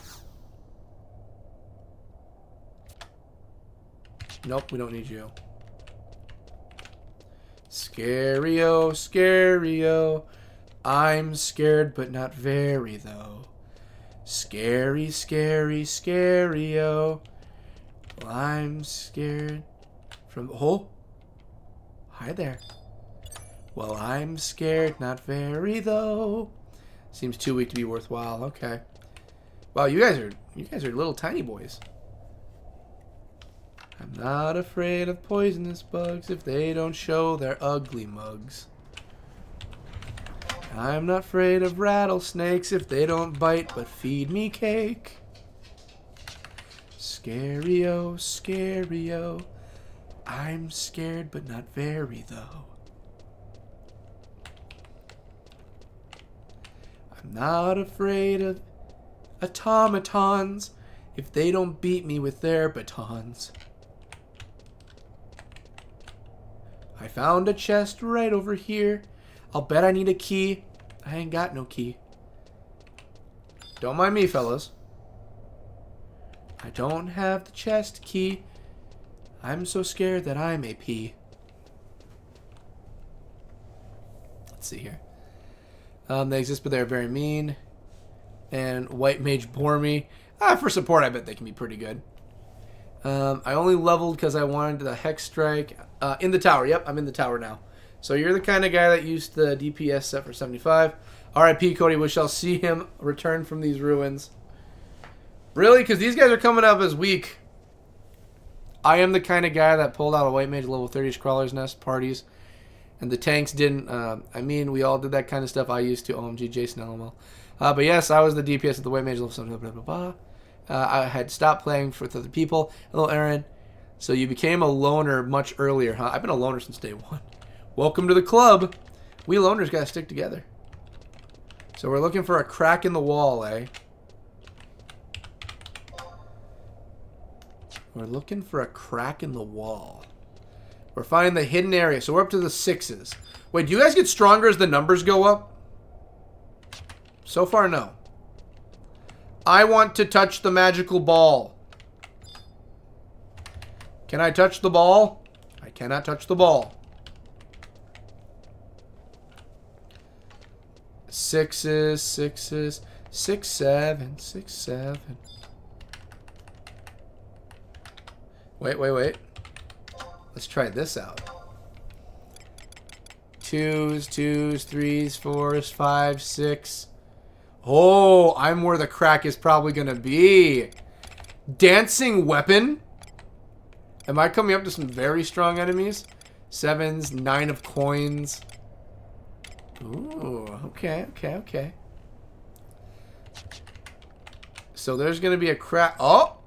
Speaker 1: Nope, we don't need you. Scario, Scario. I'm scared, but not very, though. Scary, scary, Scario. Well, I'm scared from... Oh! Hi there. Well, I'm scared, not very, though. Seems too weak to be worthwhile. Okay. Wow, you guys are little tiny boys. I'm not afraid of poisonous bugs if they don't show their ugly mugs. I'm not afraid of rattlesnakes if they don't bite but feed me cake. Scario, Scario. I'm scared but not very, though. I'm not afraid of automatons if they don't beat me with their batons. I found a chest right over here. I'll bet I need a key. I ain't got no key. Don't mind me, fellas. I don't have the chest key. I'm so scared that I may pee. Let's see here. They exist, but they're very mean. And White Mage bore me. For support, I bet they can be pretty good. I only leveled because I wanted the Hex Strike. In the tower. Yep, I'm in the tower now. So you're the kind of guy that used the DPS set for 75. R.I.P. Cody. We shall see him return from these ruins. Really? Because these guys are coming up as weak. I am the kind of guy that pulled out a White Mage level 30 Crawler's Nest parties. And the tanks didn't. I mean, we all did that kind of stuff. I used to. OMG, Jason LML. But yes, I was the DPS at the White Mage level 70. Blah, blah, blah. I had stopped playing for other people. Hello, Aaron. So you became a loner much earlier, huh? I've been a loner since day one. Welcome to the club. We loners gotta stick together. So we're looking for a crack in the wall, eh? We're looking for a crack in the wall. We're finding the hidden area. So we're up to the 6s. Wait, do you guys get stronger as the numbers go up? So far, no. I want to touch the magical ball. Can I touch the ball? I cannot touch the ball. 6s, 6s, 6, 7, 6, 7. Wait. Let's try this out. 2s, 3s, 4s, 5, 6. Oh, I'm where the crack is probably going to be. Dancing weapon. Am I coming up to some very strong enemies? 7s, 9 of coins. Ooh, okay. So there's going to be a crack. Oh!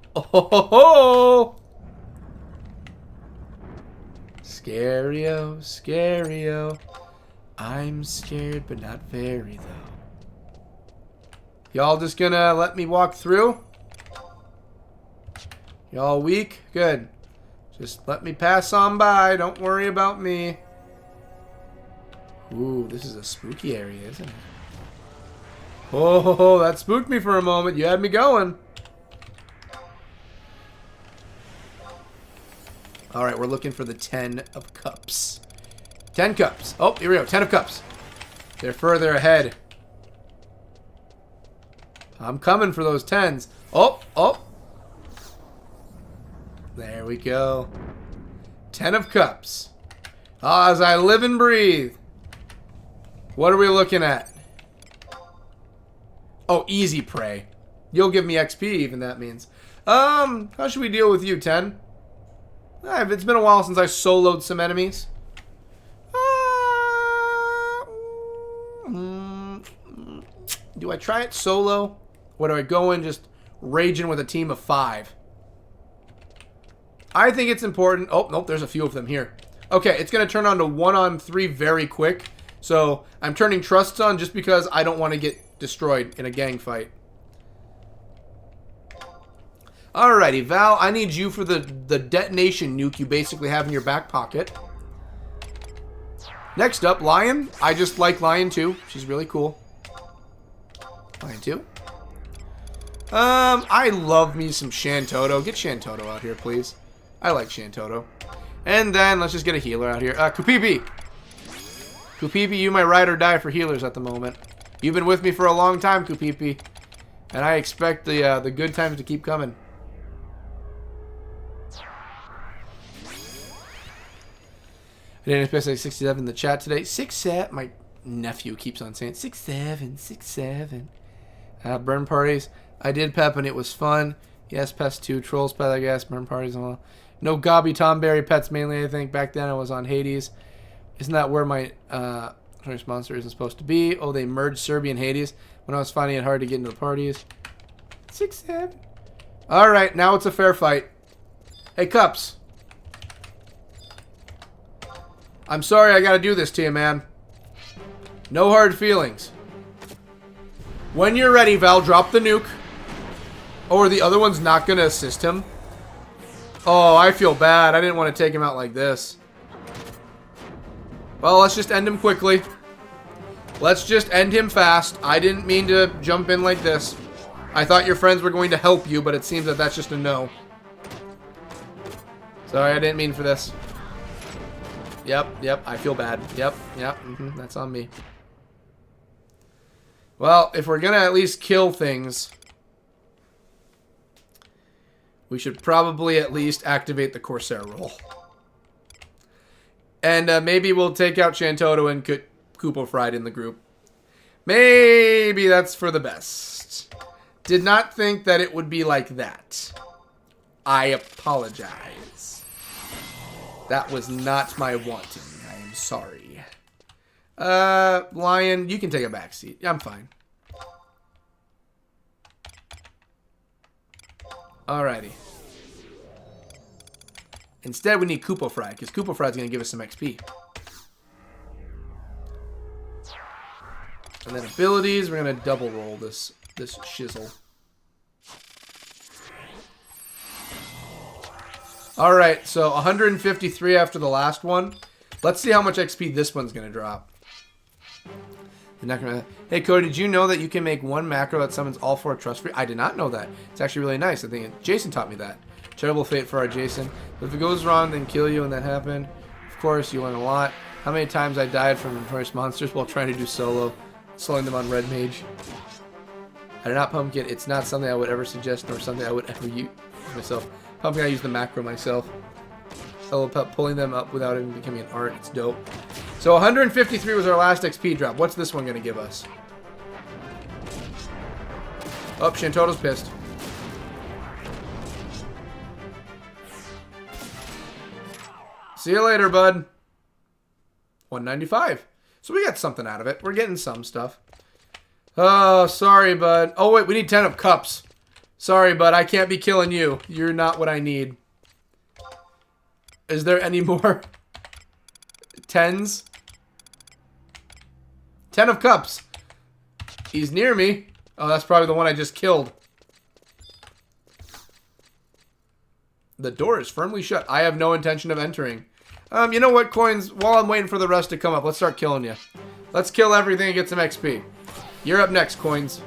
Speaker 1: Scario. I'm scared, but not very, though. Y'all just gonna let me walk through? Y'all weak? Good. Just let me pass on by. Don't worry about me. Ooh, this is a spooky area, isn't it? Oh, that spooked me for a moment. You had me going. Alright, we're looking for the 10 of cups. 10 cups. Oh, here we go. 10 of cups. They're further ahead. I'm coming for those 10s. Oh. There we go. 10 of cups. Ah, as I live and breathe. What are we looking at? Oh, easy prey. You'll give me XP, even that means. How should we deal with you, 10? It's been a while since I soloed some enemies. Do I try it solo? Or do I go in just raging with a team of 5? I think it's important. Oh, nope, there's a few of them here. Okay, it's going to turn on to 1-on-3 very quick. So, I'm turning trusts on just because I don't want to get destroyed in a gang fight. Alrighty, Val, I need you for the detonation nuke you basically have in your back pocket. Next up, Lion. I just like Lion too. She's really cool. Lion 2. I love me some Shantoto. Get Shantoto out here, please. I like Shantoto. And then let's just get a healer out here. Kupipi. Kupipi, you my ride or die for healers at the moment. You've been with me for a long time, Kupipi. And I expect the good times to keep coming. I didn't expect like 67 in the chat today. 6-7. My nephew keeps on saying 6-7. Burn parties. I did Pep and it was fun. Yes, Pest 2. Trolls, Pet, I guess. Burn parties and all. No Gobby Tomberry pets mainly, I think. Back then I was on Hades. Isn't that where my first monster isn't supposed to be? Oh, they merged Serbia and Hades when I was finding it hard to get into the parties. 6-7. Alright, now it's a fair fight. Hey, Cups. I'm sorry I gotta do this to you, man. No hard feelings. When you're ready, Val, drop the nuke. Oh, are the other ones not gonna assist him? Oh, I feel bad. I didn't want to take him out like this. Well, let's just end him quickly. Let's just end him fast. I didn't mean to jump in like this. I thought your friends were going to help you, but it seems that that's just a no. Sorry, I didn't mean for this. Yep, I feel bad. Yep, that's on me. Well, if we're gonna at least kill things, we should probably at least activate the Corsair roll. And maybe we'll take out Shantoto and Koopo Fried in the group. Maybe that's for the best. Did not think that it would be like that. I apologize. That was not my wanting. I am sorry. Lion, you can take a back seat. I'm fine. Alrighty. Instead, we need Koopo Fried, because Koopo Fried's going to give us some XP. And then abilities, we're going to double roll this shizzle. Alright, so 153 after the last one. Let's see how much XP this one's going to drop. Hey, Cody, did you know that you can make one macro that summons all 4 trust free? I did not know that. It's actually really nice. I think Jason taught me that. Terrible fate for our Jason. But if it goes wrong, then kill you, and that happened. Of course, you learn a lot. How many times I died from notorious monsters while trying to do solo, slowing them on Red Mage. I did not pumpkin. It's not something I would ever suggest, nor something I would ever use myself. I'm gonna use the macro myself. I love pulling them up without even becoming an art. It's dope. So 153 was our last XP drop. What's this one gonna give us? Oh, Shantoto's pissed. See you later, bud. 195. So we got something out of it. We're getting some stuff. Oh, sorry, bud. Oh, wait, we need 10 of cups. Sorry, bud. I can't be killing you. You're not what I need. Is there any more 10s? 10 of cups. He's near me. Oh, that's probably the one I just killed. The door is firmly shut. I have no intention of entering. You know what, Coins? While I'm waiting for the rest to come up, let's start killing you. Let's kill everything and get some XP. You're up next, Coins.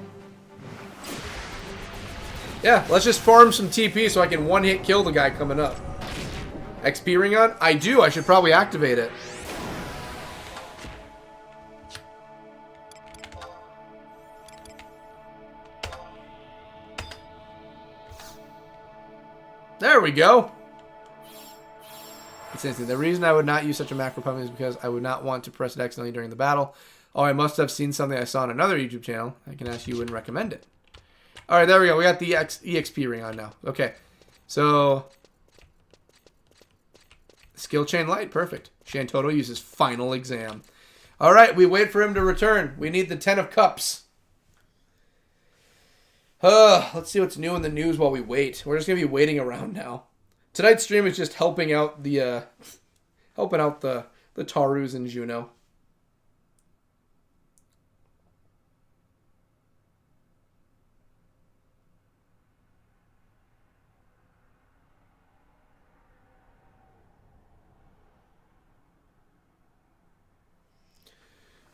Speaker 1: Yeah, let's just farm some TP so I can one-hit kill the guy coming up. XP ring on? I do. I should probably activate it. There we go. It's instant. The reason I would not use such a macro pump is because I would not want to press it accidentally during the battle. Oh, I must have seen something I saw on another YouTube channel. I can ask you and recommend it. Alright, there we go. We got the EXP ring on now. Okay. So, skill chain light. Perfect. Shantoto uses final exam. Alright, we wait for him to return. We need the 10 of cups. Let's see what's new in the news while we wait. We're just going to be waiting around now. Tonight's stream is just helping out the Tarus and Juno.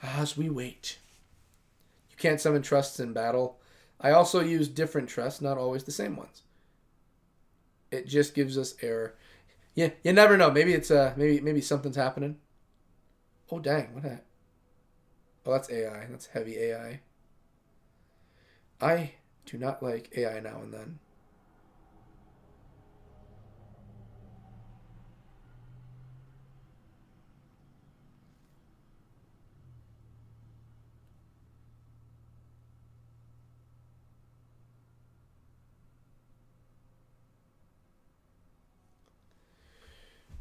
Speaker 1: As we wait. You can't summon trusts in battle. I also use different trusts, not always the same ones. It just gives us error. Yeah, you never know. Maybe it's maybe something's happening. Oh dang, what that? Oh, that's AI. That's heavy AI. I do not like AI now and then.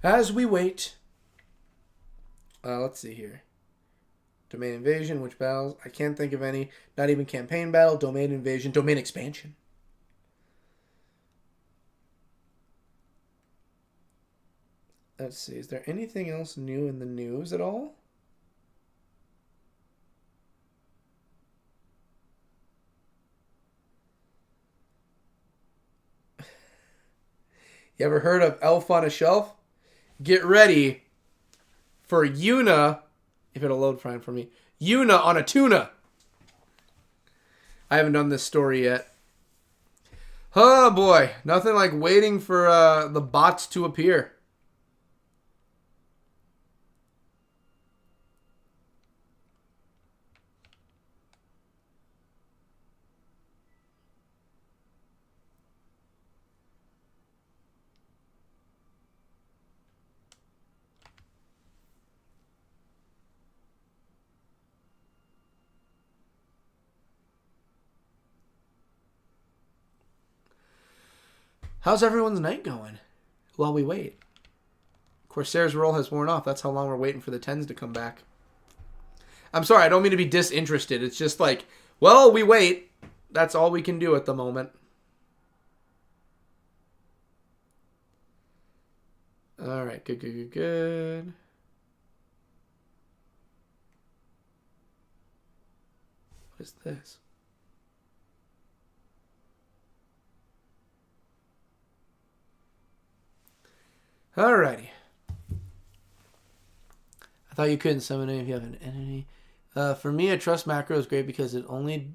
Speaker 1: As we wait, let's see here. Domain invasion, which battles? I can't think of any. Not even campaign battle, domain invasion, domain expansion. Let's see, is there anything else new in the news at all? You ever heard of Elf on a Shelf? Get ready for Yuna, if it'll load fine for me, Yuna on a tuna. I haven't done this story yet. Oh boy, nothing like waiting for the bots to appear. How's everyone's night going while we wait? Corsair's role has worn off. That's how long we're waiting for the 10s to come back. I'm sorry, I don't mean to be disinterested. It's just like, well, we wait. That's all we can do at the moment. All right, good. What is this? Alrighty. I thought you couldn't summon it if you have an enemy. For me, a trust macro is great because it's only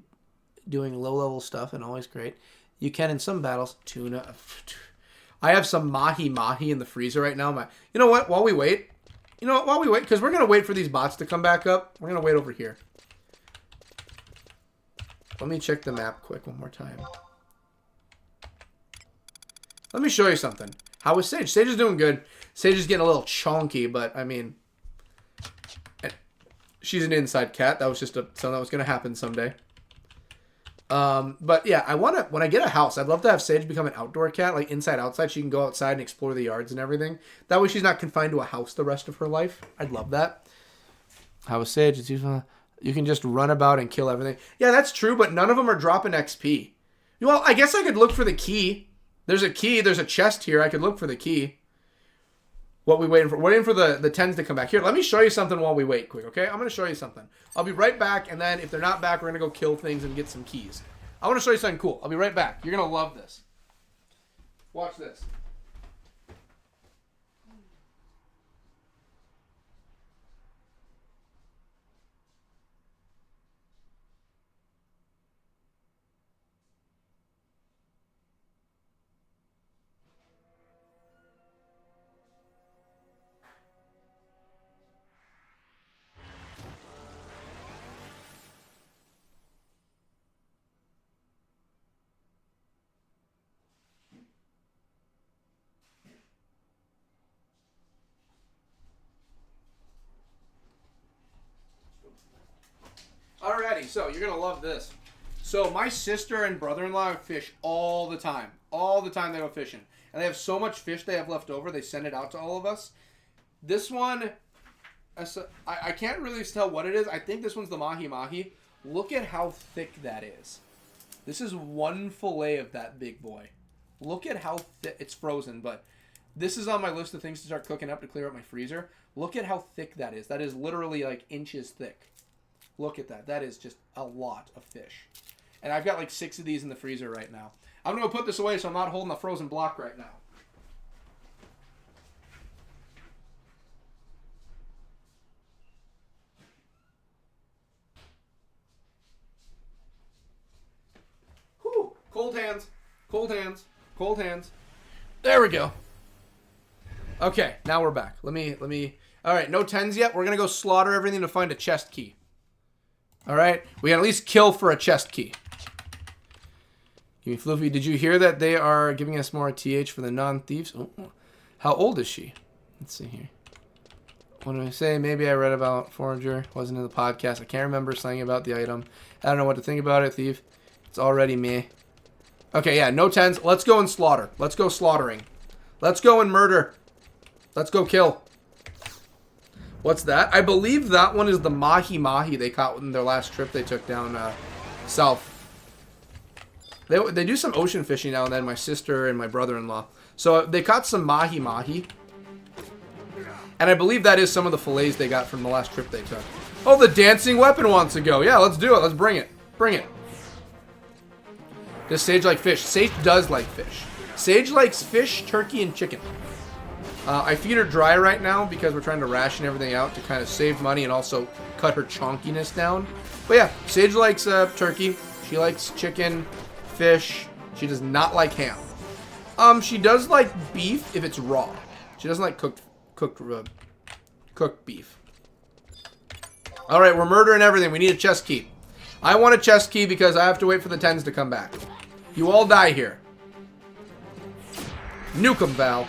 Speaker 1: doing low-level stuff and always great. You can in some battles. Tuna. I have some mahi in the freezer right now. You know what? While we wait, because we're going to wait for these bots to come back up. We're going to wait over here. Let me check the map quick one more time. Let me show you something. How is Sage? Sage is doing good. Sage is getting a little chonky, but I mean, she's an inside cat. That was just something that was going to happen someday. But yeah, when I get a house, I'd love to have Sage become an outdoor cat, like inside, outside. She can go outside and explore the yards and everything. That way she's not confined to a house the rest of her life. I'd love that. How is Sage? It's useful. You can just run about and kill everything. Yeah, that's true, but none of them are dropping XP. Well, I guess I could look for the key. There's a key. There's a chest here. I could look for the key. What we waiting for? We're waiting for the 10s to come back. Here, let me show you something while we wait quick, okay? I'm going to show you something. I'll be right back, and then if they're not back, we're going to go kill things and get some keys. I want to show you something cool. I'll be right back. You're going to love this. Watch this. Alrighty, so you're going to love this. So my sister and brother-in-law fish all the time. All the time they go fishing. And they have so much fish they have left over, they send it out to all of us. This one, I can't really tell what it is. I think this one's the mahi-mahi. Look at how thick that is. This is one fillet of that big boy. Look at how thick. It's frozen, but this is on my list of things to start cooking up to clear out my freezer. Look at how thick that is. That is literally like inches thick. Look at that. That is just a lot of fish. And I've got like 6 of these in the freezer right now. I'm going to put this away so I'm not holding the frozen block right now. Whew. Cold hands. Cold hands. Cold hands. There we go. Okay, now we're back. Let me. All right, no 10s yet. We're going to go slaughter everything to find a chest key. All right, we can at least kill for a chest key. Give me Floofy. Did you hear that they are giving us more TH for the non-thieves? Oh, how old is she? Let's see here. What did I say? Maybe I read about Forager. Wasn't in the podcast. I can't remember saying about the item. I don't know what to think about it, Thief. It's already me. Okay, yeah, no 10s. Let's go and slaughter. Let's go slaughtering. Let's go and murder. Let's go kill. What's that? I believe that one is the mahi-mahi they caught in their last trip they took down south. They do some ocean fishing now and then, my sister and my brother-in-law. So they caught some mahi-mahi. And I believe that is some of the fillets they got from the last trip they took. Oh, the dancing weapon wants to go. Yeah, let's do it. Let's bring it. Bring it. Does Sage like fish? Sage does like fish. Sage likes fish, turkey, and chicken. I feed her dry right now because we're trying to ration everything out to kind of save money and also cut her chonkiness down. But yeah, Sage likes turkey. She likes chicken, fish. She does not like ham. She does like beef if it's raw. She doesn't like cooked beef. All right, we're murdering everything. We need a chest key. I want a chest key because I have to wait for the 10s to come back. You all die here. Nuke 'em, Val.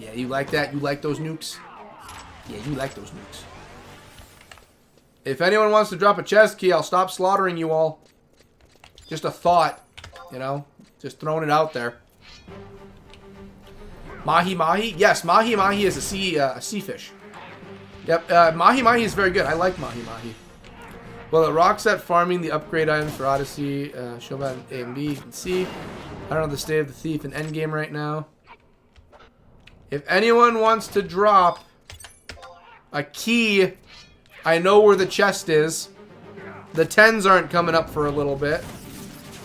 Speaker 1: Yeah, you like that? You like those nukes? Yeah, you like those nukes. If anyone wants to drop a chest key, I'll stop slaughtering you all. Just a thought, you know? Just throwing it out there. Mahi-mahi? Yes, mahi-mahi is a sea fish. Yep, mahi-mahi is very good. I like mahi-mahi. Well, the rocks at farming the upgrade items for Odyssey, show about A and B, you can see. I don't know the state of the thief in endgame right now. If anyone wants to drop a key, I know where the chest is. The 10s aren't coming up for a little bit.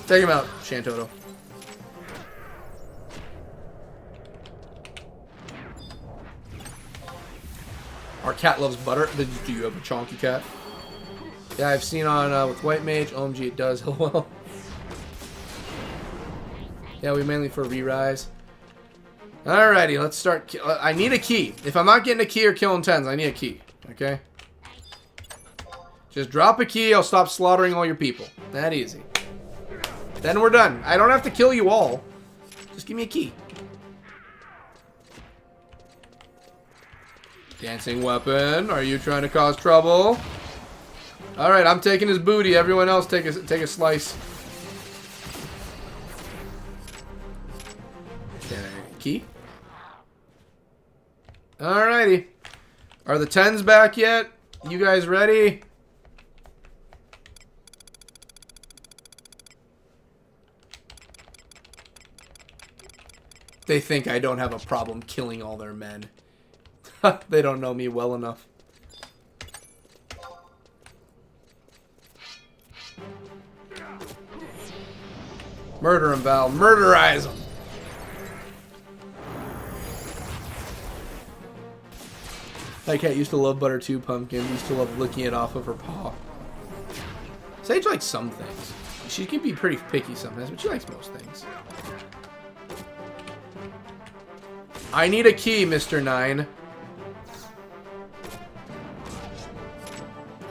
Speaker 1: Take him out, Shantoto. Our cat loves butter. Do you have a chonky cat? Yeah, I've seen on with White Mage. OMG, it does. Oh well. Yeah, we mainly for re-rise. Alrighty, let's start. I need a key. If I'm not getting a key or killing 10s, I need a key. Okay? Just drop a key, I'll stop slaughtering all your people. That easy. Then we're done. I don't have to kill you all. Just give me a key. Dancing weapon. Are you trying to cause trouble? Alright, I'm taking his booty. Everyone else take a slice. Okay, key. Alrighty. Are the 10s back yet? You guys ready? They think I don't have a problem killing all their men. They don't know me well enough. Murder him, Val. Murderize him. My cat used to love butter too, Pumpkin. Used to love licking it off of her paw. Sage likes some things. She can be pretty picky sometimes, but she likes most things. I need a key, Mr. 9.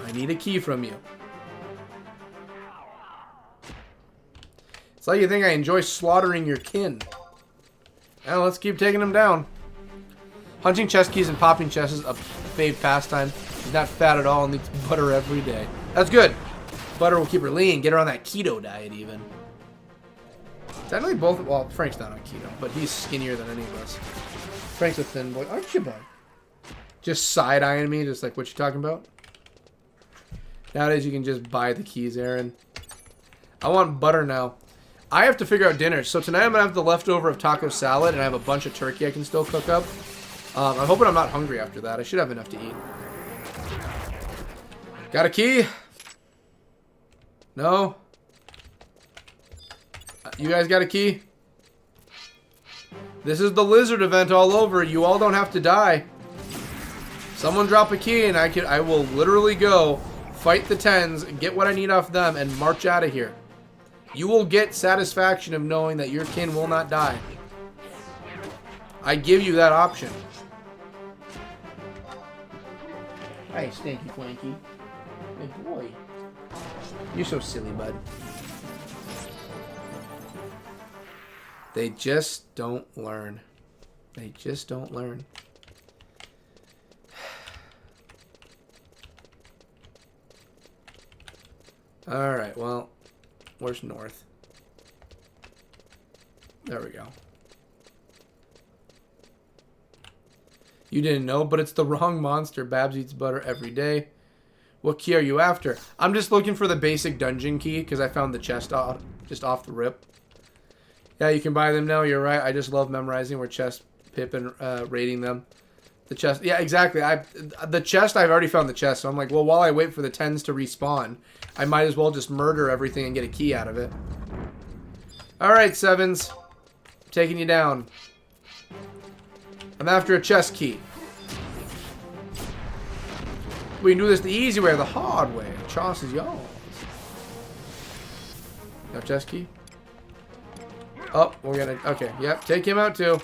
Speaker 1: I need a key from you. It's like you think I enjoy slaughtering your kin. Well, let's keep taking them down. Hunting chest keys and popping chests is a fave pastime. She's not fat at all and eats butter every day. That's good. Butter will keep her lean. Get her on that keto diet even. Technically both, well, Frank's not on keto, but he's skinnier than any of us. Frank's a thin boy. Aren't you, bud? Just side-eyeing me, just like what you talking about? Nowadays you can just buy the keys, Aaron. I want butter now. I have to figure out dinner. So tonight I'm going to have the leftover of taco salad, and I have a bunch of turkey I can still cook up. I'm hoping I'm not hungry after that. I should have enough to eat. Got a key? No? You guys got a key? This is the lizard event all over. You all don't have to die. Someone drop a key, and I will literally go fight the 10s, get what I need off them, and march out of here. You will get satisfaction of knowing that your kin will not die. I give you that option. Hey, Stinky Flanky. Good boy. You're so silly, bud. They just don't learn. They just don't learn. Alright, well, where's north? There we go. You didn't know, but it's the wrong monster. Babs eats butter every day. What key are you after? I'm just looking for the basic dungeon key because I found the chest just off the rip. Yeah, you can buy them now. You're right. I just love memorizing where chest, pip, and rating them. The chest. Yeah, exactly. The chest, I've already found the chest. So I'm like, well, while I wait for the 10s to respawn, I might as well just murder everything and get a key out of it. All right, 7s. I'm taking you down. I'm after a chest key. We can do this the easy way or the hard way. Choss is yours. No chest key? Oh, we're gonna... Okay, yep. Take him out too.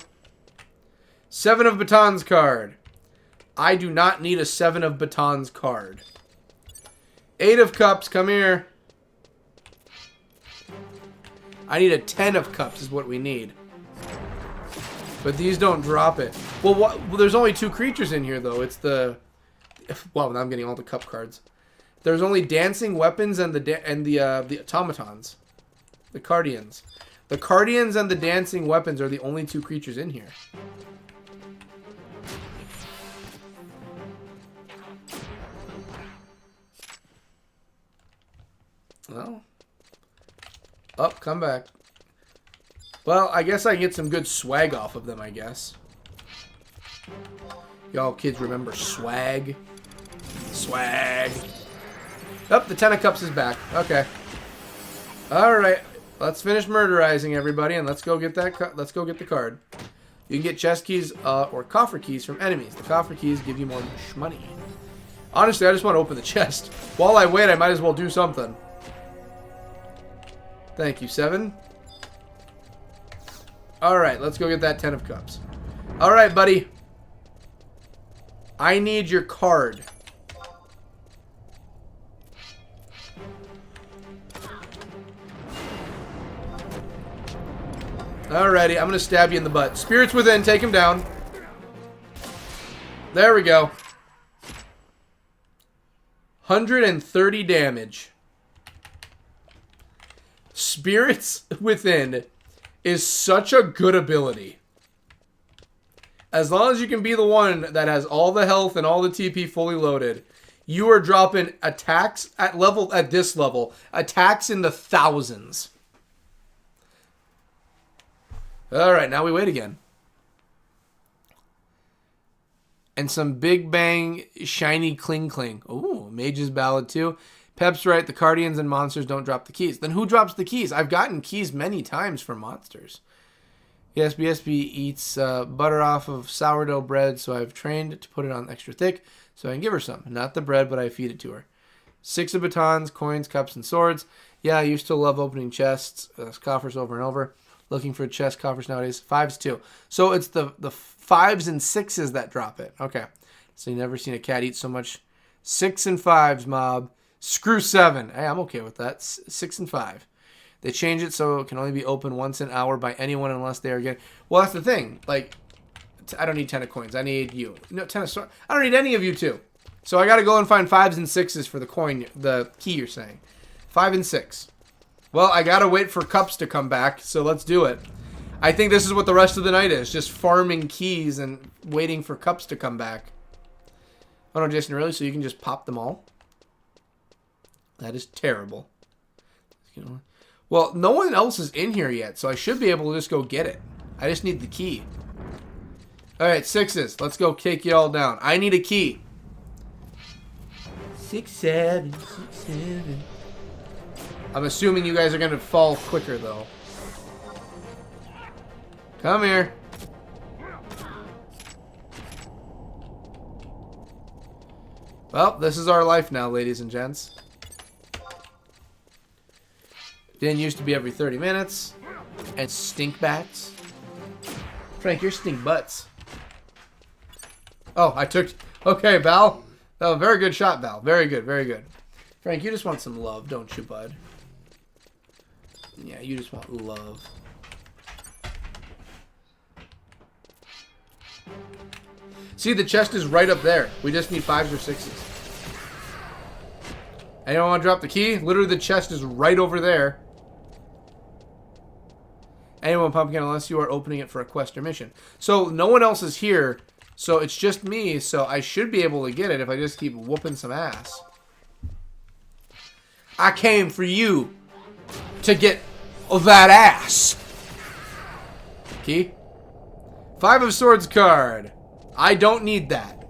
Speaker 1: 7 of Batons card. I do not need a 7 of Batons card. 8 of Cups, come here. I need a 10 of Cups is what we need. But these don't drop it. Well, well, there's only 2 creatures in here, though. It's the... Wow, now I'm getting all the cup cards. There's only dancing weapons and the automatons. The Cardians. The Cardians and the dancing weapons are the only 2 creatures in here. Well. Oh, come back. Well, I guess I can get some good swag off of them, I guess. Y'all kids remember swag? Swag. Oh, the 10 of Cups is back. Okay. Alright. Let's finish murderizing everybody and let's go get that. Let's go get the card. You can get chest keys or coffer keys from enemies. The coffer keys give you more money. Honestly, I just want to open the chest. While I wait, I might as well do something. Thank you, 7. Alright, let's go get that 10 of Cups. Alright, buddy. I need your card. Alrighty, I'm gonna stab you in the butt. Spirits within, take him down. There we go. 130 damage. Spirits within is such a good ability. As long as you can be the one that has all the health and all the TP fully loaded, you are dropping attacks at this level, attacks in the thousands. Alright, now we wait again. And some Big Bang shiny cling cling. Ooh, Mage's Ballad too. Pep's right, the Cardians and monsters don't drop the keys. Then who drops the keys? I've gotten keys many times from monsters. Yes, BSB eats butter off of sourdough bread, so I've trained to put it on extra thick so I can give her some. Not the bread, but I feed it to her. 6 of batons, coins, cups, and swords. Yeah, I used to love opening chests, coffers over and over. Looking for chest coffers nowadays. 5s too. So it's the 5s and 6s that drop it. Okay. So you never seen a cat eat so much. 6 and 5s, mob. Screw 7. Hey, I'm okay with that. 6 and 5. They change it so it can only be opened once an hour by anyone unless they are getting... Well, that's the thing. Like, I don't need 10 of coins. I need you. No, 10 of swords. I don't need any of you two. So I got to go and find 5s and 6s for the coin, the key you're saying. 5 and 6. Well, I gotta wait for cups to come back, so let's do it. I think this is what the rest of the night is. Just farming keys and waiting for cups to come back. Oh no, Jason, really? So you can just pop them all? That is terrible. Well, no one else is in here yet, so I should be able to just go get it. I just need the key. Alright, 6s. Let's go take you all down. I need a key. 6, 7, 6, 7. I'm assuming you guys are going to fall quicker, though. Come here. Well, this is our life now, ladies and gents. Didn't used to be every 30 minutes. And stink bats. Frank, you're stink butts. Oh, I took... Okay, Val. Oh, very good shot, Val. Very good, very good. Frank, you just want some love, don't you, bud? Yeah, you just want love. See, the chest is right up there. We just need 5s or 6s. Anyone want to drop the key? Literally, the chest is right over there. Anyone, Pumpkin, unless you are opening it for a quest or mission. So, no one else is here. So, it's just me. So, I should be able to get it if I just keep whooping some ass. I came for you to get that ass. Key. 5 of Swords card. I don't need that.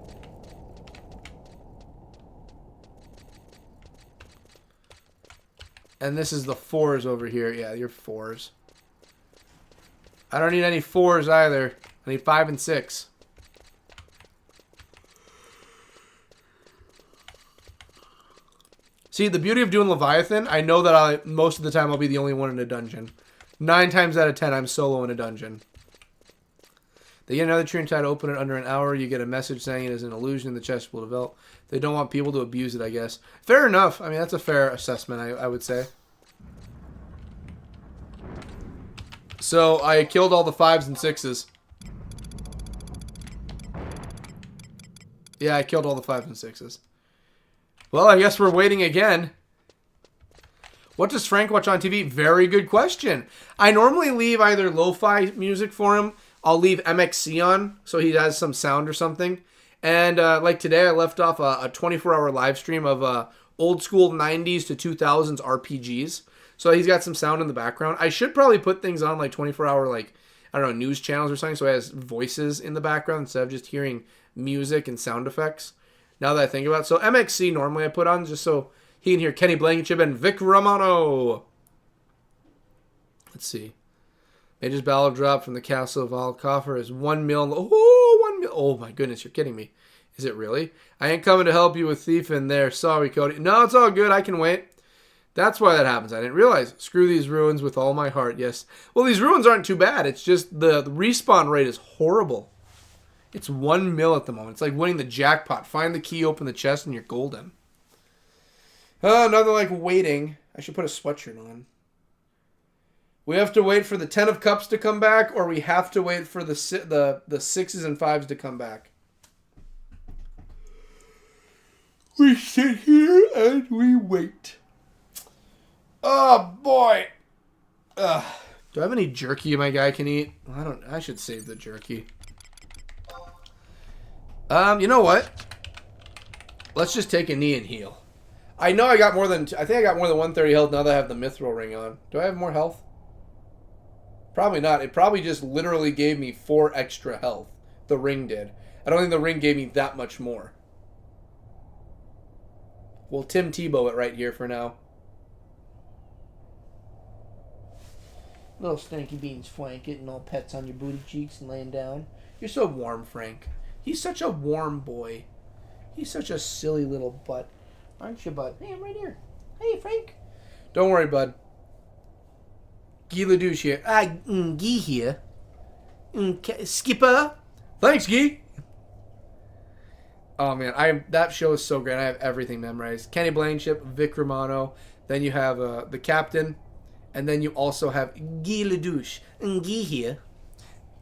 Speaker 1: And this is the 4s over here. Yeah, you're 4s. I don't need any 4s either. I need 5 and 6. See, the beauty of doing Leviathan, I know that most of the time I'll be the only one in a dungeon. 9 times out of 10, I'm solo in a dungeon. They get another tree and try to open it under an hour. You get a message saying it is an illusion. The chest will develop. They don't want people to abuse it, I guess. Fair enough. I mean, that's a fair assessment, I would say. So, I killed all the 5s and 6s. Yeah, I killed all the 5s and 6s. Well, I guess we're waiting again. What does Frank watch on TV? Very good question. I normally leave either lo-fi music for him. I'll leave MXC on so he has some sound or something. And like today, I left off a 24-hour live stream of old school 90s to 2000s RPGs. So he's got some sound in the background. I should probably put things on like 24-hour, like, I don't know, news channels or something so he has voices in the background instead of just hearing music and sound effects. Now that I think about it. So MXC normally I put on just so he can hear Kenny Blankenship and Vic Romano. Let's see. Mage's Ballad drop from the Castle of All Coffer is 1 mil. Oh, 1 mil. Oh my goodness, you're kidding me. Is it really? I ain't coming to help you with Thief in there. Sorry, Cody. No, it's all good. I can wait. That's why that happens. I didn't realize. Screw these ruins with all my heart. Yes. Well, these ruins aren't too bad. It's just the respawn rate is horrible. It's 1 mil at the moment. It's like winning the jackpot. Find the key, open the chest, and you're golden. Oh, nothing like waiting. I should put a sweatshirt on. We have to wait for the 10 of cups to come back, or we have to wait for the 6s and 5s to come back. We sit here and we wait. Oh boy. Do I have any jerky my guy can eat? I should save the jerky. You know what? Let's just take a knee and heal. I know I think I got more than 130 health now that I have the mithril ring on. Do I have more health? Probably not. It probably just literally gave me 4 extra health. The ring did. I don't think the ring gave me that much more. We'll Tim Tebow it right here for now.
Speaker 2: Little stanky beans flank, getting all pets on your booty cheeks and laying down.
Speaker 1: You're so warm, Frank. He's such a warm boy. He's such a silly little butt. Aren't you, bud?
Speaker 2: Hey, I'm right here. Hey, Frank.
Speaker 1: Don't worry, bud. Guy Ledouche here.
Speaker 2: Guy here. Skipper.
Speaker 1: Thanks, Guy. Oh, man. That show is so great. I have everything memorized. Kenny Blankenship, Vic Romano. Then you have the captain. And then you also have Guy Ledouche.
Speaker 2: Guy here.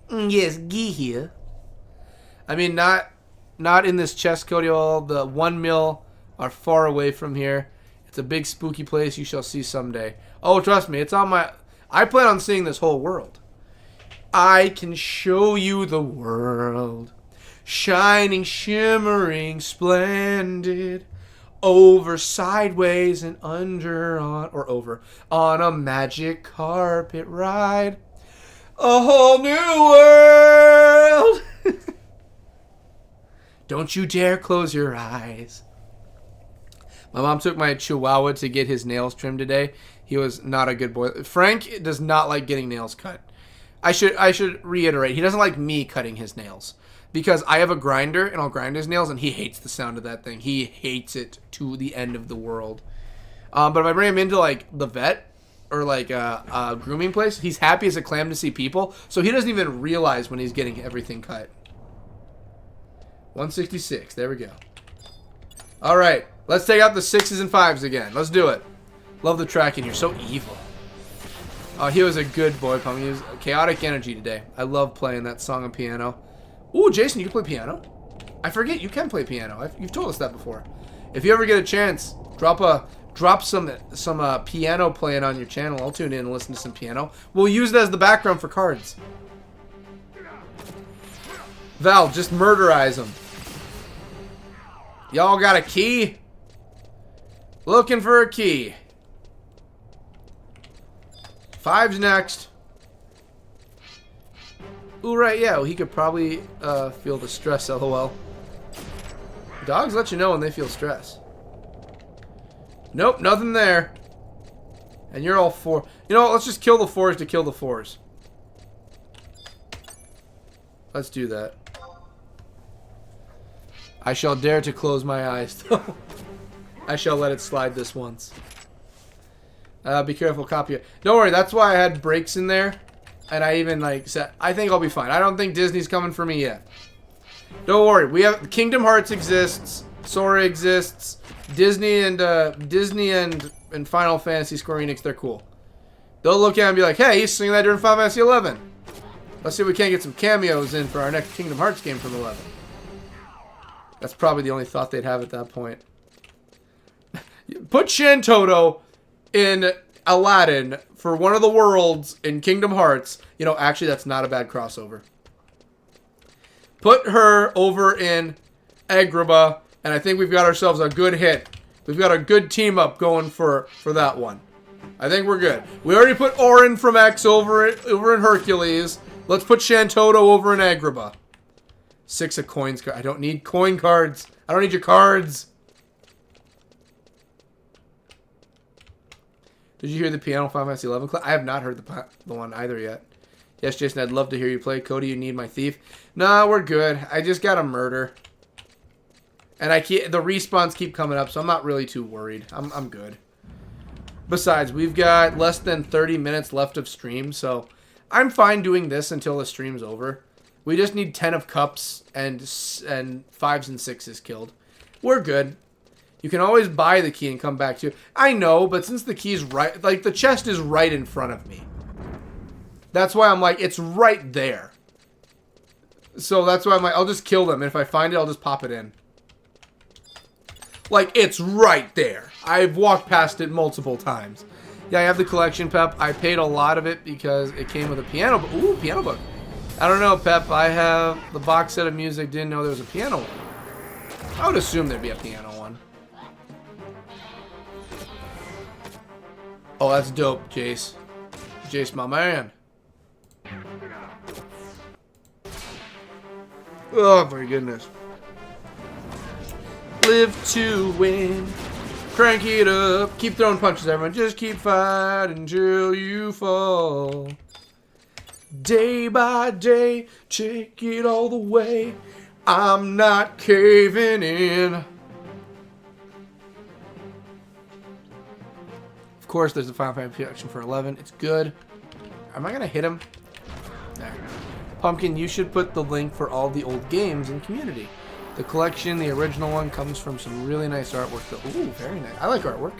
Speaker 2: Yes, Guy here.
Speaker 1: I mean, not in this chest, Cody. All the 1 mil are far away from here. It's a big spooky place you shall see someday. Oh, trust me, it's on my... I plan on seeing this whole world. I can show you the world. Shining, shimmering, splendid. Over, sideways, and under, on a magic carpet ride. A whole new world. Don't you dare close your eyes. My mom took my chihuahua to get his nails trimmed today. He was not a good boy. Frank does not like getting nails cut. I should reiterate, he doesn't like me cutting his nails. Because I have a grinder, and I'll grind his nails, and he hates the sound of that thing. He hates it to the end of the world. But if I bring him into, like, the vet, or, like, a grooming place, he's happy as a clam to see people, so he doesn't even realize when he's getting everything cut. 166, there we go. Alright, let's take out the 6s and 5s again. Let's do it. Love the tracking here, so evil. Oh, he was a good boy, Pummy. He was chaotic energy today. I love playing that song on piano. Ooh, Jason, you can play piano? I forget you can play piano. You've told us that before. If you ever get a chance, drop some piano playing on your channel. I'll tune in and listen to some piano. We'll use it as the background for cards. Val, just murderize them. Y'all got a key? Looking for a key. 5's next. Ooh, right, yeah, well, he could probably feel the stress, lol. Dogs let you know when they feel stress. Nope, nothing there. And you're all 4. You know what, let's just kill the 4s to kill the 4s. Let's do that. I shall dare to close my eyes, though. I shall let it slide this once. Be careful, copy it. Don't worry, that's why I had breaks in there. And I even, like, said, I think I'll be fine. I don't think Disney's coming for me yet. Don't worry. We have Kingdom Hearts exists. Sora exists. Disney and Final Fantasy Square Enix, they're cool. They'll look at it and be like, hey, he's singing that during Final Fantasy 11. Let's see if we can't get some cameos in for our next Kingdom Hearts game from 11. That's probably the only thought they'd have at that point. Put Shantoto in Aladdin for one of the worlds in Kingdom Hearts. You know, actually, that's not a bad crossover. Put her over in Agrabah, and I think we've got ourselves a good hit. We've got a good team up going for that one. I think we're good. We already put Orin from X over in Hercules. Let's put Shantoto over in Agrabah. 6 of coins. I don't need coin cards. I don't need your cards. Did you hear the piano Final Fantasy 11 clip? I have not heard the one either yet. Yes, Jason, I'd love to hear you play. Cody, you need my thief. Nah, we're good. I just got a murder. And the respawns keep coming up, so I'm not really too worried. I'm good. Besides, we've got less than 30 minutes left of stream, so I'm fine doing this until the stream's over. We just need 10 of cups and 5s and 6s killed. We're good. You can always buy the key and come back to it. I know, but since the key's right, like the chest is right in front of me. That's why I'm like, it's right there. So that's why I'm like, I'll just kill them. And if I find it, I'll just pop it in. Like, it's right there. I've walked past it multiple times. Yeah, I have the collection, Pep. I paid a lot of it because it came with a piano book. Ooh, piano book. I don't know, Pep. I have the box set of music. Didn't know there was a piano one. I would assume there'd be a piano one. Oh, that's dope, Jace. Jace, my man. Oh, my goodness. Live to win. Crank it up. Keep throwing punches, everyone. Just keep fighting until you fall. Day by day, take it all the way. I'm not caving in. Of course, there's the Final Fantasy collection for 11. It's good. Am I going to hit him? There. Pumpkin, you should put the link for all the old games in community. The collection, the original one, comes from some really nice artwork. Ooh, very nice. I like artwork.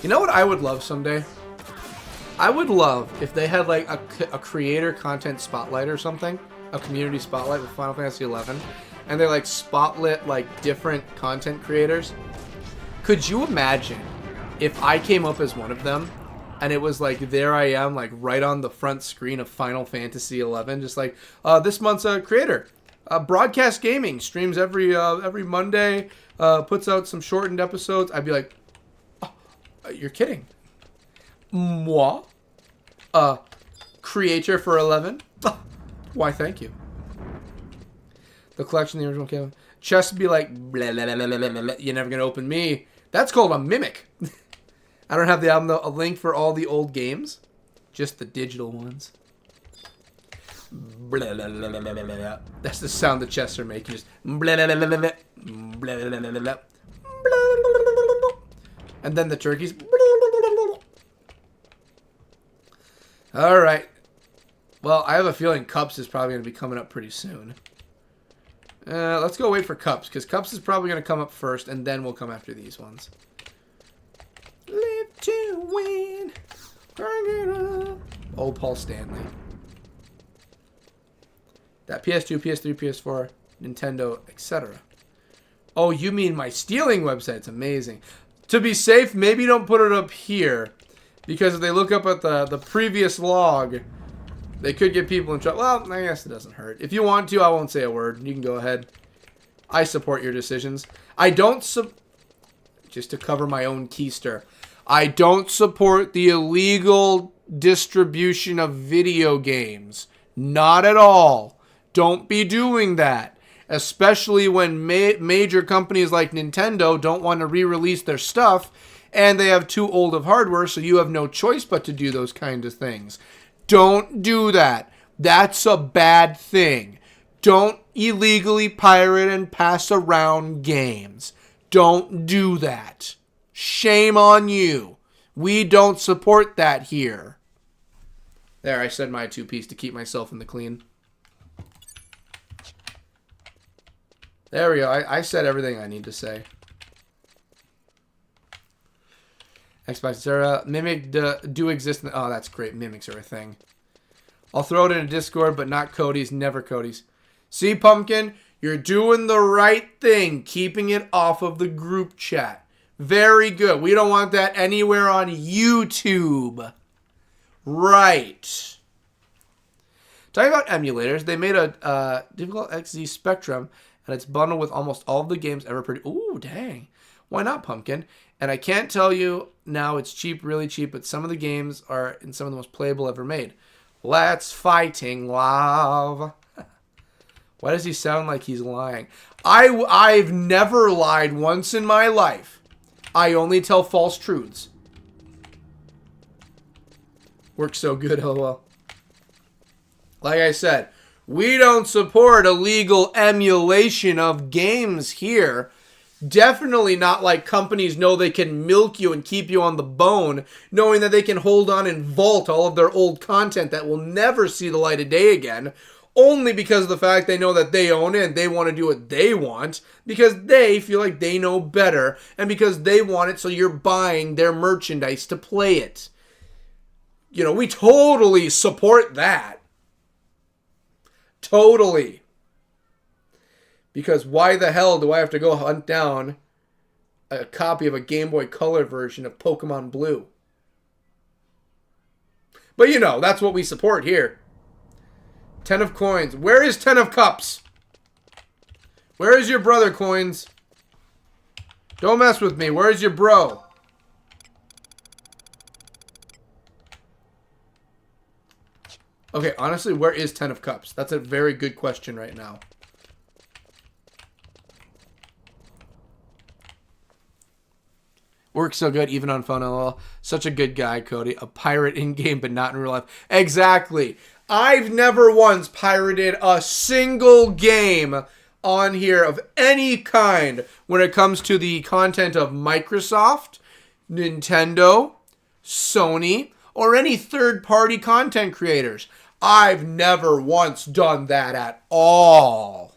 Speaker 1: You know what I would love someday? I would love if they had like a creator content spotlight or something. A community spotlight with Final Fantasy 11. And they like spotlit like different content creators. Could you imagine if I came up as one of them and it was like, there I am, like right on the front screen of Final Fantasy 11, just like, this month's creator. BCast Gaming streams every Monday, puts out some shortened episodes. I'd be like, oh, you're kidding. Moi? Creator for 11? Why, thank you. The collection, the original Kevin. Chest be like, blah, blah, blah, blah, blah, blah. You're never going to open me. That's called a mimic. I don't have the album, though. A link for all the old games. Just the digital ones. Blah, blah, blah, blah, blah, blah. That's the sound the chests are making. Just blah, blah, blah, blah, blah, blah, blah, blah, blah, blah. And then the turkeys. All right. Well, I have a feeling Cups is probably going to be coming up pretty soon. Let's go wait for Cups, because Cups is probably going to come up first, and then we'll come after these ones. Live to win. Bring it up. Old Paul Stanley. That PS2, PS3, PS4, Nintendo, etc. Oh, you mean my stealing website's amazing. To be safe, maybe don't put it up here, because if they look up at the previous log, they could get people in trouble. Well, I guess it doesn't hurt. If you want to, I won't say a word. You can go ahead. I support your decisions. I don't just to cover my own keister. I don't support the illegal distribution of video games. Not at all. Don't be doing that. Especially when major companies like Nintendo don't want to re-release their stuff and they have too old of hardware, so you have no choice but to do those kind of things. Don't do that. That's a bad thing. Don't illegally pirate and pass around games. Don't do that. Shame on you. We don't support that here. There, I said my two-piece to keep myself in the clean. There we go. I said everything I need to say. Xbox Zera. Mimic do exist. Oh, that's great. Mimics are a thing. I'll throw it in a Discord, but not Cody's. Never Cody's. See, Pumpkin? You're doing the right thing. Keeping it off of the group chat. Very good. We don't want that anywhere on YouTube. Right. Talking about emulators, they made a Difficult XZ Spectrum, and it's bundled with almost all of the games ever produced. Ooh, dang. Why not, Pumpkin? And I can't tell you now it's cheap, really cheap, but some of the games are in some of the most playable ever made. Let's fighting love. Why does he sound like he's lying? I've never lied once in my life. I only tell false truths. Works so good, lol. Like I said, we don't support illegal emulation of games here. Definitely not like companies know they can milk you and keep you on the bone, knowing that they can hold on and vault all of their old content that will never see the light of day again, only because of the fact they know that they own it and they want to do what they want, because they feel like they know better, and because they want it so you're buying their merchandise to play it. You know, we totally support that. Totally. Because why the hell do I have to go hunt down a copy of a Game Boy Color version of Pokemon Blue? But you know, that's what we support here. 10 of coins. Where is 10 of cups? Where is your brother, coins? Don't mess with me. Where is your bro? Okay, honestly, where is 10 of cups? That's a very good question right now. Works so good, even on phone, lol. Such a good guy, Cody. A pirate in-game, but not in real life. Exactly. I've never once pirated a single game on here of any kind when it comes to the content of Microsoft, Nintendo, Sony, or any third-party content creators. I've never once done that at all.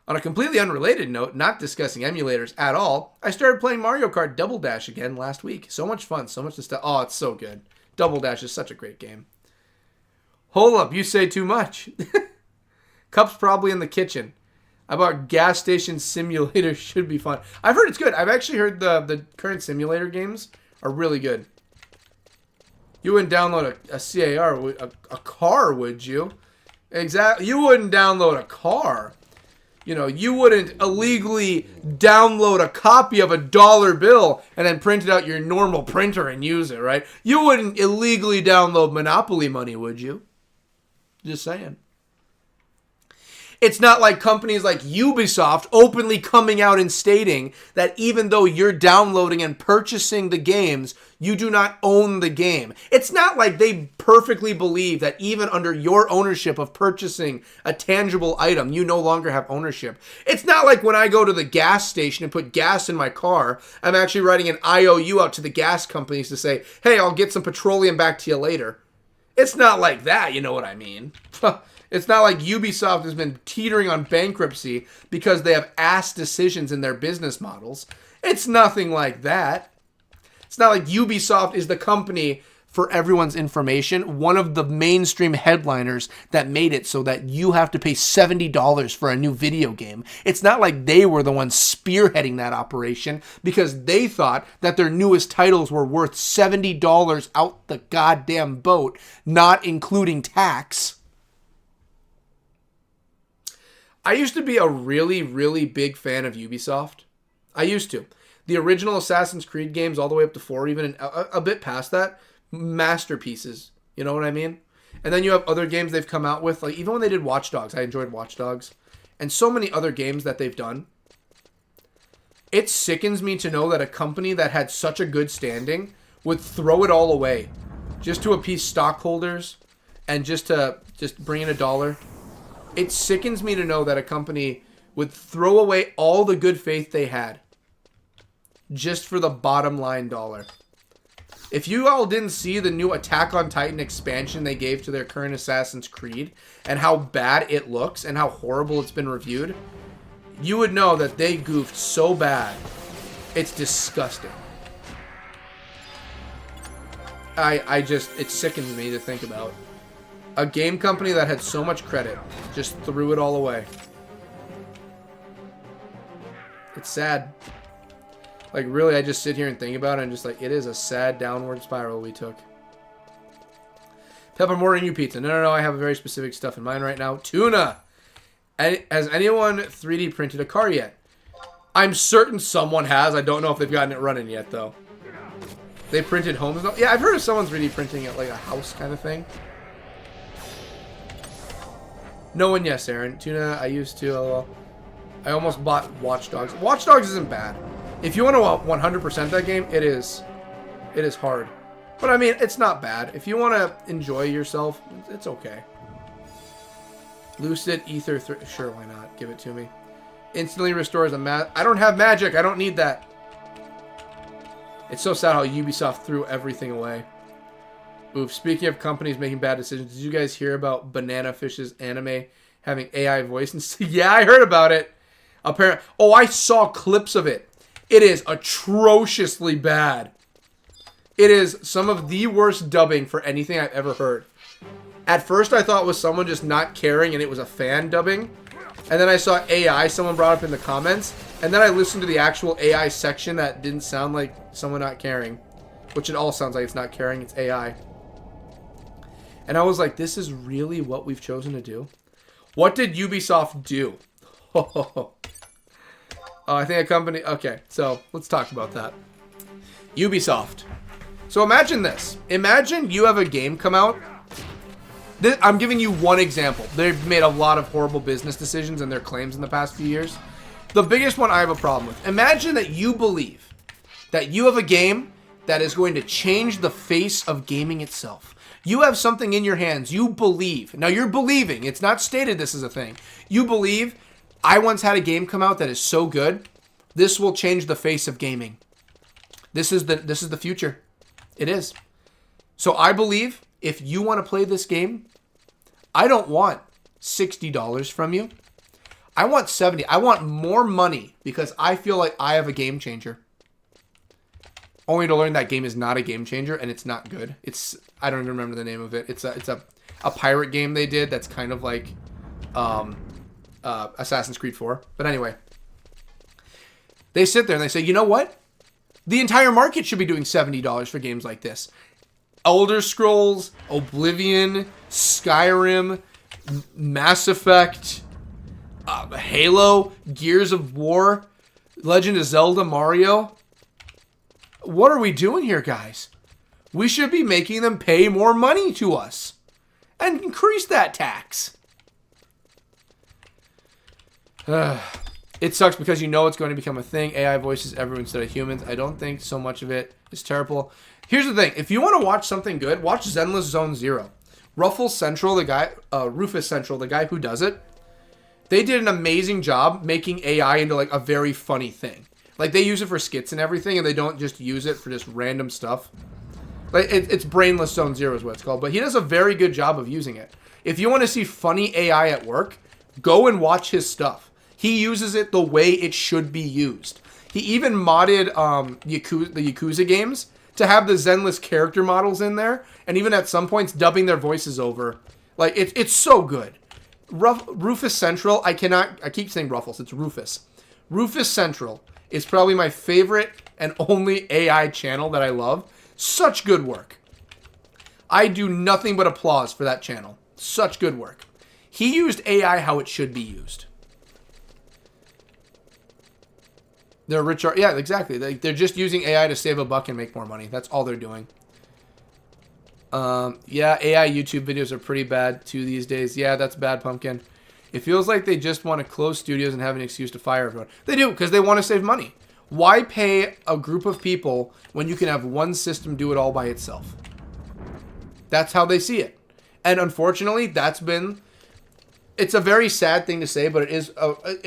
Speaker 1: On a completely unrelated note, not discussing emulators at all, I started playing Mario Kart Double Dash again last week. So much fun, so much to stuff. Oh, it's so good. Double Dash is such a great game. Hold up, you say too much. Cup's probably in the kitchen. I bought Gas Station Simulator, should be fun. I've heard it's good. I've actually heard the current simulator games are really good. You wouldn't download a CAR, a car, would you? Exactly. You wouldn't download a car. You know, you wouldn't illegally download a copy of a dollar bill and then print it out your normal printer and use it, right? You wouldn't illegally download Monopoly money, would you? Just saying. It's not like companies like Ubisoft openly coming out and stating that even though you're downloading and purchasing the games, you do not own the game. It's not like they perfectly believe that even under your ownership of purchasing a tangible item, you no longer have ownership. It's not like when I go to the gas station and put gas in my car, I'm actually writing an IOU out to the gas companies to say, hey, I'll get some petroleum back to you later. It's not like that, you know what I mean? It's not like Ubisoft has been teetering on bankruptcy because they have ass decisions in their business models. It's nothing like that. It's not like Ubisoft is the company, for everyone's information, one of the mainstream headliners that made it so that you have to pay $70 for a new video game. It's not like they were the ones spearheading that operation because they thought that their newest titles were worth $70 out the goddamn boat, not including tax. I used to be a really, really big fan of Ubisoft. I used to. The original Assassin's Creed games, all the way up to 4, even a bit past that, masterpieces. You know what I mean? And then you have other games they've come out with. Like, even when they did Watch Dogs, I enjoyed Watch Dogs. And so many other games that they've done. It sickens me to know that a company that had such a good standing would throw it all away just to appease stockholders and just bring in $1. It sickens me to know that a company would throw away all the good faith they had just for the bottom line dollar. If you all didn't see the new Attack on Titan expansion they gave to their current Assassin's Creed and how bad it looks and how horrible it's been reviewed, you would know that they goofed so bad. It's disgusting. It sickens me to think about. A game company that had so much credit just threw it all away. It's sad. Like, really, I just sit here and think about it and just like, it is a sad downward spiral we took. Pepper, I'm ordering you pizza. No, I have a very specific stuff in mind right now. Tuna! Has anyone 3D printed a car yet? I'm certain someone has. I don't know if they've gotten it running yet, though. They printed homes. Yeah, I've heard of someone 3D printing it like a house kind of thing. No one, yes, Aaron. Tuna, I used to. LOL. I almost bought Watch Dogs. Watch Dogs isn't bad. If you want to 100% that game, it is. It is hard. But I mean, it's not bad. If you want to enjoy yourself, it's okay. Lucid Ether, sure, why not? Give it to me. Instantly restores a I don't have magic. I don't need that. It's so sad how Ubisoft threw everything away. Oof, speaking of companies making bad decisions, did you guys hear about Banana Fish's anime having AI voice? And yeah, I heard about it. Apparently, oh, I saw clips of it. It is atrociously bad. It is some of the worst dubbing for anything I've ever heard. At first, I thought it was someone just not caring and it was a fan dubbing. And then I saw AI, someone brought up in the comments. And then I listened to the actual AI section that didn't sound like someone not caring. Which it all sounds like it's not caring, it's AI. And I was like, this is really what we've chosen to do? What did Ubisoft do? Oh, I think a company... Okay, so let's talk about that. Ubisoft. So imagine this. Imagine you have a game come out. I'm giving you one example. They've made a lot of horrible business decisions and their claims in the past few years. The biggest one I have a problem with. Imagine that you believe that you have a game that is going to change the face of gaming itself. You have something in your hands. You believe. Now you're believing. It's not stated this is a thing. You believe, I once had a game come out that is so good, this will change the face of gaming. This is the future. It is. So I believe if you want to play this game, I don't want $60 from you. I want $70. I want more money because I feel like I have a game changer. Only to learn that game is not a game changer and it's not good. I don't even remember the name of it. It's a pirate game they did that's kind of like Assassin's Creed 4. But anyway, they sit there and they say, you know what? The entire market should be doing $70 for games like this. Elder Scrolls, Oblivion, Skyrim, Mass Effect, Halo, Gears of War, Legend of Zelda, Mario. What are we doing here, guys? We should be making them pay more money to us and increase that tax. It sucks because you know it's going to become a thing. AI voices everyone instead of humans. I don't think so much of it is terrible. Here's the thing. If you want to watch something good, watch Zenless Zone Zero. Ruffles Central, the guy, Rufus Central, the guy who does it, they did an amazing job making AI into like a very funny thing. Like they use it for skits and everything, and they don't just use it for just random stuff. Like it's Brainless Zone Zero is what it's called, but he does a very good job of using it. If you want to see funny AI at work, go and watch his stuff. He uses it the way it should be used. He even modded the Yakuza games to have the Zenless character models in there, and even at some points dubbing their voices over. Like it's so good. Rufus Central, I keep saying Ruffles, it's Rufus. Rufus Central is probably my favorite and only AI channel that I love. Such good work. I do nothing but applause for that channel. Such good work. He used AI how it should be used. They're rich. Yeah, exactly. They're just using AI to save a buck and make more money. That's all they're doing. Yeah, AI YouTube videos are pretty bad too these days. Yeah, that's bad, Pumpkin. It feels like they just want to close studios and have an excuse to fire everyone. They do, because they want to save money. Why pay a group of people when you can have one system do it all by itself? That's how they see it. And unfortunately, it's a very sad thing to say, but it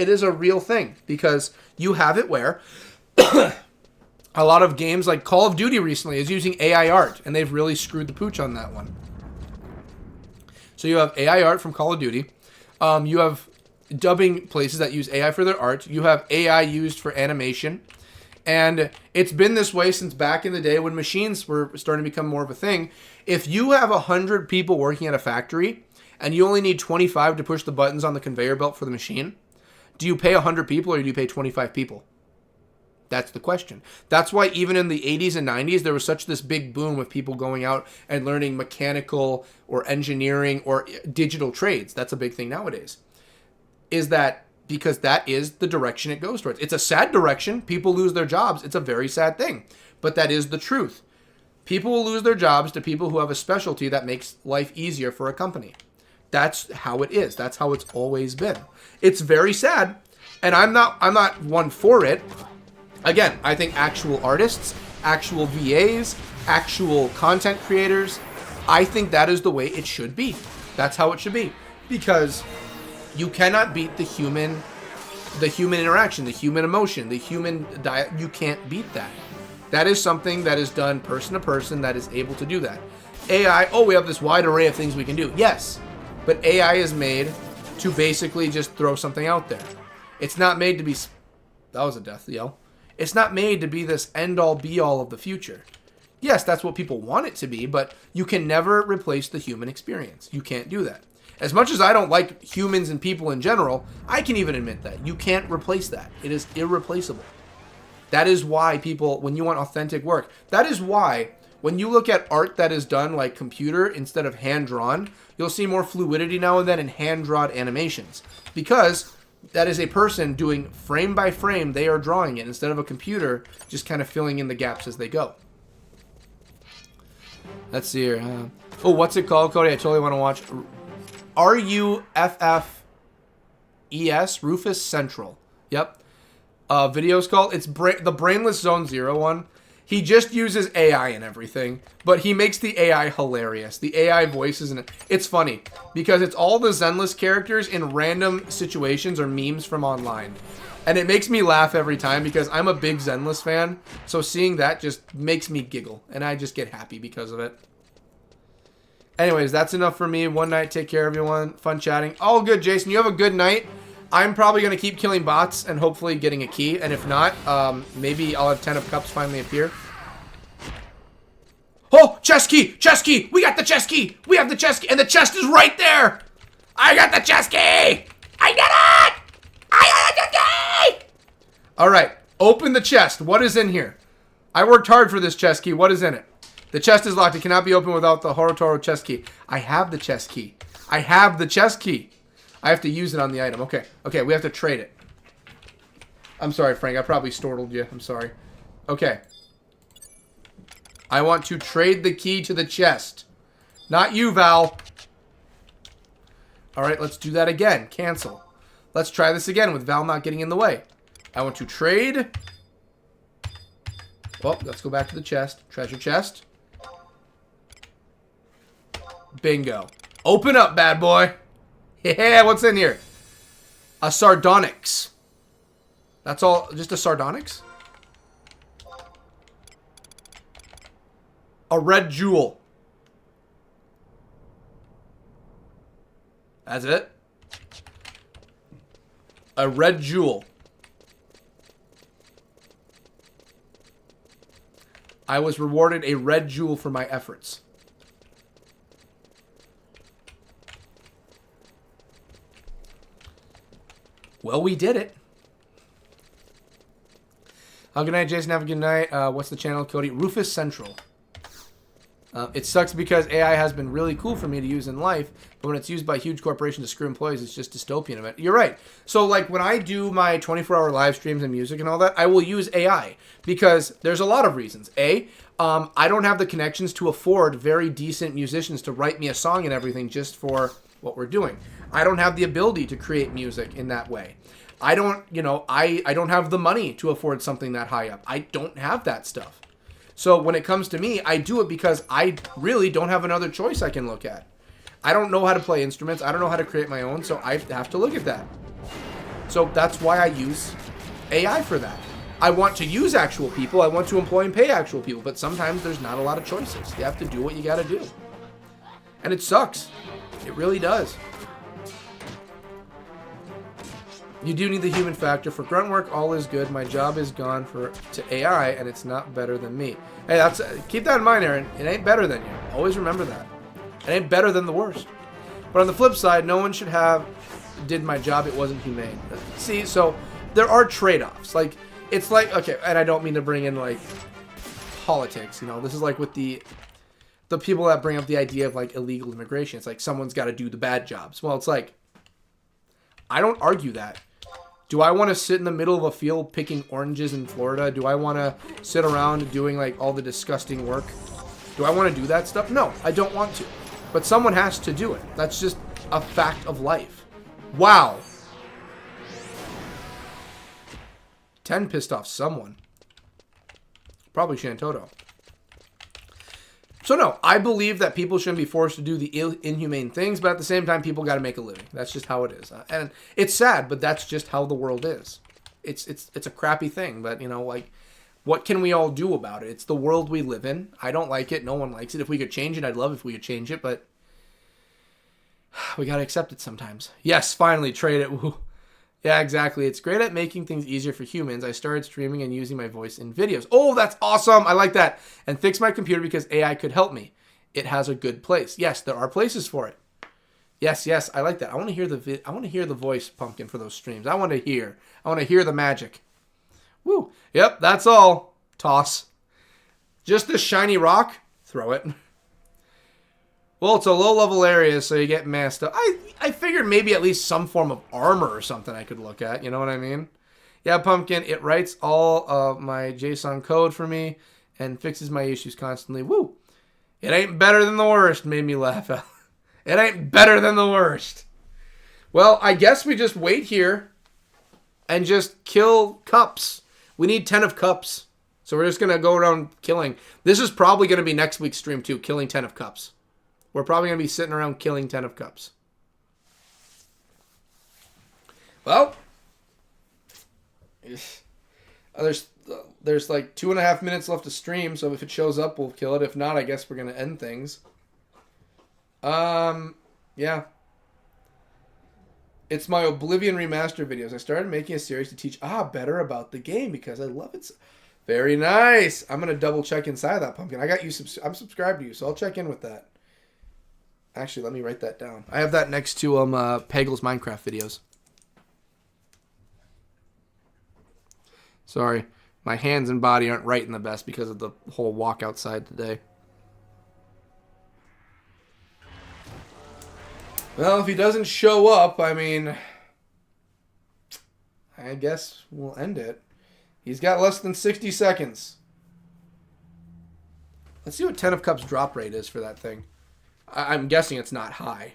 Speaker 1: is a real thing, because you have it where a lot of games like Call of Duty recently is using AI art, and they've really screwed the pooch on that one. So you have AI art from Call of Duty. You have dubbing places that use AI for their art. You have AI used for animation. And it's been this way since back in the day when machines were starting to become more of a thing. If you have 100 people working at a factory and you only need 25 to push the buttons on the conveyor belt for the machine, do you pay 100 people or do you pay 25 people? That's the question. That's why even in the 80s and 90s, there was such this big boom of people going out and learning mechanical or engineering or digital trades. That's a big thing nowadays. Is that because that is the direction it goes towards. It's a sad direction. People lose their jobs. It's a very sad thing. But that is the truth. People will lose their jobs to people who have a specialty that makes life easier for a company. That's how it is. That's how it's always been. It's very sad. And I'm not one for it. Again, I think actual artists, actual VAs, actual content creators, I think that is the way it should be. That's how it should be. Because you cannot beat the human interaction, the human emotion, the human diet. You can't beat that. That is something that is done person to person that is able to do that. AI, we have this wide array of things we can do. Yes, but AI is made to basically just throw something out there. It's not made to be... That was a death yell. It's not made to be this end-all, be-all of the future. Yes, that's what people want it to be, but you can never replace the human experience. You can't do that. As much as I don't like humans and people in general, I can even admit that. You can't replace that. It is irreplaceable. That is why people, when you want authentic work, that is why when you look at art that is done like computer instead of hand-drawn, you'll see more fluidity now and then in hand-drawn animations. Because that is a person doing frame by frame, they are drawing it, instead of a computer just kind of filling in the gaps as they go. Let's see here. Oh, what's it called, Cody? I totally want to watch. RUFFES, Rufus Central. Yep. Video's called. It's the Brainless Zone Zero one. He just uses AI and everything, but he makes the AI hilarious. The AI voices, and it's funny because it's all the Zenless characters in random situations or memes from online. And it makes me laugh every time because I'm a big Zenless fan, so seeing that just makes me giggle, and I just get happy because of it. Anyways, that's enough for me. One night, take care, everyone. Fun chatting. All good, Jason. You have a good night. I'm probably going to keep killing bots and hopefully getting a key. And if not, maybe I'll have 10 of Cups finally appear. Oh, chest key! Chest key! We got the chest key! We have the chest key! And the chest is right there! I got the chest key! I did it! I got the chest key! Alright, open the chest. What is in here? I worked hard for this chest key. What is in it? The chest is locked. It cannot be opened without the Horotoro chest key. I have the chest key. I have the chest key. I have to use it on the item. Okay. Okay, we have to trade it. I'm sorry, Frank. I probably startled you. I'm sorry. Okay. I want to trade the key to the chest. Not you, Val. Alright, let's do that again. Cancel. Let's try this again with Val not getting in the way. I want to trade. Well, let's go back to the chest. Treasure chest. Bingo. Open up, bad boy. Yeah, what's in here? A sardonyx. That's all, just a sardonyx? A red jewel. That's it? A red jewel. I was rewarded a red jewel for my efforts. Well, we did it. Good night, Jason. Have a good night. What's the channel, Cody? Rufus Central. It sucks because AI has been really cool for me to use in life, but when it's used by huge corporations to screw employees, it's just dystopian of it. You're right. So, like, when I do my 24-hour live streams and music and all that, I will use AI because there's a lot of reasons. I don't have the connections to afford very decent musicians to write me a song and everything just for what we're doing. I don't have the ability to create music in that way. I don't have the money to afford something that high up. I don't have that stuff. So when it comes to me, I do it because I really don't have another choice I can look at. I don't know how to play instruments. I don't know how to create my own, so I have to look at that. So that's why I use AI for that. I want to use actual people. I want to employ and pay actual people, but sometimes there's not a lot of choices. You have to do what you got to do. And it sucks. It really does. You do need the human factor. For grunt work, all is good. My job is gone to AI, and it's not better than me. Hey, keep that in mind, Aaron. It ain't better than you. Always remember that. It ain't better than the worst. But on the flip side, no one should have did my job. It wasn't humane. See, so there are trade-offs. Like, it's like, okay, and I don't mean to bring in, like, politics, you know. This is like with the people that bring up the idea of, like, illegal immigration. It's like someone's got to do the bad jobs. Well, it's like, I don't argue that. Do I want to sit in the middle of a field picking oranges in Florida? Do I want to sit around doing, like, all the disgusting work? Do I want to do that stuff? No, I don't want to. But someone has to do it. That's just a fact of life. Wow. 10 pissed off someone. Probably Shantoto. So no, I believe that people shouldn't be forced to do the inhumane things, but at the same time, people got to make a living. That's just how it is. And it's sad, but that's just how the world is. It's a crappy thing, but, you know, like, what can we all do about it? It's the world we live in. I don't like it. No one likes it. If we could change it, I'd love if we could change it, but we got to accept it sometimes. Yes, finally, trade it. Woo. Yeah, exactly. It's great at making things easier for humans. I started streaming and using my voice in videos. Oh, that's awesome. I like that. And fix my computer because AI could help me. It has a good place. Yes, there are places for it. Yes, yes, I like that. I want to hear the voice, Pumpkin, for those streams. I want to hear the magic. Woo. Yep, that's all. Toss. Just this shiny rock? Throw it. Well, it's a low-level area, so you get messed up. I figured maybe at least some form of armor or something I could look at. You know what I mean? Yeah, Pumpkin, it writes all of my JSON code for me and fixes my issues constantly. Woo! It ain't better than the worst, made me laugh out. It ain't better than the worst. Well, I guess we just wait here and just kill cups. We need 10 of cups. So we're just going to go around killing. This is probably going to be next week's stream too, killing 10 of cups. We're probably going to be sitting around killing 10 of cups. Well, there's like 2.5 minutes left to stream, so if it shows up, we'll kill it. If not, I guess we're going to end things. Yeah. It's my Oblivion Remaster videos. I started making a series to teach better about the game because I love it. Very nice. I'm going to double check inside of that, Pumpkin. I got you. I'm subscribed to you, so I'll check in with that. Actually, let me write that down. I have that next to Pegel's Minecraft videos. Sorry. My hands and body aren't right in the best because of the whole walk outside today. Well, if he doesn't show up, I mean, I guess we'll end it. He's got less than 60 seconds. Let's see what 10 of Cups drop rate is for that thing. I'm guessing it's not high.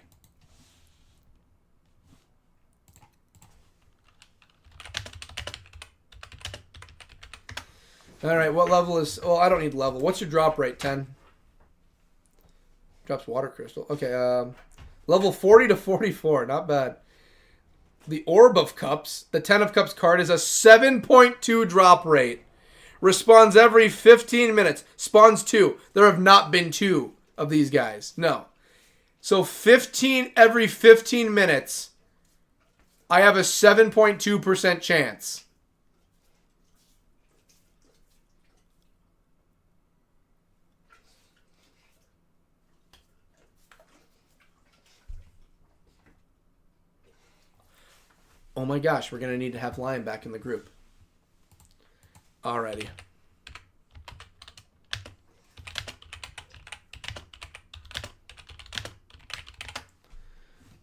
Speaker 1: Alright, what level is... Well, I don't need level. What's your drop rate? 10? Drops water crystal. Okay, level 40 to 44. Not bad. The Orb of Cups, the 10 of Cups card, is a 7.2 drop rate. Respawns every 15 minutes. Spawns 2. There have not been 2 of these guys. No. So 15 every 15 minutes, I have a 7.2% chance. Oh my gosh, we're going to need to have Lion back in the group. Alrighty.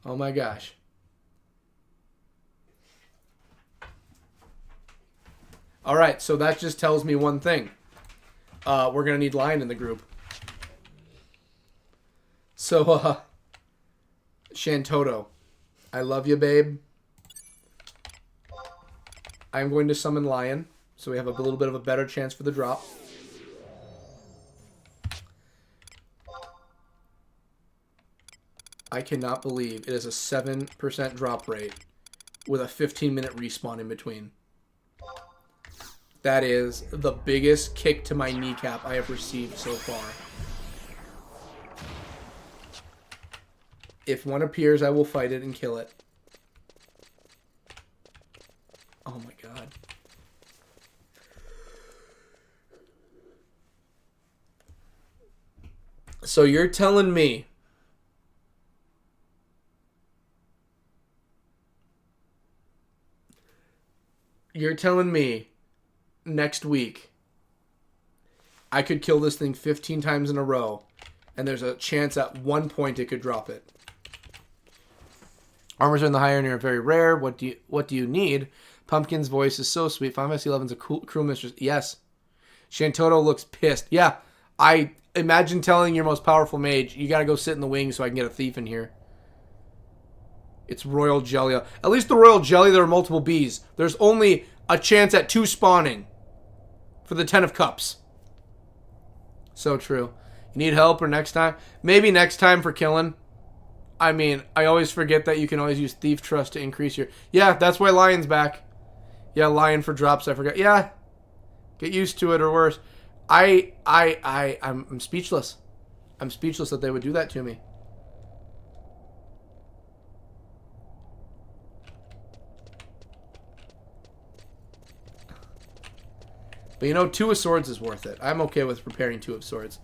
Speaker 1: Oh my gosh. Alright, so that just tells me one thing. We're going to need Lion in the group. So, Shantoto, I love you, babe. I'm going to summon Lion, so we have a little bit of a better chance for the drop. I cannot believe it is a 7% drop rate with a 15-minute respawn in between. That is the biggest kick to my kneecap I have received so far. If one appears, I will fight it and kill it. Oh my god. So you're telling me next week I could kill this thing 15 times in a row and there's a chance at one point it could drop it. Armors in the higher and are very rare. What do you need? Pumpkin's voice is so sweet. 5S11's a cool crew mistress. Yes. Shantoto looks pissed. Yeah. I imagine telling your most powerful mage, you gotta go sit in the wings so I can get a thief in here. It's Royal Jelly. At least the Royal Jelly, there are multiple bees. There's only a chance at 2 spawning for the 10 of Cups. So true. You need help or next time? Maybe next time for killing. I mean, I always forget that you can always use Thief Trust to increase your... Yeah, that's why Lion's back. Yeah, Lion for drops, I forgot. Yeah, get used to it or worse. I'm speechless. I'm speechless that they would do that to me. But you know, 2 of Swords is worth it. I'm okay with preparing 2 of Swords.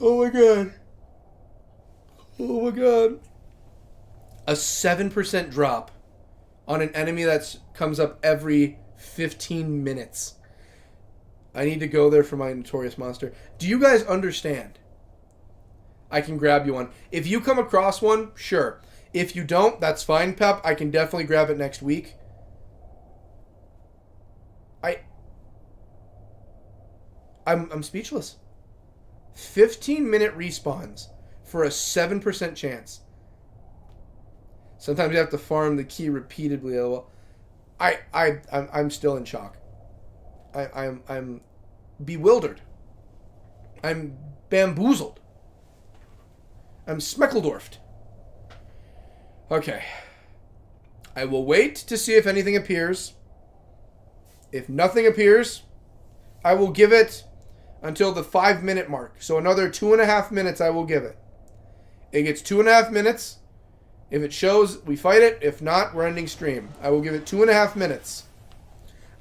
Speaker 1: Oh my god. Oh my god. A 7% drop on an enemy that comes up every 15 minutes. I need to go there for my Notorious Monster. Do you guys understand? I can grab you one. If you come across one, sure. If you don't, that's fine, Pep. I can definitely grab it next week. I'm speechless. 15-minute respawns for a 7% chance. Sometimes you have to farm the key repeatedly. I'm still in shock. I'm bewildered. I'm bamboozled. I'm Smeckledorfed. Okay. I will wait to see if anything appears. If nothing appears, I will give it until the 5-minute mark. So another 2.5 minutes I will give it. It gets 2.5 minutes. If it shows, we fight it. If not, we're ending stream. I will give it 2.5 minutes.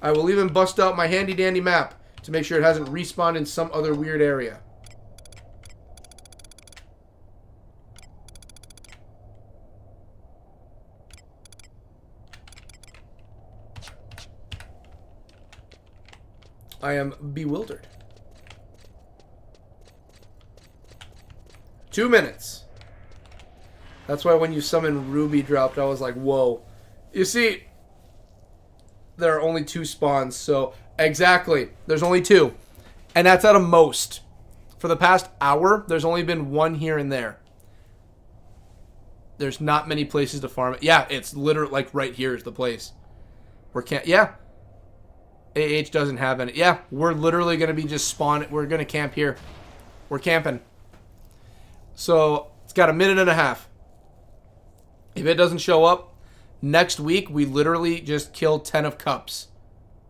Speaker 1: I will even bust out my handy dandy map to make sure it hasn't respawned in some other weird area. I am bewildered. 2 minutes. That's why when you summon Ruby dropped, I was like, whoa. You see, there are only 2 spawns, so exactly. There's only 2. And that's at a most. For the past hour, there's only been 1 here and there. There's not many places to farm it. Yeah, it's literally like right here is the place. Yeah. AH doesn't have any. Yeah, we're literally going to be just spawning. We're going to camp here. We're camping. So, it's got 1.5 minutes. If it doesn't show up, next week, we literally just kill 10 of cups.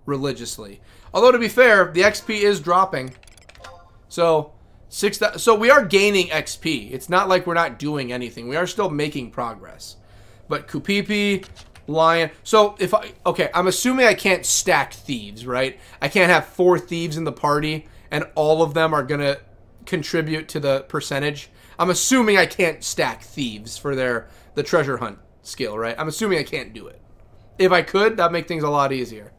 Speaker 1: Religiously. Although, to be fair, the XP is dropping. So, so we are gaining XP. It's not like we're not doing anything. We are still making progress. But Kupipi, Lion. So, okay, I'm assuming I can't stack thieves, right? I can't have 4 thieves in the party, and all of them are going to contribute to the percentage. I'm assuming I can't stack thieves for the treasure hunt skill, right? I'm assuming I can't do it. If I could, that'd make things a lot easier.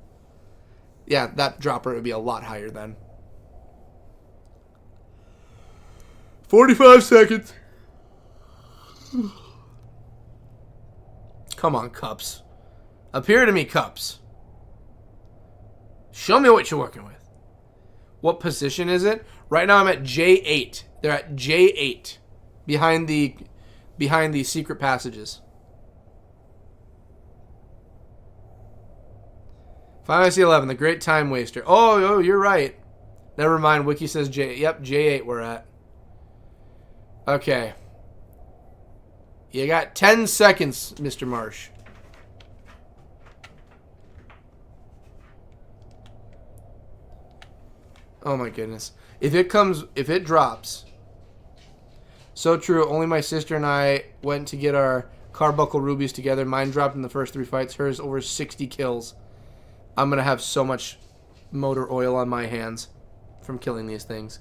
Speaker 1: Yeah, that drop rate would be a lot higher then. 45 seconds. Come on, Cups. Appear to me, Cups. Show me what you're working with. What position is it? Right now I'm at J8. They're at J8. Behind the secret passages. Final Fantasy 11, the great time waster. Oh, you're right. Never mind. Wiki says J. Yep, J8 we're at. Okay. You got 10 seconds, Mr. Marsh. Oh my goodness. If it drops. So true. Only my sister and I went to get our carbuncle rubies together. Mine dropped in the first 3 fights. Hers over 60 kills. I'm going to have so much motor oil on my hands from killing these things.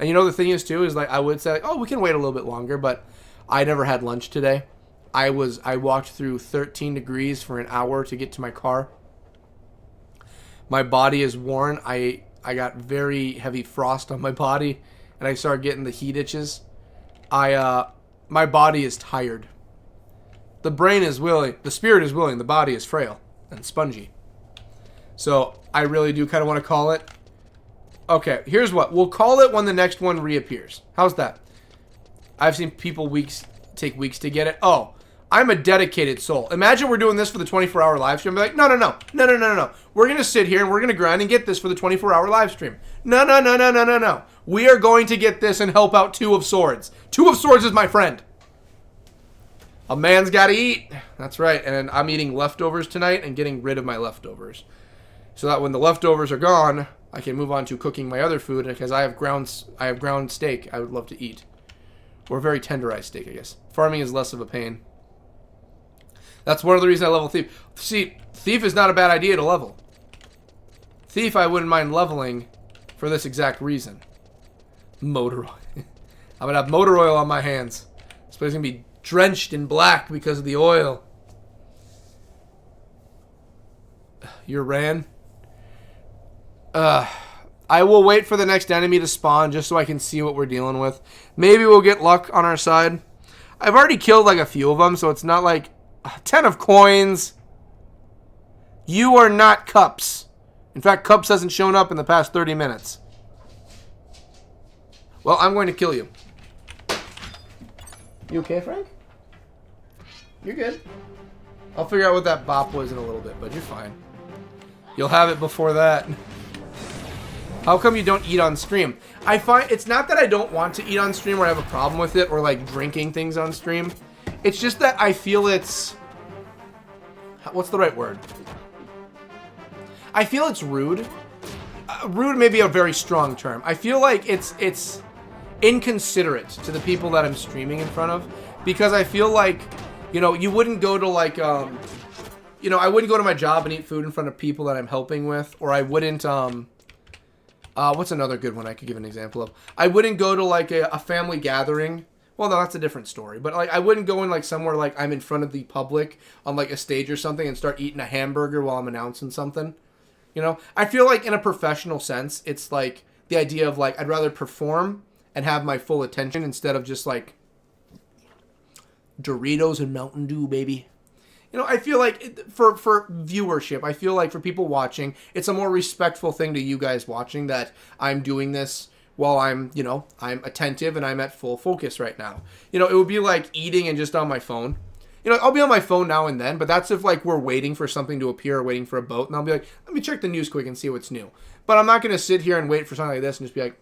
Speaker 1: And you know the thing is too, is like I would say, like, oh, we can wait a little bit longer, but I never had lunch today. I walked through 13 degrees for an hour to get to my car. My body is worn. I got very heavy frost on my body, and I started getting the heat itches. My body is tired. The brain is willing, the spirit is willing, the body is frail and spongy. So I really do kind of want to call it. Okay, here's what. We'll call it when the next one reappears. How's that? I've seen people take weeks to get it. Oh, I'm a dedicated soul. Imagine we're doing this for the 24-hour live stream. Be like, no. We're going to sit here and we're going to grind and get this for the 24-hour live stream. No. We are going to get this and help out 2 of Swords. 2 of Swords is my friend. A man's got to eat. That's right. And I'm eating leftovers tonight and getting rid of my leftovers. So that when the leftovers are gone, I can move on to cooking my other food because I have ground steak I would love to eat. Or very tenderized steak, I guess. Farming is less of a pain. That's one of the reasons I level Thief. See, Thief is not a bad idea to level. Thief, I wouldn't mind leveling for this exact reason. Motor oil. I'm gonna have motor oil on my hands. This place is gonna be drenched in black because of the oil. You're ran. I will wait for the next enemy to spawn just so I can see what we're dealing with. Maybe we'll get luck on our side. I've already killed like a few of them, so it's not like 10 of coins. You are not Cups. In fact, Cups hasn't shown up in the past 30 minutes. Well, I'm going to kill you. You okay, Frank? You're good. I'll figure out what that bop was in a little bit, but you're fine. You'll have it before that. How come you don't eat on stream? I find it's not that I don't want to eat on stream or I have a problem with it or like drinking things on stream. It's just that I feel it's... What's the right word? I feel it's rude. Rude may be a very strong term. I feel like it's inconsiderate to the people that I'm streaming in front of, because I feel like, you know, you wouldn't go to like, you know, I wouldn't go to my job and eat food in front of people that I'm helping with, or I wouldn't, what's another good one I could give an example of? I wouldn't go to like a family gathering. Well, no, that's a different story. But like, I wouldn't go in like somewhere like I'm in front of the public on like a stage or something and start eating a hamburger while I'm announcing something. You know, I feel like in a professional sense, it's like the idea of like, I'd rather perform and have my full attention instead of just like Doritos and Mountain Dew, baby. You know, I feel like for viewership, I feel like for people watching, it's a more respectful thing to you guys watching that I'm doing this while I'm, you know, I'm attentive and I'm at full focus right now. You know, it would be like eating and just on my phone. You know, I'll be on my phone now and then, but that's if like we're waiting for something to appear or waiting for a boat, and I'll be like, let me check the news quick and see what's new. But I'm not going to sit here and wait for something like this and just be like,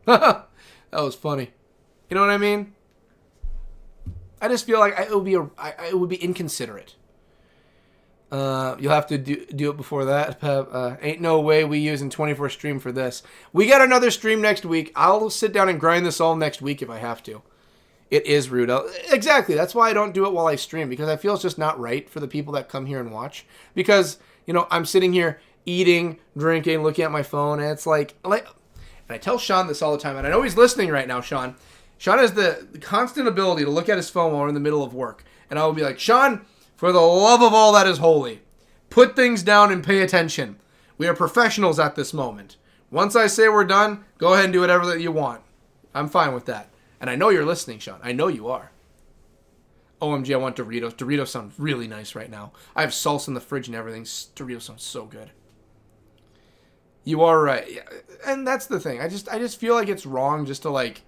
Speaker 1: that was funny. You know what I mean? I just feel like it would be inconsiderate. You'll have to do it before that. Ain't no way we using 24 stream for this. We got another stream next week. I'll sit down and grind this all next week if I have to. It is rude. Exactly. That's why I don't do it while I stream, because I feel it's just not right for the people that come here and watch. Because, you know, I'm sitting here eating, drinking, looking at my phone, and it's like, and I tell Sean this all the time, and I know he's listening right now, Sean. Sean has the constant ability to look at his phone while we're in the middle of work. And I will be like, Sean, for the love of all that is holy, put things down and pay attention. We are professionals at this moment. Once I say we're done, go ahead and do whatever that you want. I'm fine with that. And I know you're listening, Sean. I know you are. OMG, I want Doritos. Doritos sound really nice right now. I have salsa in the fridge and everything. Doritos sound so good. You are right. And that's the thing. I just feel like it's wrong just to, like,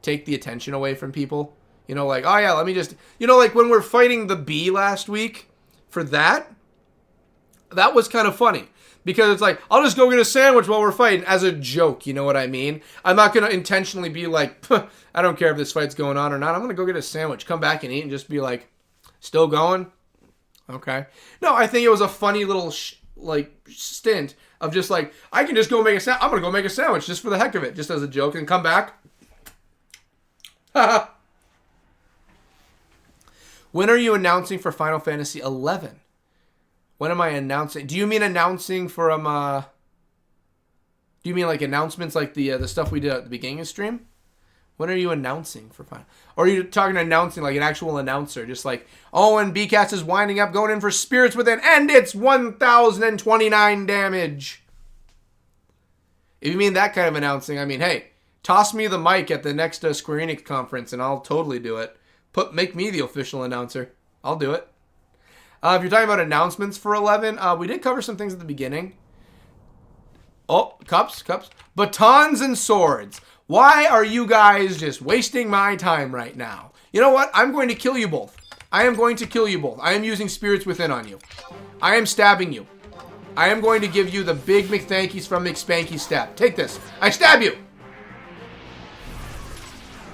Speaker 1: take the attention away from people. You know, like, oh yeah, let me just... You know, like, when we're fighting the bee last week, for that was kind of funny. Because it's like, I'll just go get a sandwich while we're fighting, as a joke, you know what I mean? I'm not going to intentionally be like, I don't care if this fight's going on or not. I'm going to go get a sandwich, come back and eat, and just be like, still going? Okay. No, I think it was a funny little, stint of just like, I can just go make a sandwich. I'm going to go make a sandwich just for the heck of it, just as a joke, and come back. When are you announcing for Final Fantasy 11? When am I announcing? Do you mean announcing from, do you mean like announcements like the stuff we did at the beginning of stream? When are you announcing for Final? Or are you talking announcing like an actual announcer? Just like, oh, and BCast is winding up, going in for Spirits Within, and it's 1,029 damage. If you mean that kind of announcing, I mean, hey, toss me the mic at the next Square Enix conference and I'll totally do it. Make me the official announcer. I'll do it. If you're talking about announcements for 11, we did cover some things at the beginning. Oh, cups. Batons and swords. Why are you guys just wasting my time right now? You know what? I'm going to kill you both. I am going to kill you both. I am using Spirits Within on you. I am stabbing you. I am going to give you the big McThankies from McSpanky stab. Take this. I stab you.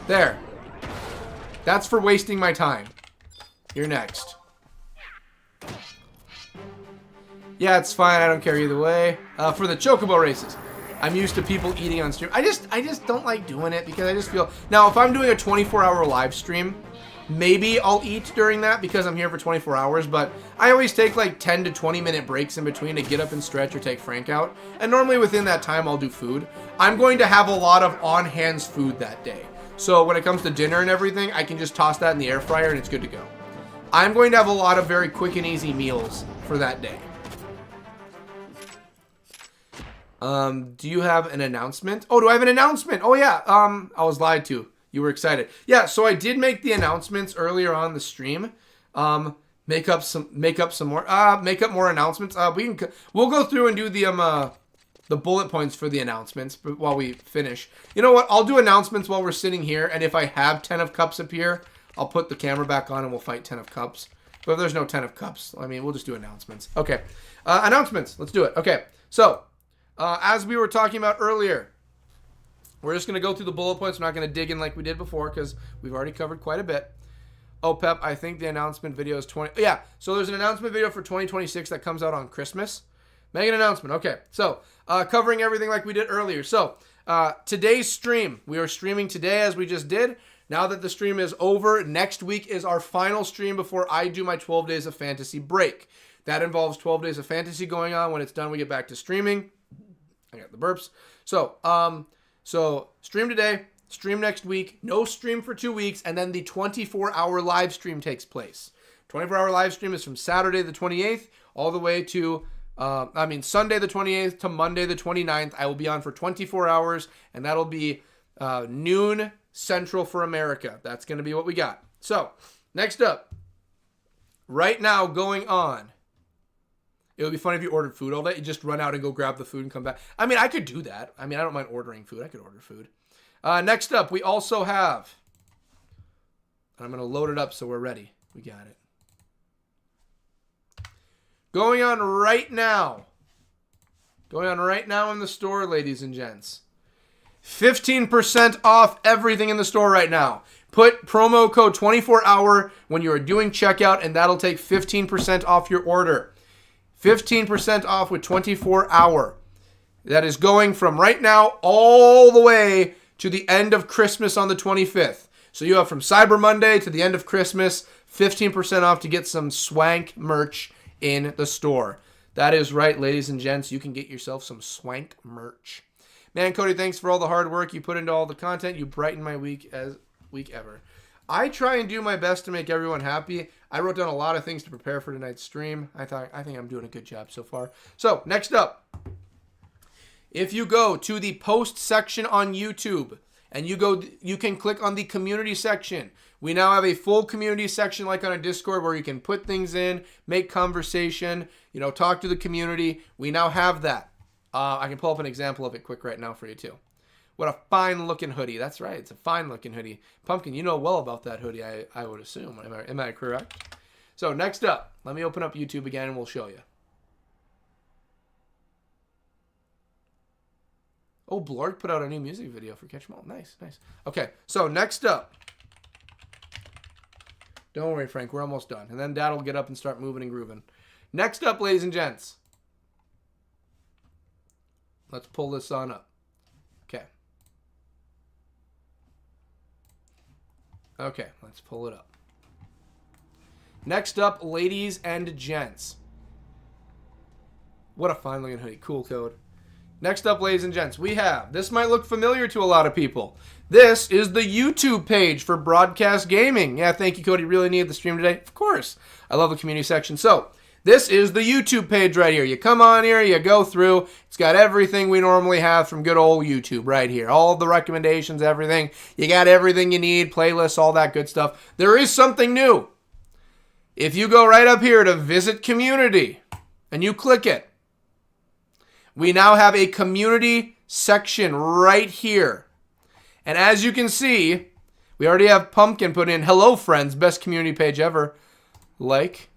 Speaker 1: There. That's for wasting my time. You're next. Yeah, it's fine. I don't care either way. For the Chocobo races. I'm used to people eating on stream. I just don't like doing it because I just feel... Now, if I'm doing a 24-hour live stream, maybe I'll eat during that because I'm here for 24 hours, but I always take like 10 to 20 minute breaks in between to get up and stretch or take Frank out. And normally within that time, I'll do food. I'm going to have a lot of on-hands food that day. So when it comes to dinner and everything, I can just toss that in the air fryer and it's good to go. I'm going to have a lot of very quick and easy meals for that day. Do you have an announcement? Oh, do I have an announcement? Oh yeah. I was lied to. You were excited. Yeah, so I did make the announcements earlier on the stream. Make up more announcements. We'll go through and do the bullet points for the announcements while we finish. You know what? I'll do announcements while we're sitting here, and if I have 10 of cups up here, I'll put the camera back on and we'll fight 10 of cups. But if there's no 10 of cups, I mean, we'll just do announcements. Okay. Announcements. Let's do it. Okay. So, as we were talking about earlier, we're just going to go through the bullet points. We're not going to dig in like we did before because we've already covered quite a bit. Oh, Pep, I think the announcement video is 20... Yeah, so there's an announcement video for 2026 that comes out on Christmas. Make an announcement. Okay, so covering everything like we did earlier. So today's stream, we are streaming today as we just did. Now that the stream is over, next week is our final stream before I do my 12 Days of Fantasy break. That involves 12 Days of Fantasy going on. When it's done, we get back to streaming. I got the burps. So stream today, stream next week, no stream for 2 weeks, and then the 24-hour live stream takes place. 24-hour live stream is from Saturday the 28th all the way to, Sunday the 28th to Monday the 29th. I will be on for 24 hours, and that'll be noon Central for America. That's going to be what we got. So, next up, right now going on, it would be funny if you ordered food all day. You just run out and go grab the food and come back. I mean, I could do that. I mean, I don't mind ordering food. I could order food. Next up, we also have... I'm going to load it up so we're ready. We got it. Going on right now. Going on right now in the store, ladies and gents. 15% off everything in the store right now. Put promo code 24hour when you are doing checkout, and that'll take 15% off your order. 15% off with 24-hour. That is going from right now all the way to the end of Christmas on the 25th. So you have from Cyber Monday to the end of Christmas, 15% off to get some swank merch in the store. That is right, ladies and gents. You can get yourself some swank merch. Man, Cody, thanks for all the hard work you put into all the content. You brighten my week as week ever. I try and do my best to make everyone happy. I wrote down a lot of things to prepare for tonight's stream. I think I'm doing a good job so far. So, next up, if you go to the post section on YouTube and you can click on the community section. We now have a full community section like on a Discord where you can put things in, make conversation, talk to the community. We now have that. I can pull up an example of it quick right now for you too. What a fine looking hoodie. That's right. It's a fine looking hoodie. Pumpkin, you know well about that hoodie, I would assume. Am I correct? So next up, let me open up YouTube again and we'll show you. Oh, Blork put out a new music video for Catch 'em All. Nice, nice. Okay, so next up. Don't worry, Frank. We're almost done. And then Dad will get up and start moving and grooving. Next up, ladies and gents. Let's pull this on up. Okay. Okay, let's pull it up. Next up, ladies and gents. What a fine looking hoodie. Cool code. Next up, ladies and gents, we have, this might look familiar to a lot of people. This is the YouTube page for BCast Gaming. Yeah, thank you, Cody. Really needed the stream today? Of course. I love the community section. So, this is the YouTube page right here. You come on here, you go through. It's got everything we normally have from good old YouTube right here. All of the recommendations, everything. You got everything you need, playlists, all that good stuff. There is something new. If you go right up here to Visit Community, and you click it, we now have a community section right here. And as you can see, we already have Pumpkin put in, hello friends, best community page ever. Like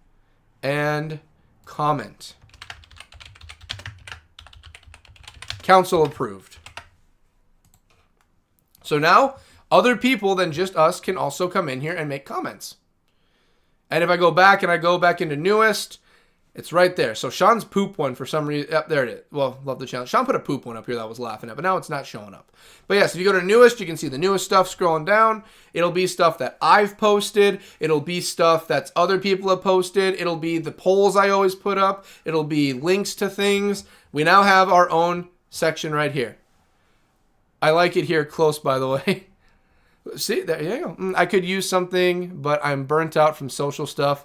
Speaker 1: and comment. Council approved. So now, other people than just us can also come in here and make comments. And if I go back and I go back into newest, It's right there. So Sean's poop one for some reason. Yep, there it is. Well, love the challenge. Sean put a poop one up here that I was laughing at, but now it's not showing up. But yes, if you go to newest, you can see the newest stuff scrolling down. It'll be stuff that I've posted. It'll be stuff that's other people have posted. It'll be the polls I always put up. It'll be links to things. We now have our own section right here. I like it here close, by the way. See, there you go. I could use something, but I'm burnt out from social stuff.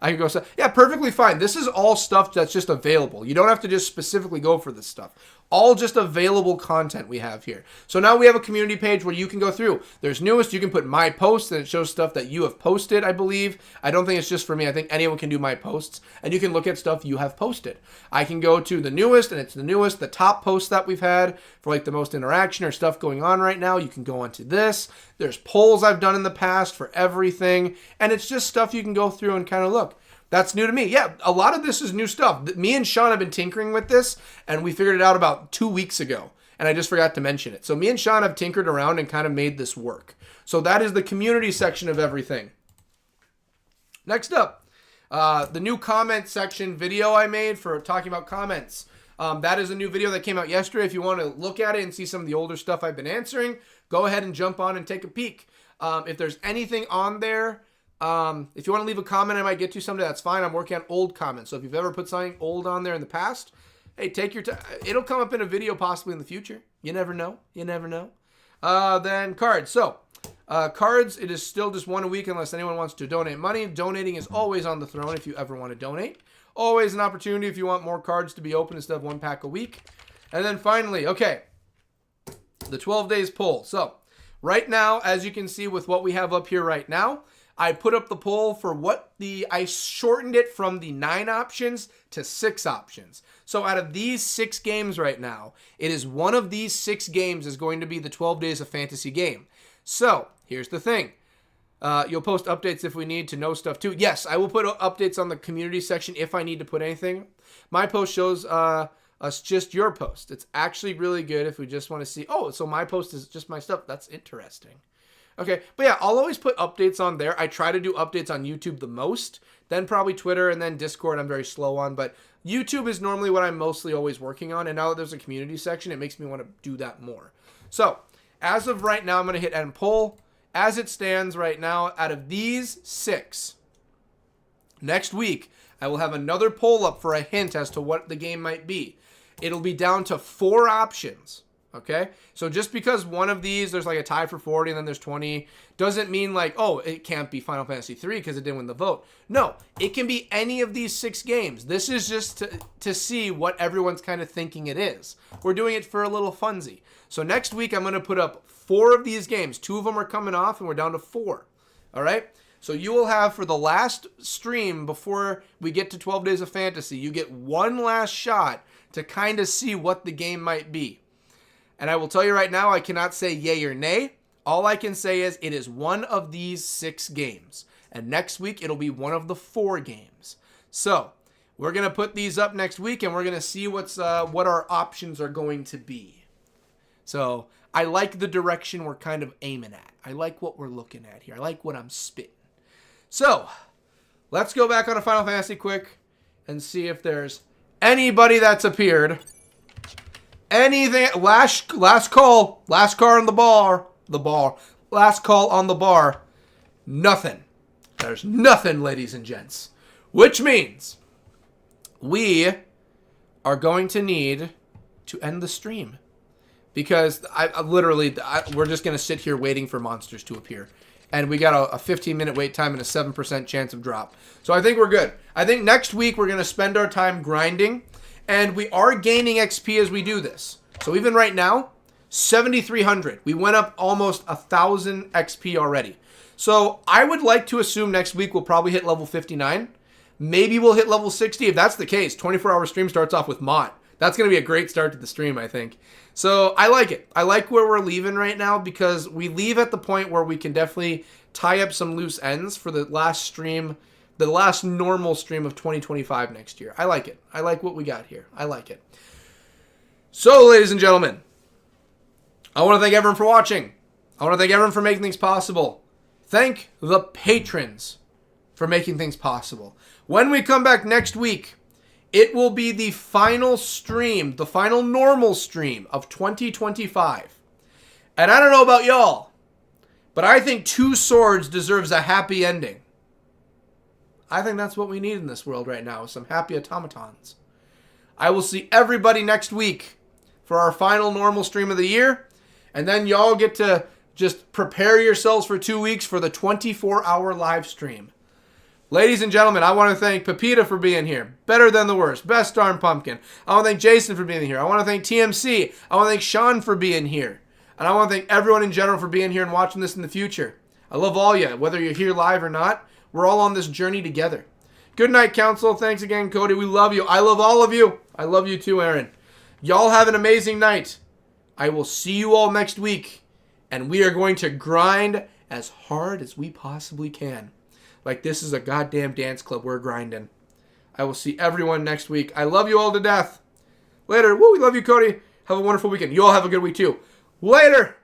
Speaker 1: I can go, yeah, perfectly fine. This is all stuff that's just available. You don't have to just specifically go for this stuff. All just available content we have here. So now we have a community page where you can go through. There's newest. You can put my posts, and it shows stuff that you have posted, I believe. I don't think it's just for me. I think anyone can do my posts, and you can look at stuff you have posted. I can go to the newest, and it's the newest, the top posts that we've had for like the most interaction or stuff going on right now. You can go onto this. There's polls I've done in the past for everything, and it's just stuff you can go through and kind of look. That's new to me. Yeah, a lot of this is new stuff. Me and Sean have been tinkering with this, and we figured it out about 2 weeks ago, and I just forgot to mention it. So me and Sean have tinkered around and kind of made this work. So that is the community section of everything. Next up, the new comment section video I made for talking about comments. That is a new video that came out yesterday. If you want to look at it and see some of the older stuff I've been answering, go ahead and jump on and take a peek. If there's anything on there, if you want to leave a comment I might get to someday, that's fine. I'm working on old comments. So if you've ever put something old on there in the past, hey, take your time. It'll come up in a video possibly in the future. You never know. You never know. Then cards. So cards, it is still just one a week unless anyone wants to donate money. Donating is always on the throne if you ever want to donate. Always an opportunity if you want more cards to be open instead of one pack a week. And then finally, okay, the 12 days poll. So right now, as you can see with what we have up here right now, I put up the poll for I shortened it from the 9 options to 6 options. So out of these 6 games right now, it is one of these 6 games is going to be the 12 Days of Fantasy game. So here's the thing. You'll post updates if we need to know stuff too. Yes, I will put updates on the community section if I need to put anything. My post shows us just your post. It's actually really good if we just want to see, oh, so my post is just my stuff. That's interesting. Okay, but yeah, I'll always put updates on there. I try to do updates on YouTube the most, then probably Twitter, and then Discord I'm very slow on, but YouTube is normally what I'm mostly always working on, and now that there's a community section, it makes me want to do that more. So, as of right now, I'm going to hit end poll. As it stands right now, out of these 6, next week, I will have another poll up for a hint as to what the game might be. It'll be down to 4 options. Okay, so just because one of these, there's like a tie for 40 and then there's 20, doesn't mean like, oh, it can't be Final Fantasy 3 because it didn't win the vote. No, it can be any of these 6 games. This is just to see what everyone's kind of thinking it is. We're doing it for a little funsy. So next week, I'm going to put up 4 of these games. 2 of them are coming off and we're down to 4. All right, so you will have for the last stream before we get to 12 Days of Fantasy, you get one last shot to kind of see what the game might be. And I will tell you right now, I cannot say yay or nay. All I can say is it is one of these 6 games. And next week, it'll be one of the 4 games. So we're going to put these up next week, and we're going to see what our options are going to be. So I like the direction we're kind of aiming at. I like what we're looking at here. I like what I'm spitting. So let's go back on a Final Fantasy quick and see if there's anybody that's appeared. Anything, last call on the bar, last call on the bar, nothing. There's nothing, ladies and gents, which means we are going to need to end the stream because we're just going to sit here waiting for monsters to appear. And we got a 15-minute wait time and a 7% chance of drop. So I think we're good. I think next week we're going to spend our time grinding. And we are gaining XP as we do this. So even right now, 7,300. We went up almost 1,000 XP already. So I would like to assume next week we'll probably hit level 59. Maybe we'll hit level 60. If that's the case, 24-hour stream starts off with Mott. That's going to be a great start to the stream, I think. So I like it. I like where we're leaving right now because we leave at the point where we can definitely tie up some loose ends for the last stream, the last normal stream of 2025 next year. I like it. I like what we got here. I like it. So, ladies and gentlemen, I want to thank everyone for watching. I want to thank everyone for making things possible. Thank the patrons. for making things possible. When we come back next week, it will be the final stream, the final normal stream of 2025. And I don't know about y'all, but I think Two Swords deserves a happy ending. I think that's what we need in this world right now, some happy automatons. I will see everybody next week for our final normal stream of the year. And then y'all get to just prepare yourselves for 2 weeks for the 24-hour live stream. Ladies and gentlemen, I want to thank Pepita for being here. Better than the worst. Best darn pumpkin. I want to thank Jason for being here. I want to thank TMC. I want to thank Sean for being here. And I want to thank everyone in general for being here and watching this in the future. I love all you, whether you're here live or not. We're all on this journey together. Good night, Council. Thanks again, Cody. We love you. I love all of you. I love you too, Aaron. Y'all have an amazing night. I will see you all next week. And we are going to grind as hard as we possibly can. Like this is a goddamn dance club. We're grinding. I will see everyone next week. I love you all to death. Later. Woo, we love you, Cody. Have a wonderful weekend. You all have a good week too. Later.